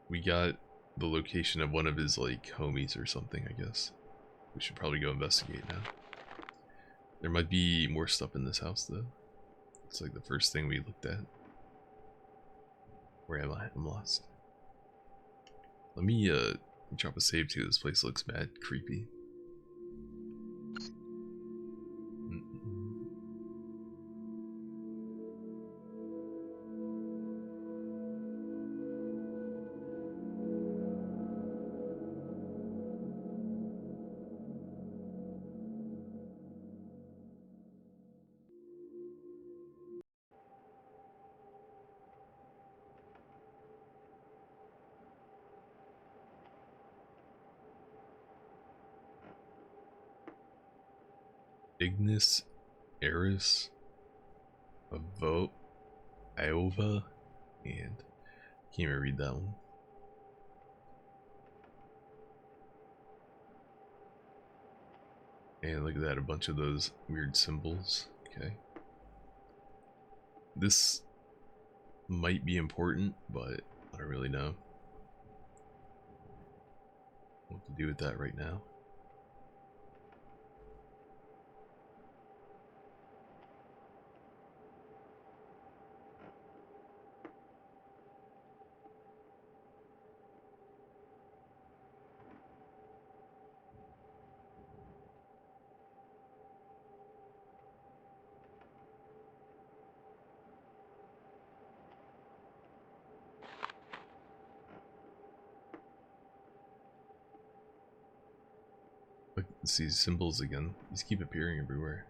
we got the location of one of his like homies or something, I guess. We should probably go investigate now. There might be more stuff in this house though. It's like the first thing we looked at. Where am I? I'm lost. Let me drop a save too. This place looks mad creepy. Ignis, Eris, Iova, and can't even read that one. And look at that, a bunch of those weird symbols. Okay. This might be important, but I don't really know what to do with that right now. It's these symbols again. These keep appearing everywhere.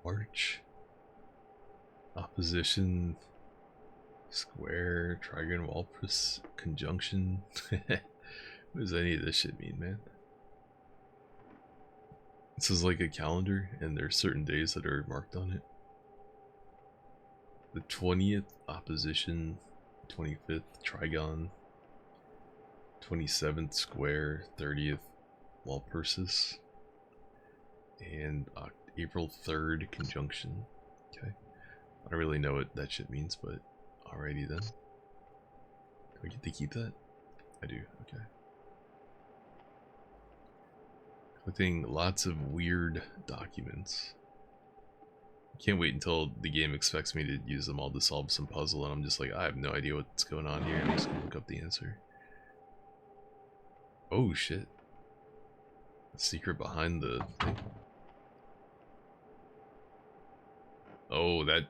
Arch. Opposition. Square. Trigon. Walrus. Conjunction. What does any of this shit mean, man? This is like a calendar, and there's certain days that are marked on it. The 20th, opposition. 25th, trigon. 27th, square. 30th, Walpursis. And April 3rd, conjunction. Okay. I don't really know what that shit means, but alrighty then. Do I get to keep that? I do, okay. Collecting lots of weird documents. Can't wait until the game expects me to use them all to solve some puzzle, and I'm just like, I have no idea what's going on here. I'm just gonna look up the answer. Oh shit. The secret behind the thing. Oh, that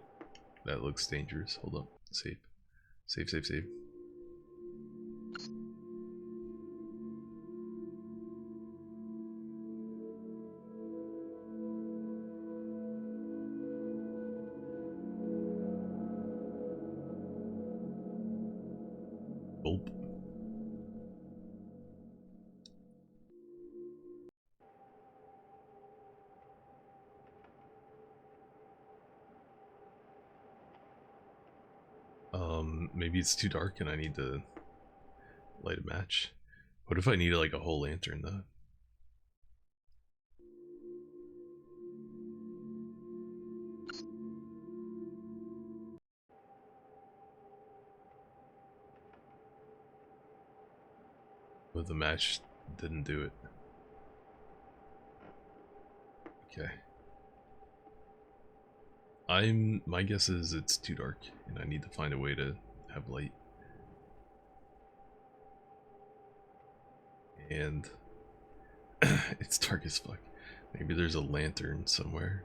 looks dangerous. Hold up. Save. Save, save, save. Gulp. Maybe it's too dark and I need to light a match. What if I need like a whole lantern though? But the match didn't do it. Okay. My guess is it's too dark and I need to find a way to have light. And it's dark as fuck. Maybe there's a lantern somewhere.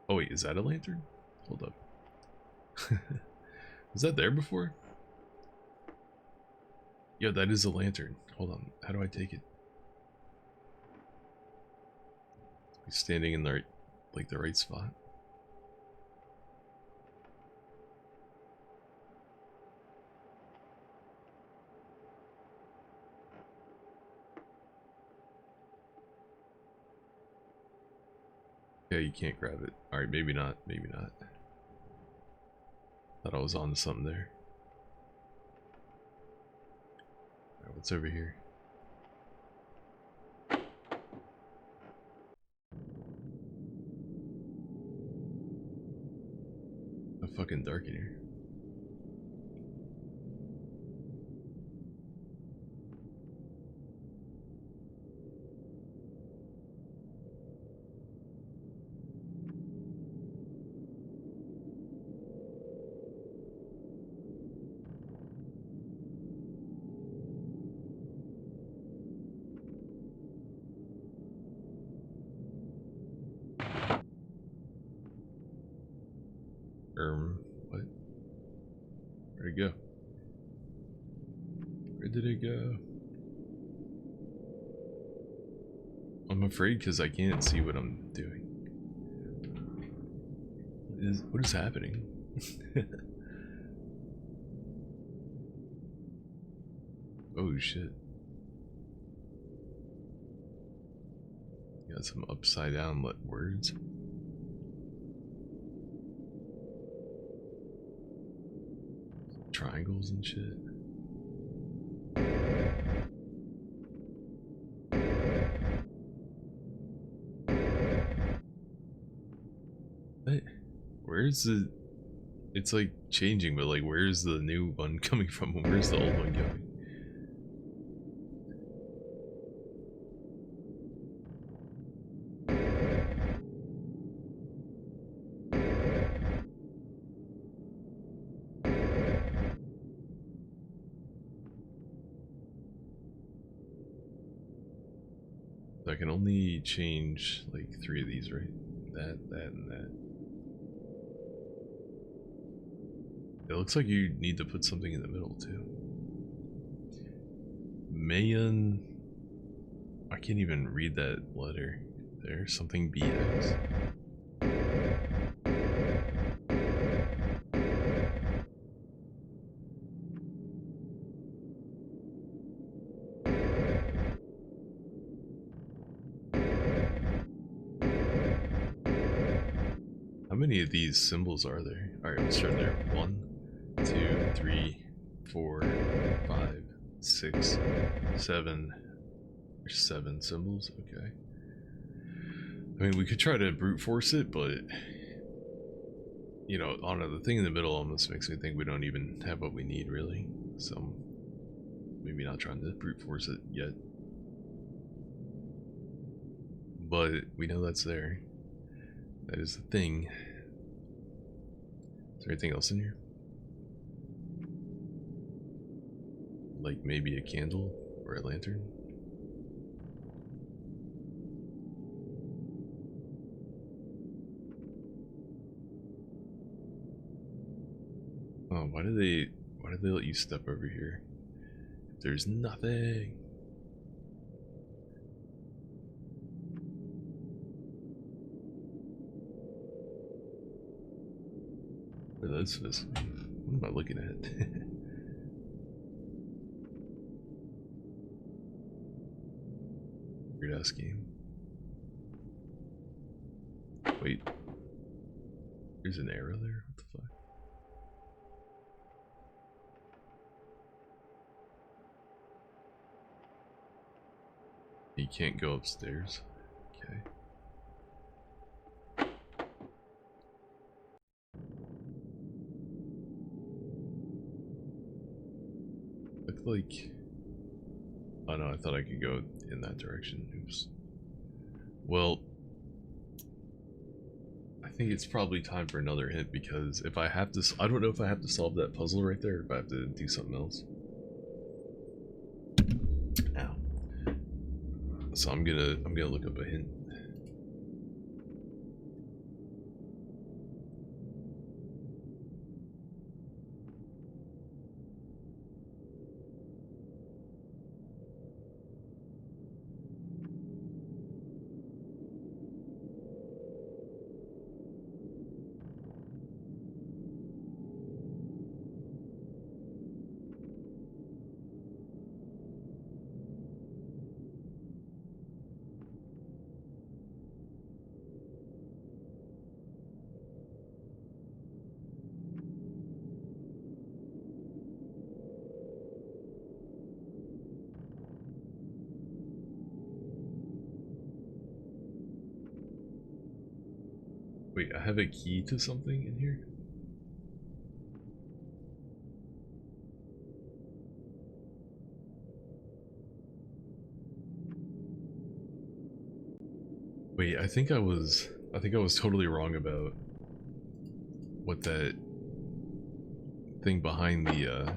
Oh wait, is that a lantern? Hold up. Was that there before? Yeah, that is a lantern. Hold on. How do I take it? He's standing in the right, like the right spot. Yeah, you can't grab it. Alright, maybe not. Maybe not. Thought I was on to something there. Alright, what's over here? So fucking dark in here. What? Where'd it go? Where did it go? I'm afraid because I can't see what I'm doing. What is happening? Oh shit. Got some upside down words. Triangles and shit. What? Where's the... It's like changing, but like where's the new one coming from? Where's the old one going? I can only change like 3 of these, right? That, and that. It looks like you need to put something in the middle too. Mayan. I can't even read that letter. There's something BX. How many of these symbols are there? Alright, let's start there. 1, 2, 3, 4, 5, 6, 7. There's 7 symbols, okay. I mean, we could try to brute force it, but you know, on the thing in the middle almost makes me think we don't even have what we need, really. So I'm maybe not trying to brute force it yet. But we know that's there. That is the thing. Is there anything else in here? Like maybe a candle or a lantern? Oh, why did they let you step over here? There's nothing. What is this? What am I looking at? Weird ass game. Wait. There's an arrow there? What the fuck? You can't go upstairs? Okay. Look like... Oh no, I thought I could go in that direction. Oops. Well... I think it's probably time for another hint because if I have to... I don't know if I have to solve that puzzle right there or if I have to do something else. Ow. So I'm gonna look up a hint. Wait, I have a key to something in here? Wait, I think I was totally wrong about what that thing behind the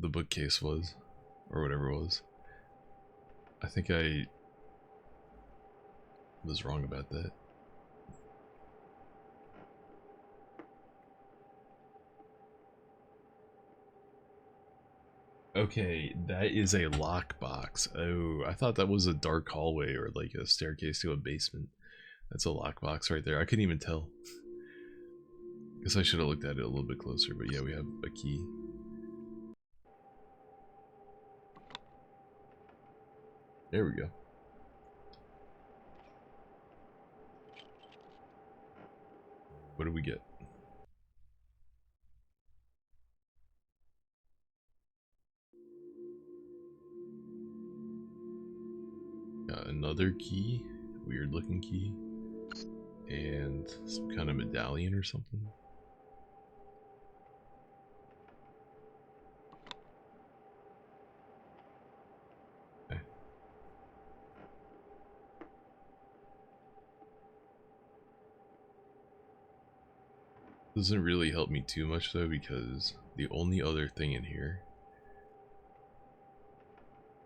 bookcase was, or whatever it was. I think I was wrong about that. Okay, that is a lockbox. Oh, I thought that was a dark hallway or like a staircase to a basement. That's a lockbox right there. I couldn't even tell. Guess I should have looked at it a little bit closer, but yeah, we have a key. There we go. What do we get? Got another key, weird looking key, and some kind of medallion or something. Okay. Doesn't really help me too much though, because the only other thing in here,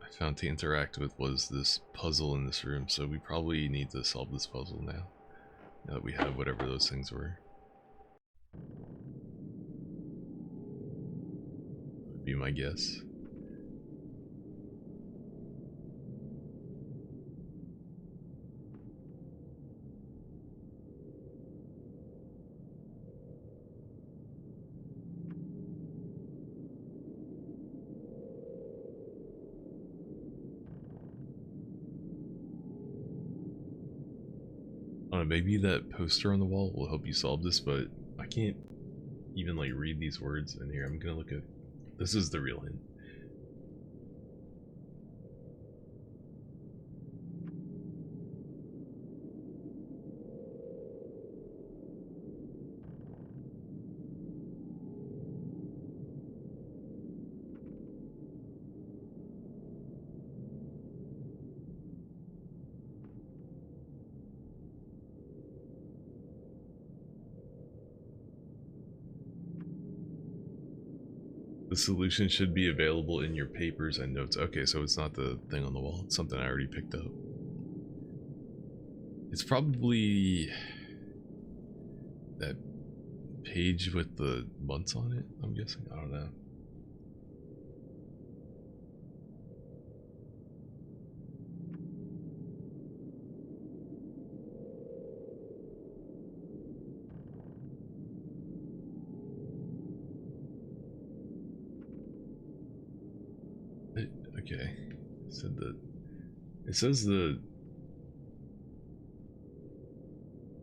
I found to interact with was this puzzle in this room, so we probably need to solve this puzzle now. Now that we have whatever those things were. Would be my guess. I don't know, maybe that poster on the wall will help you solve this, but I can't even like read these words in here. I'm gonna look at... This is the real hint. The solution should be available in your papers and notes. Okay, so it's not the thing on the wall. It's something I already picked up. It's probably that page with the months on it, I'm guessing. I don't know. Okay, it says the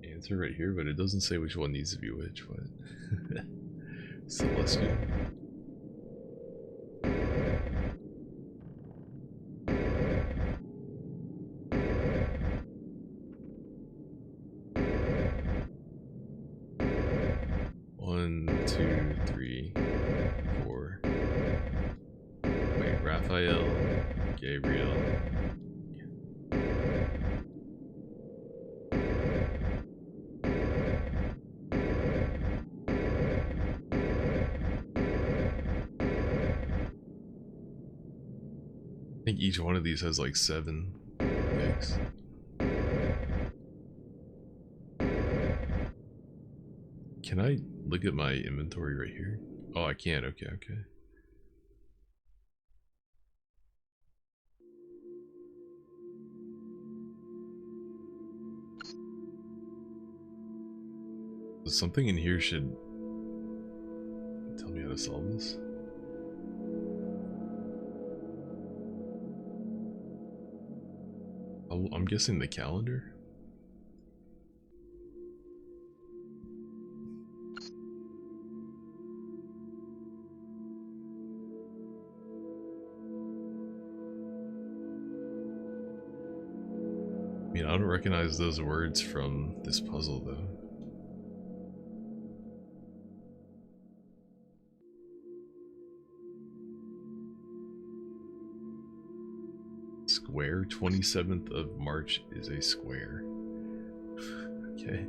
answer right here, but it doesn't say which one needs to be which. But Celestial. One, two, three, four. Wait, Raphael, Gabriel. I think each one of these has like 7 eggs. Can I look at my inventory right here? Oh, I can't. Okay. Something in here should tell me how to solve this. Oh, I'm guessing the calendar? I mean, I don't recognize those words from this puzzle though. Square, 27th of March is a square. Okay.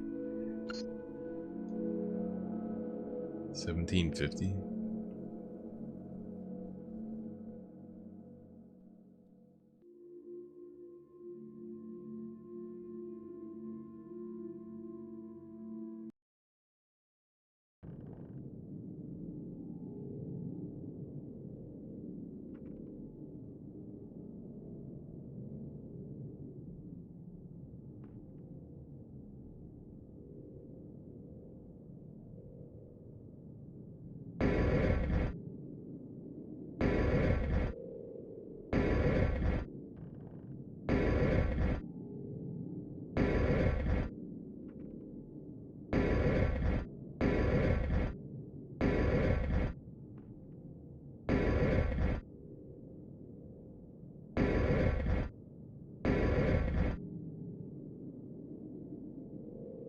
1750.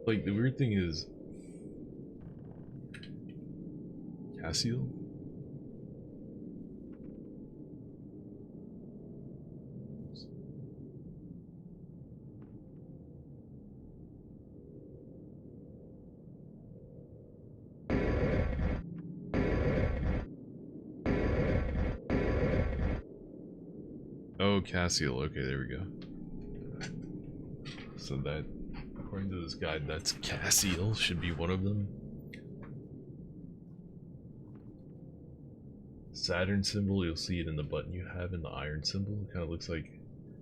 Like, the weird thing is... Cassiel? Oh, Cassiel. Okay, there we go. So that, according to this guide, that's Cassiel. Should be one of them. Saturn symbol, you'll see it in the button you have in the iron symbol. It kind of looks like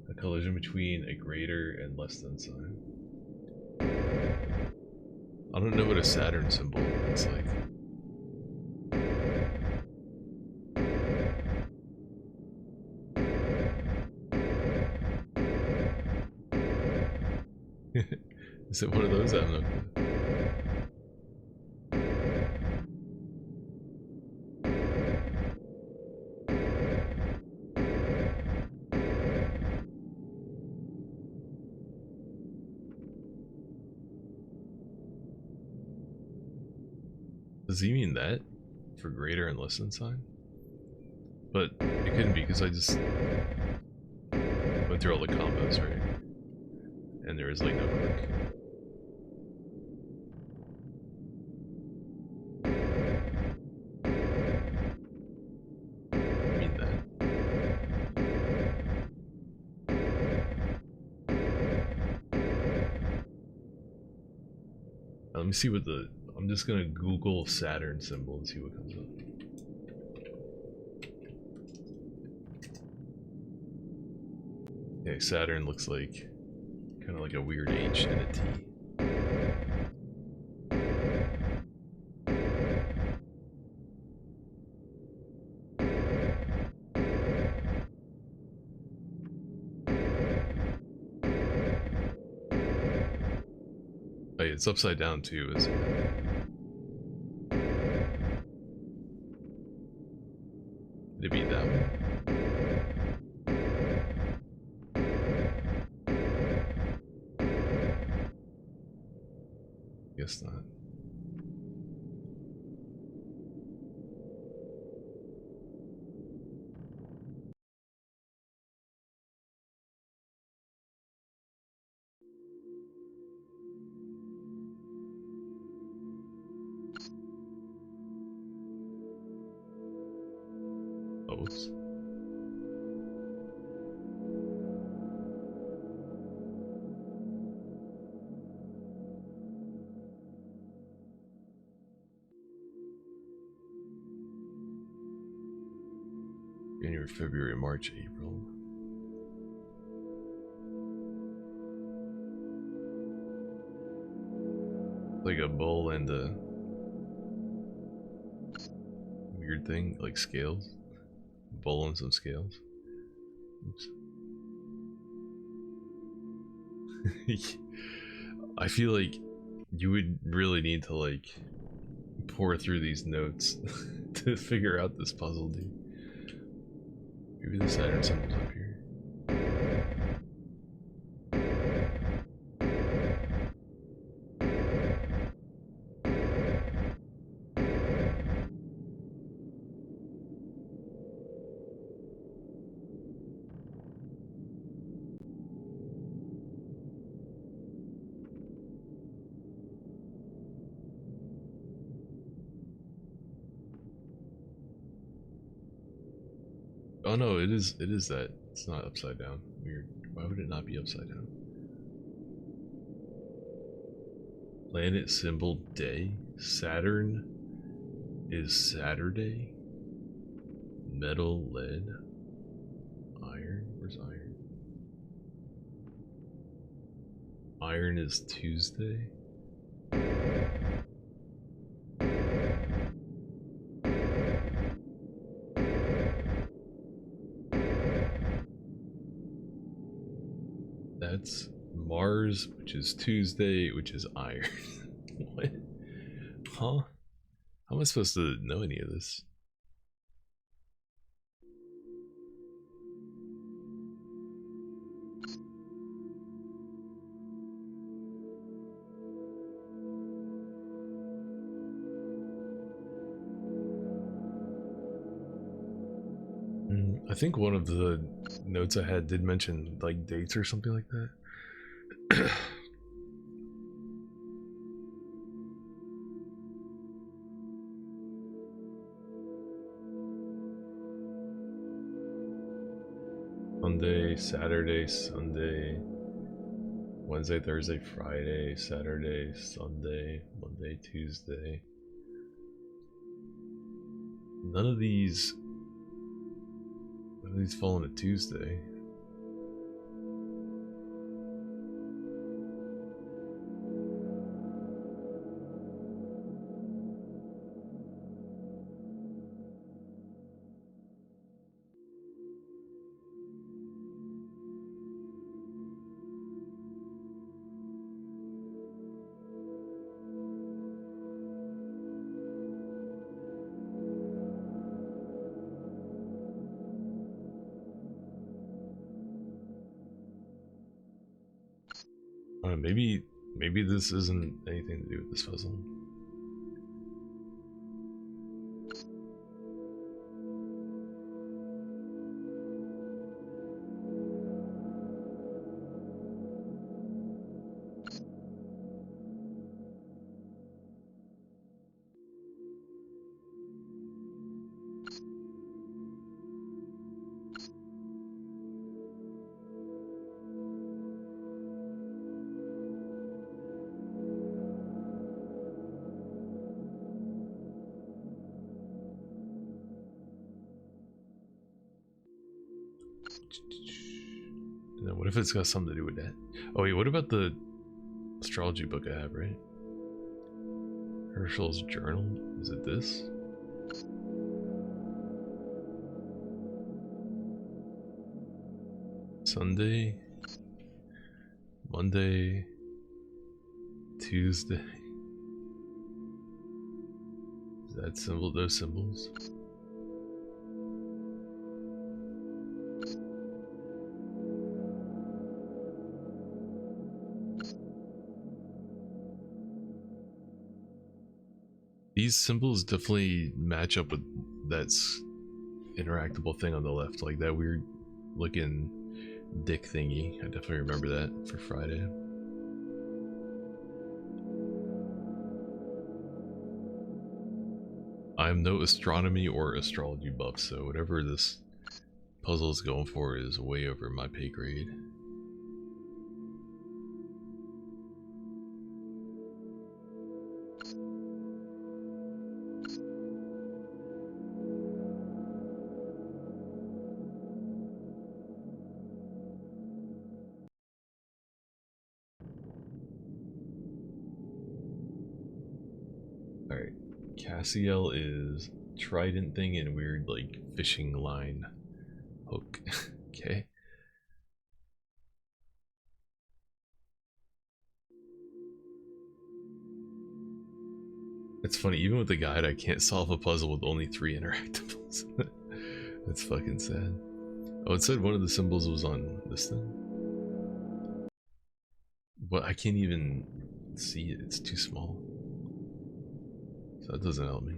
a collision between a greater and less than sign. I don't know what a Saturn symbol looks like. Is it one of those? I have no clue. Does he mean that? For greater and less than sign? But it couldn't be because I just went through all the combos, right? And there was like no click. You mean that? Let me see what the... I'm just gonna Google Saturn symbol and see what comes up. Okay, Saturn looks like kind of like a weird H and a T. Oh, yeah, it's upside down too, isn't it? Could it be that one? Guess not. Oops. January, February, March, April. Like a bull and a weird thing, like scales. Bull and some scales. Oops. I feel like you would really need to like pour through these notes to figure out this puzzle, dude. Maybe the Saturn symbol's up here. Oh no, it is that. It's not upside down. Weird. Why would it not be upside down? Planet symbol day. Saturn is Saturday. Metal, lead, iron. Where's iron? Iron is Tuesday. That's Mars, which is Tuesday, which is iron. What? Huh? How am I supposed to know any of this? I think one of the notes I had did mention like dates or something like that. Monday, Saturday, Sunday, Wednesday, Thursday, Friday, Saturday, Sunday, Monday, Tuesday. None of these fall on a Tuesday. Maybe this isn't anything to do with this puzzle. And then what if it's got something to do with that? Oh wait, what about the astrology book I have, right? Herschel's journal? Is it this? Sunday, Monday, Tuesday. Is that symbol, those symbols? These symbols definitely match up with that interactable thing on the left, like that weird looking dick thingy. I definitely remember that for Friday. I'm no astronomy or astrology buff, so whatever this puzzle is going for is way over my pay grade. Alright, Cassiel is trident thing and weird like fishing line hook. Okay. It's funny, even with the guide I can't solve a puzzle with only 3 interactables. That's fucking sad. Oh, it said one of the symbols was on this thing. But I can't even see it, it's too small. So that doesn't help me.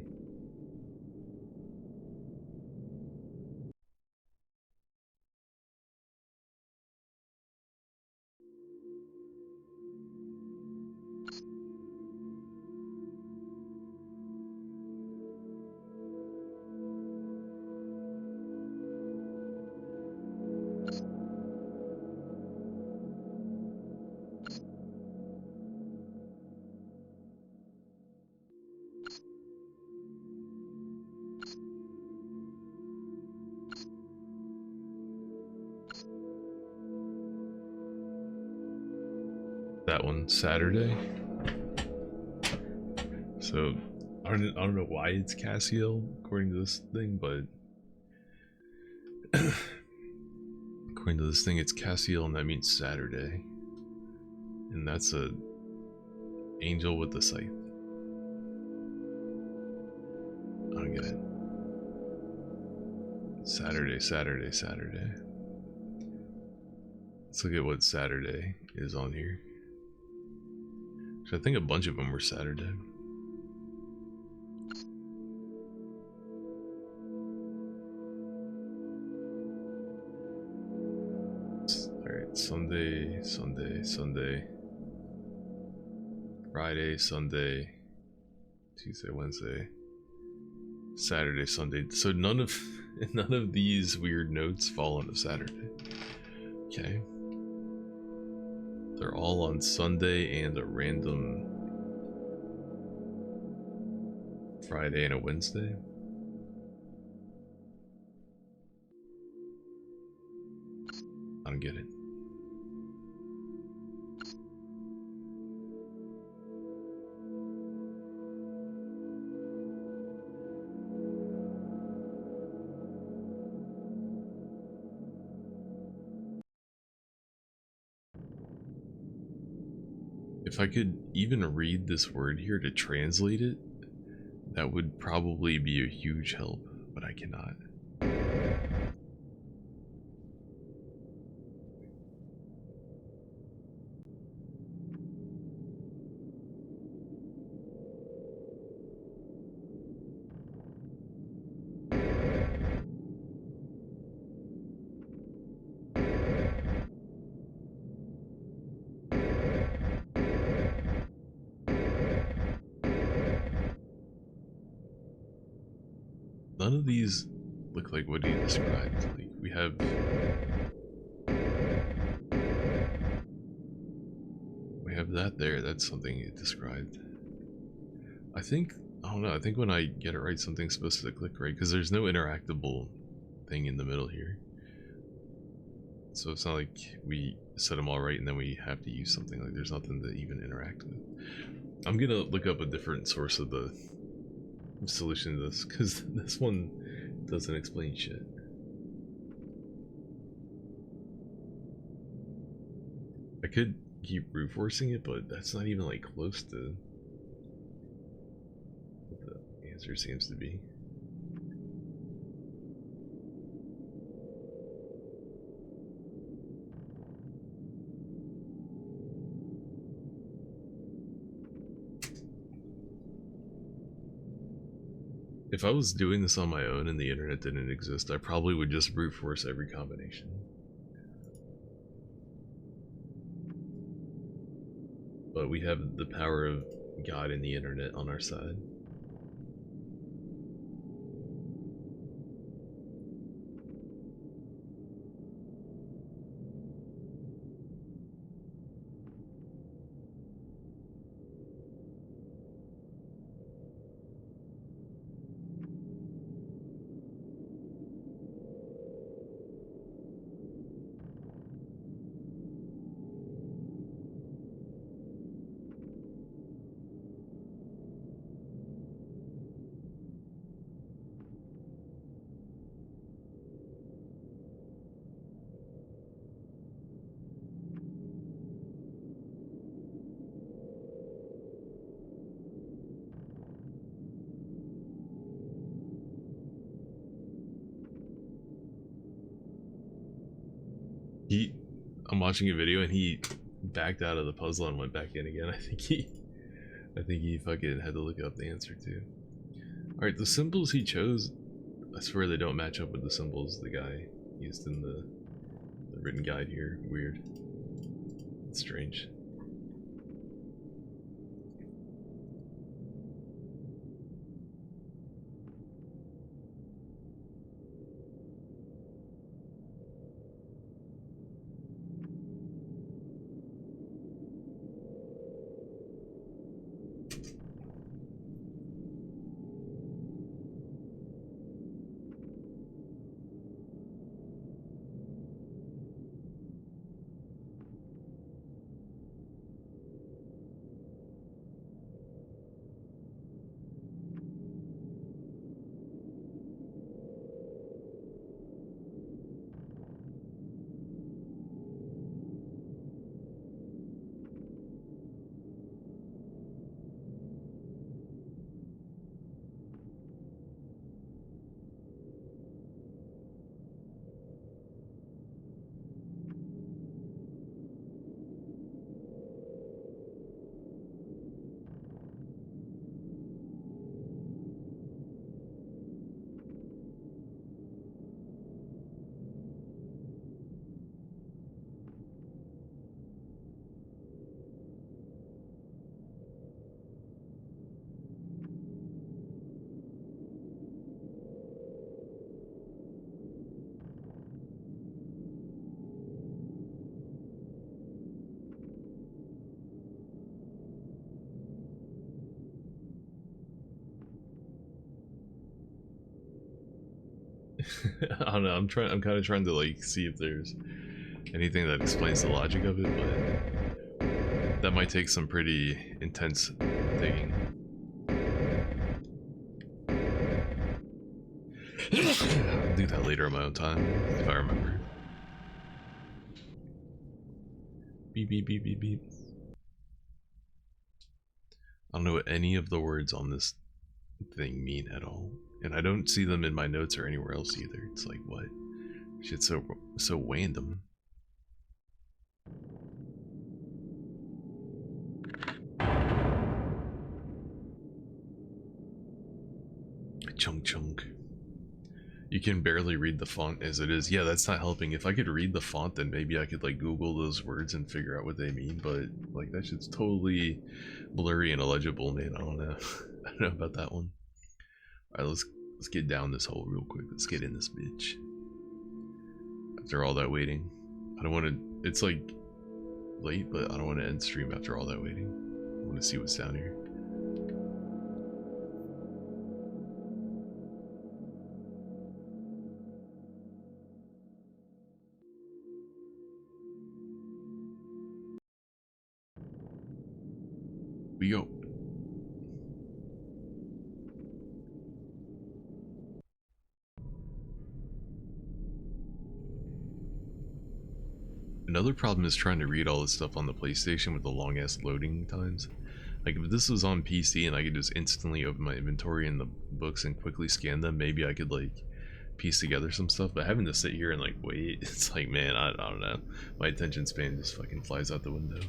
That one, Saturday. So I don't know why it's Cassiel according to this thing, but according to this thing it's Cassiel and that means Saturday. And that's a angel with the scythe. I don't get it. Saturday, Saturday, Saturday. Let's look at what Saturday is on here. So I think a bunch of them were Saturday. Alright, Sunday, Sunday, Sunday. Friday, Sunday, Tuesday, Wednesday, Saturday, Sunday. So none of these weird notes fall on a Saturday. Okay. They're all on Sunday and a random Friday and a Wednesday. I don't get it. If I could even read this word here to translate it, that would probably be a huge help, but I cannot. None of these look like what he described. Like, we have that there. That's something he described. I don't know, I think when I get it right, something's supposed to click right, because there's no interactable thing in the middle here. So it's not like we set them all right and then we have to use something. Like, there's nothing to even interact with. I'm gonna look up a different source of the solution to this, because this one doesn't explain shit. I could keep brute forcing it, but that's not even like close to what the answer seems to be. If I was doing this on my own and the internet didn't exist, I probably would just brute force every combination. But we have the power of God and the internet on our side. I'm watching a video and he backed out of the puzzle and went back in again. I think he fucking had to look up the answer too. Alright, the symbols he chose, I swear they don't match up with the symbols the guy used in the written guide here. Weird. It's strange. I don't know. I'm kind of trying to like see if there's anything that explains the logic of it, but that might take some pretty intense digging. I'll do that later on my own time if I remember. Beep beep beep beep beep. I don't know what any of the words on this thing mean at all, and I don't see them in my notes or anywhere else either. It's like, what? Shit's so random. Chunk chunk. You can barely read the font as it is. Yeah, that's not helping. If I could read the font, then maybe I could like Google those words and figure out what they mean, but like that shit's totally blurry and illegible, man. I don't know. I don't know about that one. Alright, let's get down this hole real quick. Let's get in this bitch. After all that waiting. I don't want to... It's like late, but I don't want to end stream after all that waiting. I want to see what's down here. We go. Another problem is trying to read all this stuff on the PlayStation with the long ass loading times. Like if this was on PC and I could just instantly open my inventory and the books and quickly scan them, maybe I could like piece together some stuff, but having to sit here and like wait, it's like, man, I don't know. My attention span just fucking flies out the window.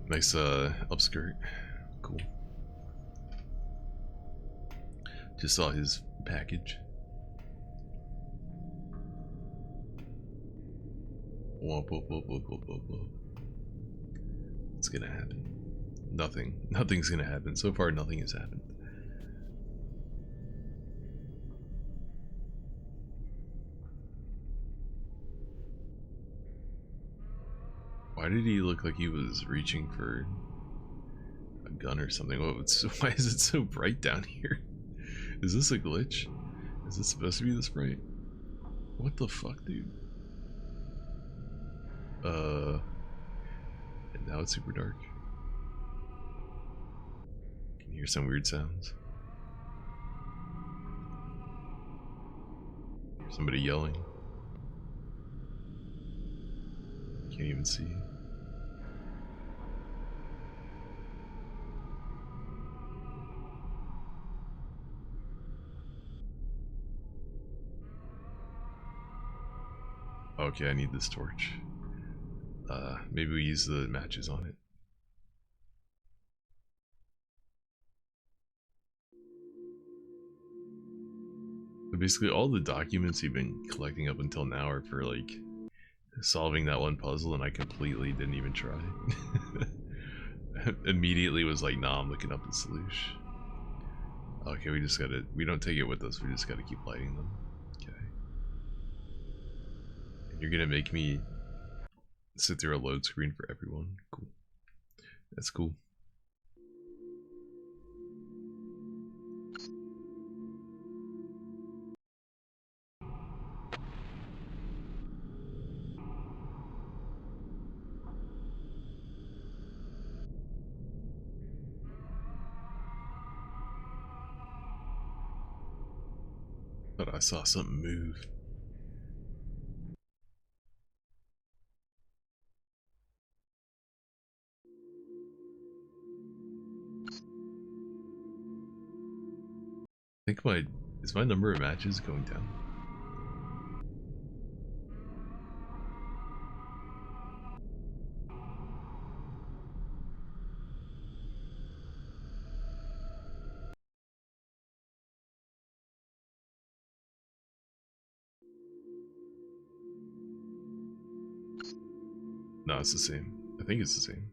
Nice upskirt. Cool. Just saw his package. Whoop, whoop, whoop, whoop, whoop, whoop, whoop. What's gonna happen? Nothing. Nothing's gonna happen. So far, nothing has happened. Why did he look like he was reaching for a gun or something? Why is it so bright down here? Is this a glitch? Is this supposed to be this bright? What the fuck, dude? And now it's super dark. Can hear some weird sounds. Hear somebody yelling. Can't even see. Okay, I need this torch. Maybe we use the matches on it. But basically, all the documents you've been collecting up until now are for like solving that one puzzle, and I completely didn't even try. Immediately was like, nah, I'm looking up the solution. Okay, we don't take it with us, we just gotta keep lighting them. Okay. And you're gonna make me sit through a load screen for everyone? Cool. That's cool. But I saw something move. I think is my number of matches going down? No, it's the same. I think it's the same.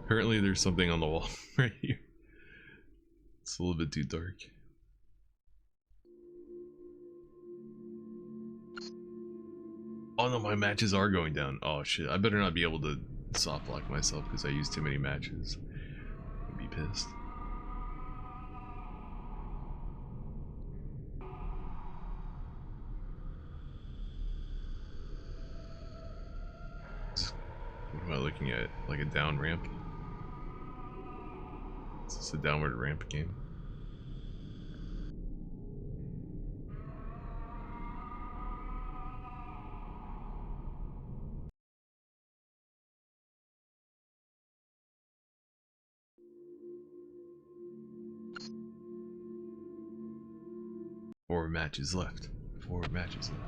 Apparently there's something on the wall right here. It's a little bit too dark. Oh no, my matches are going down. Oh shit, I better not be able to soft lock myself because I used too many matches. I'd be pissed. What am I looking at? Like a down ramp? Is this a downward ramp game? Four matches left. 4 matches left.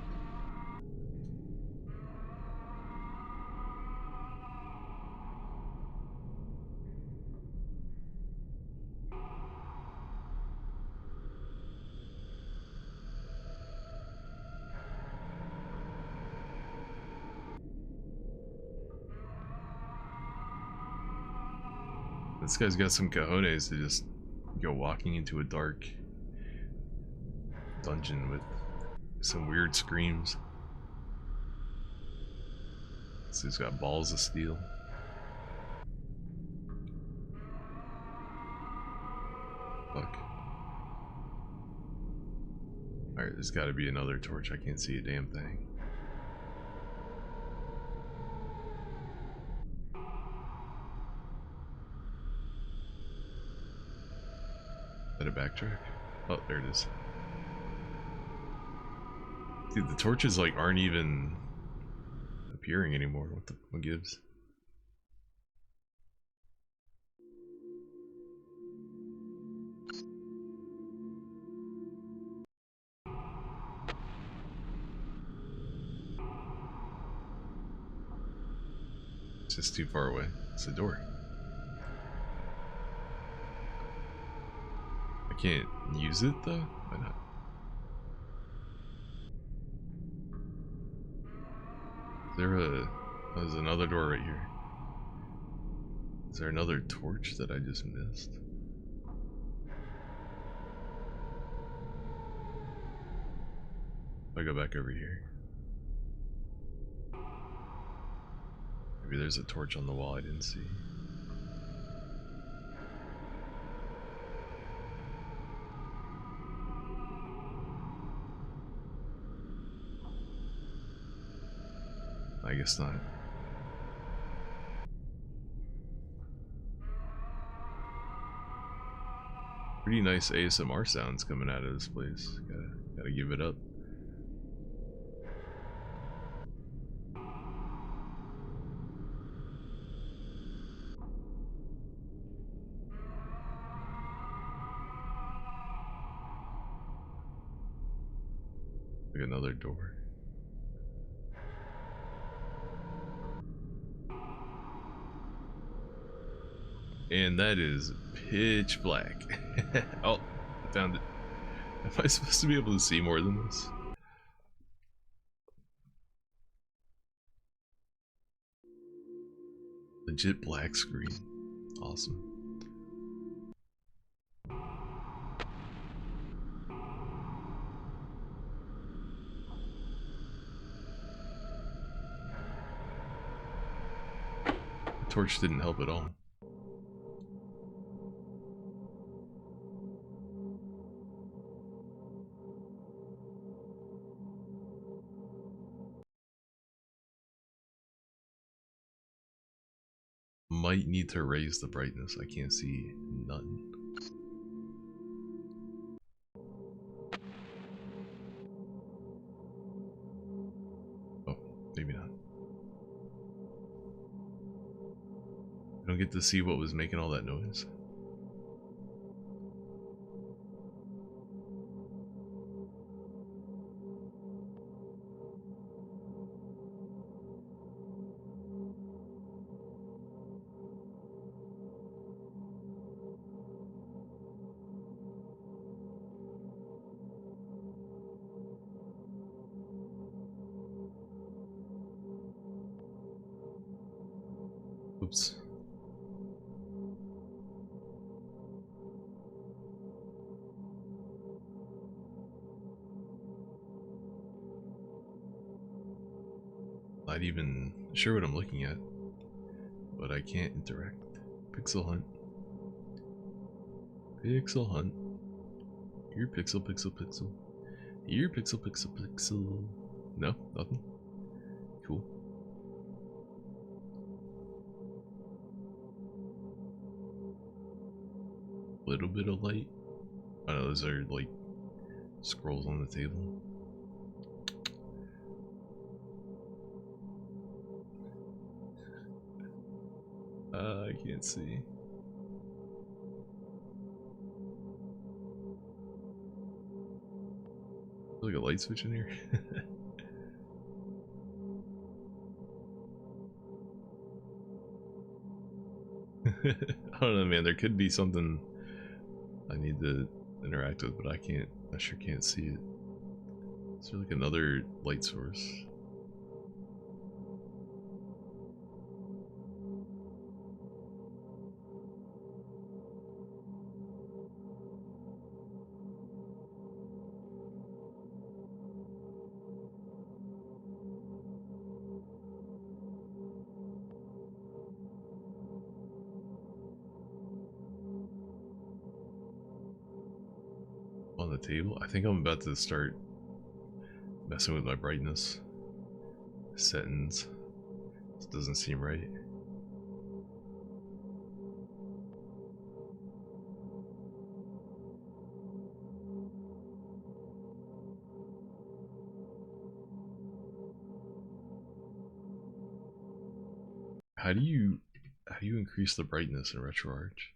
This guy's got some cojones to just go walking into a dark dungeon with some weird screams. This guy's got balls of steel. Fuck. Alright, there's gotta be another torch. I can't see a damn thing. Is that a backtrack? Oh, there it is. Dude, the torches like aren't even appearing anymore. What gives? It's just too far away. It's a door. I can't use it though? Why not? Is there a... Oh, there's another door right here. Is there another torch that I just missed? If I go back over here. Maybe there's a torch on the wall I didn't see. I guess not. Pretty nice ASMR sounds coming out of this place. Gotta give it up. Like another door. And that is pitch black. Oh, I found it. Am I supposed to be able to see more than this? Legit black screen. Awesome. The torch didn't help at all. Might need to raise the brightness. I can't see none. Oh, maybe not. I don't get to see what was making all that noise. Oops. not even sure what I'm looking at, but I can't interact. Pixel hunt. Pixel hunt. Your pixel, pixel, pixel. Your pixel, pixel, pixel. No, nothing. Cool. Little bit of light. I know those are like scrolls on the table. I can't see. Like a light switch in here. I don't know, man. There could be something I need to interact with, but I can't. I sure can't see it. Is there like another light source? On the table? I think I'm about to start messing with my brightness settings. This doesn't seem right. How do you increase the brightness in RetroArch?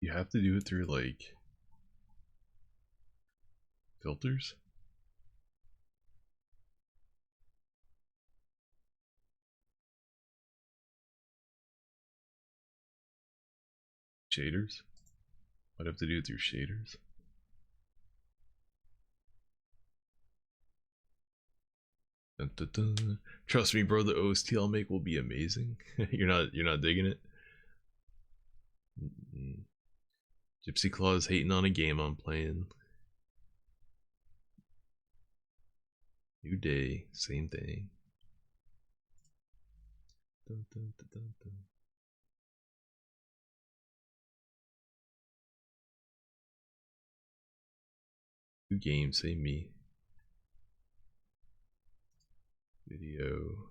You have to do it through like filters? Shaders? I'd have to do it through shaders. Dun, dun, dun. Trust me, bro, the OST I'll make will be amazing. You're not digging it? Gypsy Claw's hating on a game I'm playing. New day, same thing. Dun, dun, dun, dun, dun. New game, same me. Video.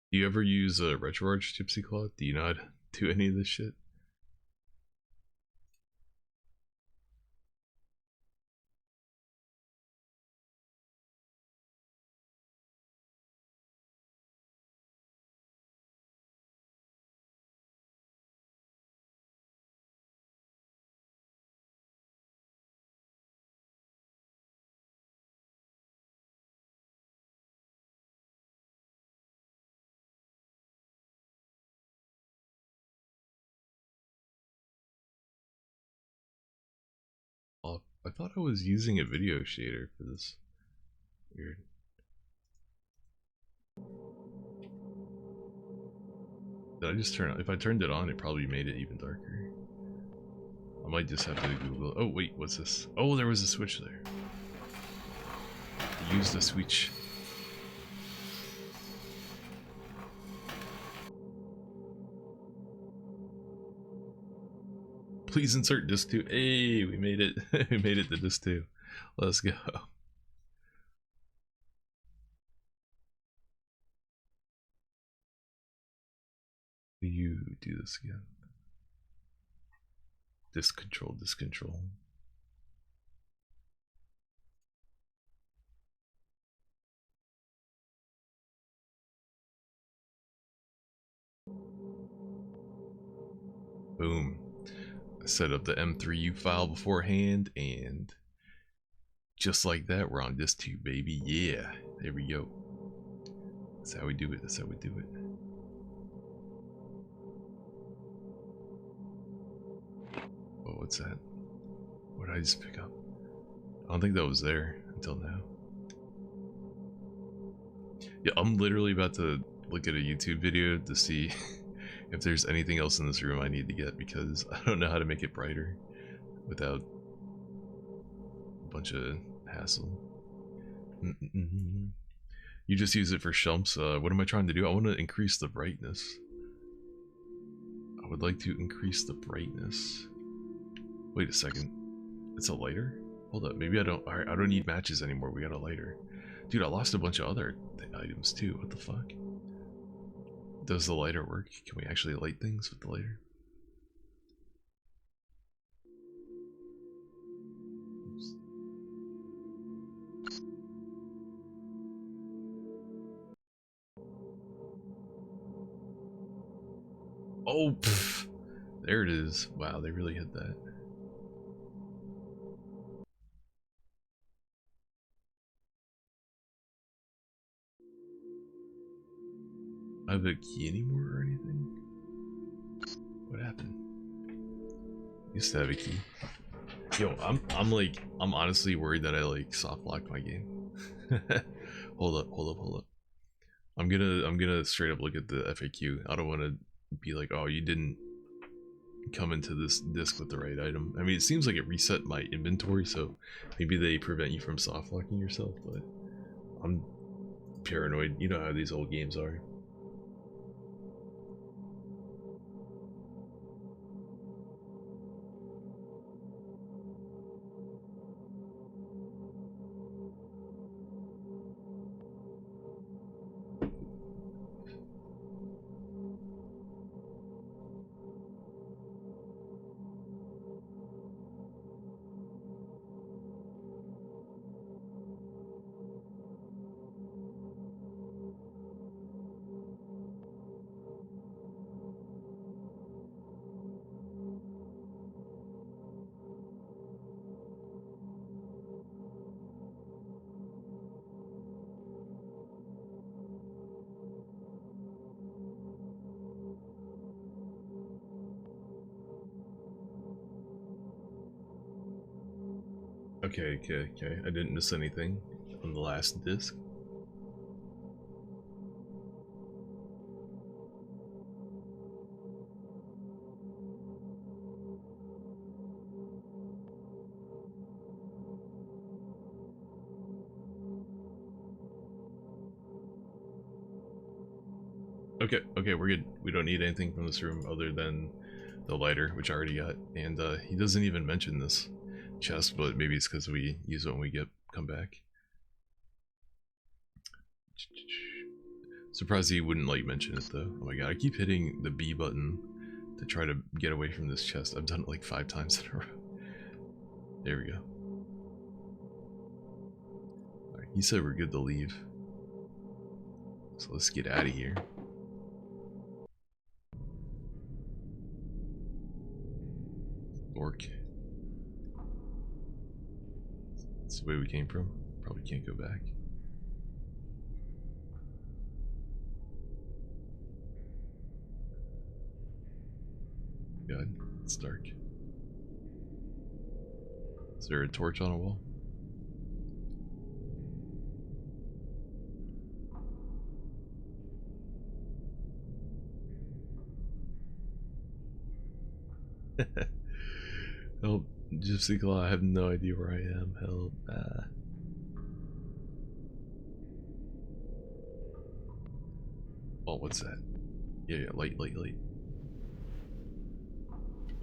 Do you ever use a RetroArch Gypsy Claw? Do you not do any of this shit? Oh, I thought I was using a video shader for this. Weird. Did I just turn it? If I turned it on, it probably made it even darker. I might just have to Google. Oh wait, what's this? Oh, there was a switch there. Use the switch. Please insert disc 2. Hey, we made it. We made it to disc 2. Let's go. You do this again. Disc control, disc control. Boom. I set up the M3U file beforehand, and just like that, we're on disc 2, baby. Yeah, there we go. That's how we do it. That's how we do it. Oh, what's that? What did I just pick up? I don't think that was there until now. Yeah, I'm literally about to look at a YouTube video to see if there's anything else in this room I need to get, because I don't know how to make it brighter without a bunch of hassle. You just use it for shumps. What am I trying to do? I want to increase the brightness. I would like to increase the brightness. Wait a second. It's a lighter? Hold up. Maybe I don't. Alright, I don't need matches anymore. We got a lighter. Dude, I lost a bunch of other items too. What the fuck? Does the lighter work? Can we actually light things with the lighter? Oops. Oh, pff. There it is. Wow, they really hit that. I have a key anymore or anything? What happened? Used to have a key. Yo, I'm honestly worried that I like soft locked my game. Hold up. I'm gonna straight up look at the FAQ. I don't want to be like, oh, you didn't come into this disc with the right item. I mean, it seems like it reset my inventory, so maybe they prevent you from soft locking yourself, but I'm paranoid. You know how these old games are. Okay. I didn't miss anything on the last disc. Okay, we're good. We don't need anything from this room other than the lighter, which I already got. And he doesn't even mention this chest, but maybe it's because we use it when we come back. Surprised he wouldn't like mention it though. Oh my god, I keep hitting the B button to try to get away from this chest. I've done it like 5 times in a row. There we go. Alright, he said we're good to leave. So let's get out of here. Orc. That's the way we came from. Probably can't go back. God, it's dark. Is there a torch on a wall? Help, Gypsy Claw, I have no idea where I am. Help. Oh, what's that? Yeah, light.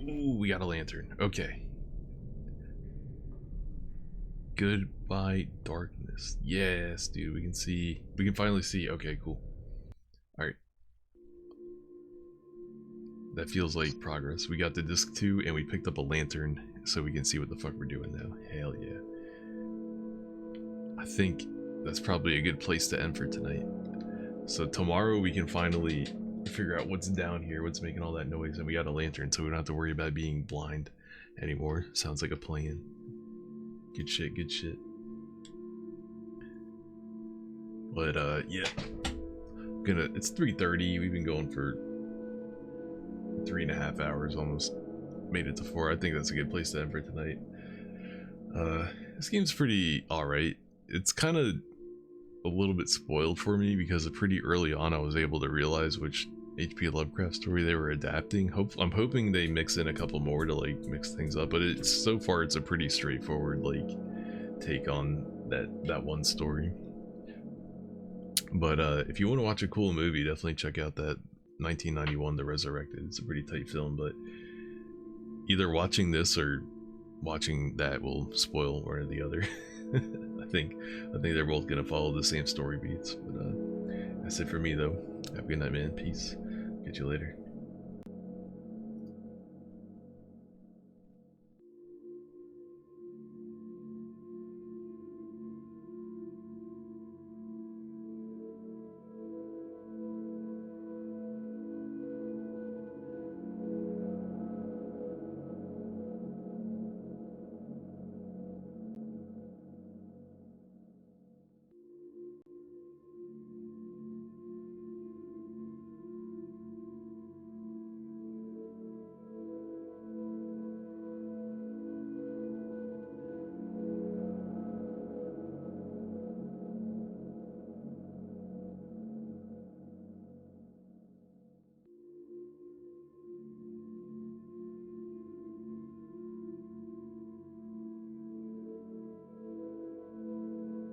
Ooh, we got a lantern. Okay. Goodbye, darkness. Yes, dude, we can see. We can finally see. Okay, cool. Alright. That feels like progress. We got the disc 2 and we picked up a lantern so we can see what the fuck we're doing now. Hell yeah. I think that's probably a good place to end for tonight. So tomorrow we can finally figure out what's down here, what's making all that noise, and we got a lantern so we don't have to worry about being blind anymore. Sounds like a plan. Good shit, good shit. But yeah. It's 3:30, we've been going for 3.5 hours, almost made it to 4. I think that's a good place to end for tonight. This game's pretty alright. It's kind of a little bit spoiled for me because pretty early on I was able to realize which H.P. Lovecraft story they were adapting. I'm hoping they mix in a couple more to like mix things up, but so far it's a pretty straightforward like take on that one story. But if you want to watch a cool movie, definitely check out that 1991 The Resurrected. It's a pretty tight film, but either watching this or watching that will spoil one or the other. I think they're both gonna follow the same story beats. But that's it for me though. Have a good night, man. Peace. Catch you later.